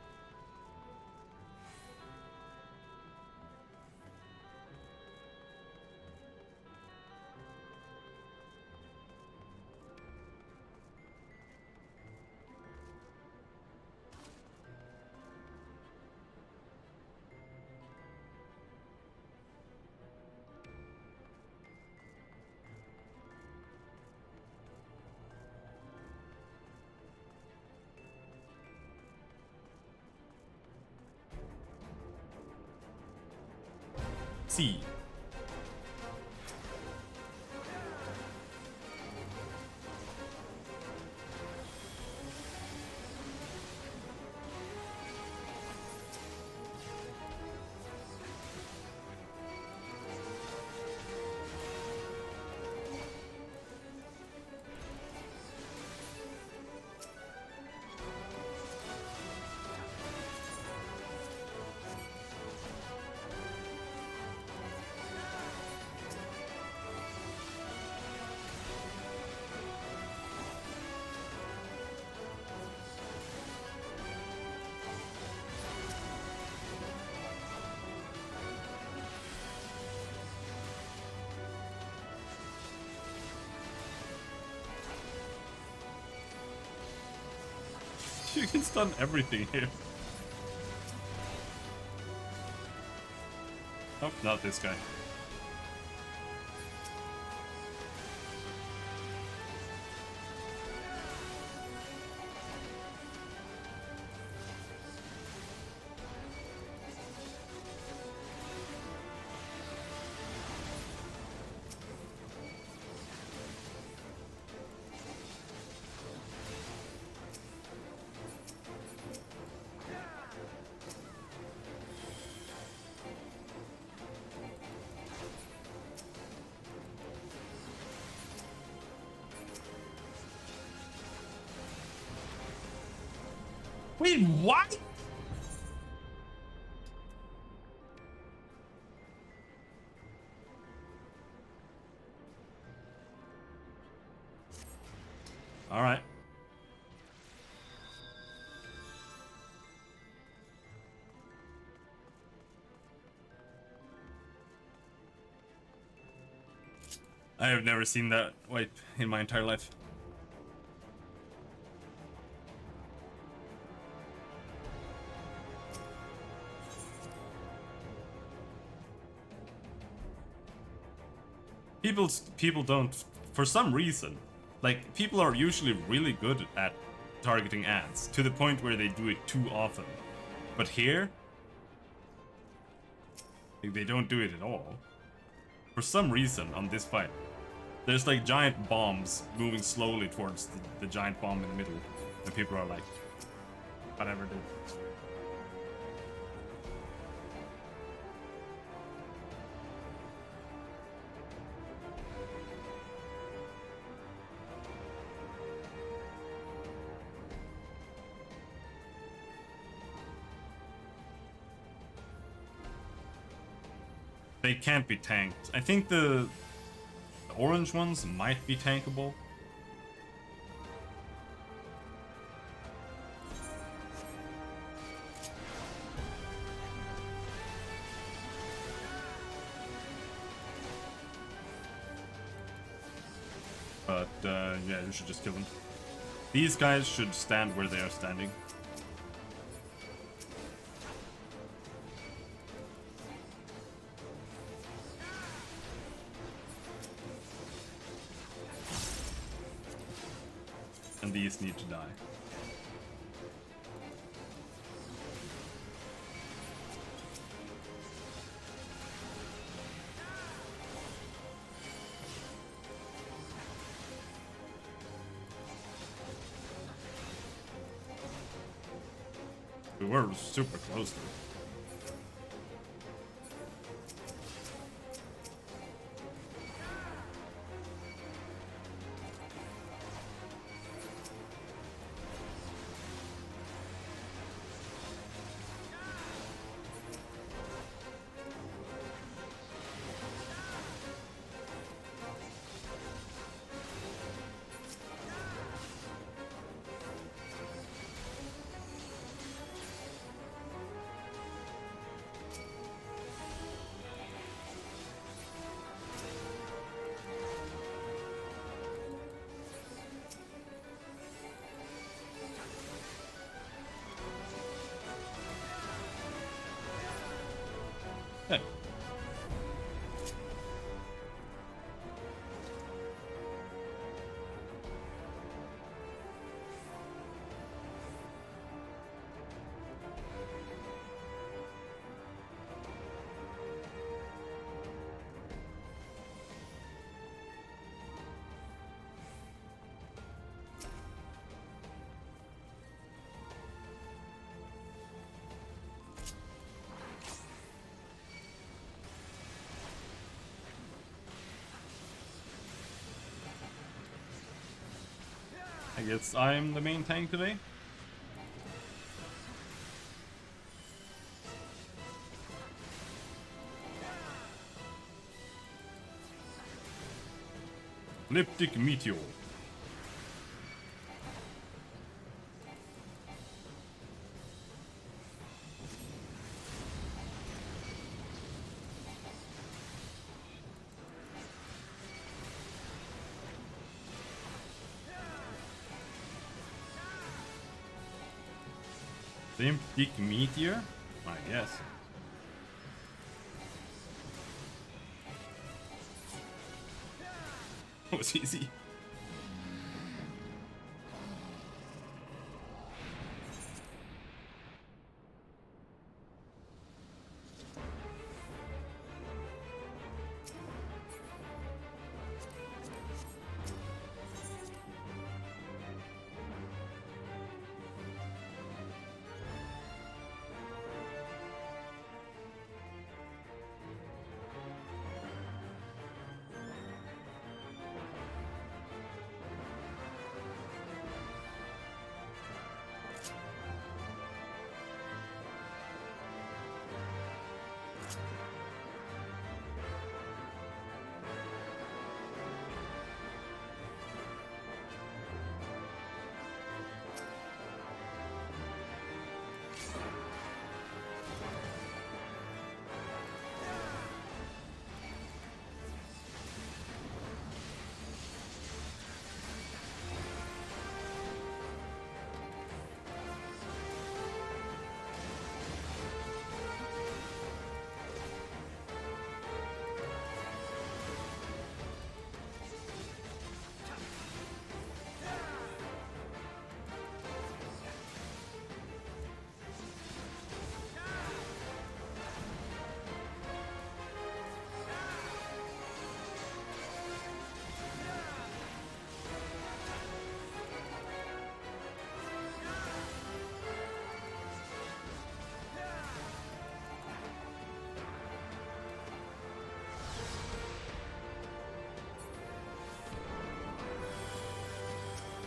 C. You can stun everything here. Oh, not this guy. Wait, what? All right. I have never seen that wipe in my entire life. People don't, for some reason, like, people are usually really good at targeting ads to the point where they do it too often. But here, like, they don't do it at all. For some reason on this fight, there's like giant bombs moving slowly towards the giant bomb in the middle, and people are like, whatever, dude. They can't be tanked. I think the orange ones might be tankable. But yeah, you should just kill them. These guys should stand where they are standing. And these need to die. We were super close to it. Hey. I guess I'm the main tank today. Elliptic Meteor. Elliptic Meteor? I guess. That was easy.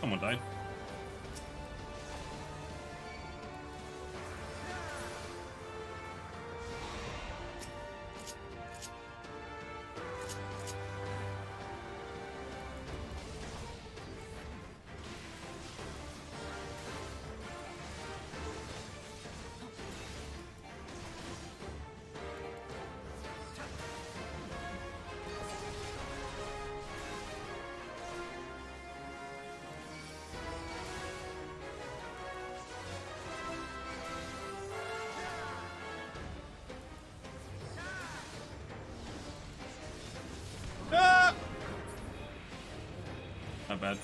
Someone died. Ah! Not bad.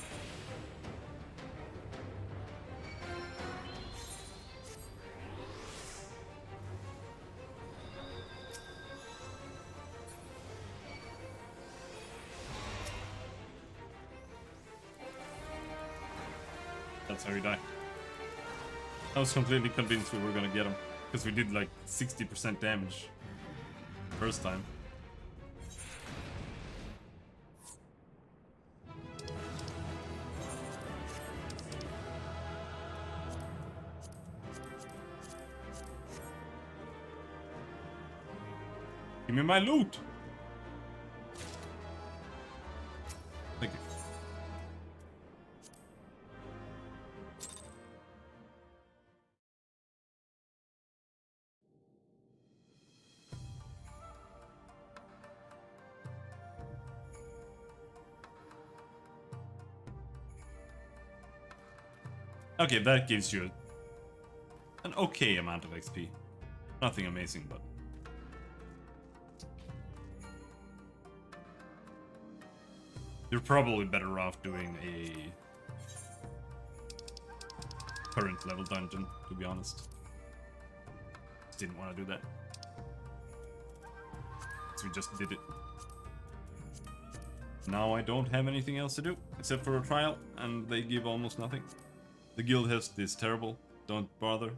That's how he died. I was completely convinced we were gonna get him, because we did like 60% damage first time. Give me my loot! Thank you. Okay, that gives you an okay amount of XP. Nothing amazing, but... You're probably better off doing a current level dungeon, to be honest. Just didn't want to do that. So we just did it. Now I don't have anything else to do, except for a trial, and they give almost nothing. The guild host is terrible, don't bother.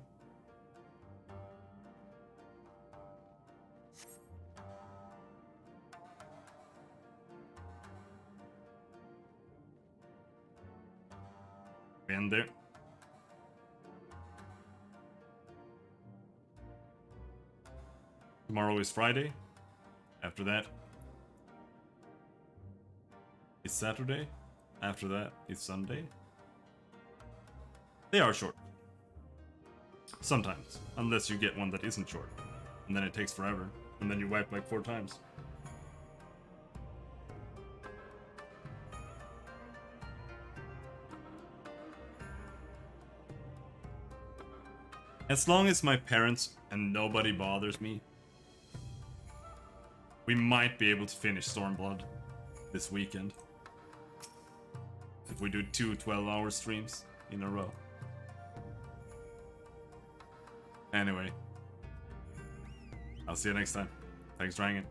We end there. Tomorrow is Friday. After that is Saturday. After that is Sunday. They are short. Sometimes. Unless you get one that isn't short. And then it takes forever. And then you wipe like 4 times. As long as my parents and nobody bothers me, we might be able to finish Stormblood this weekend. If we do 2 12-hour streams in a row. Anyway, I'll see you next time. Thanks for hanging.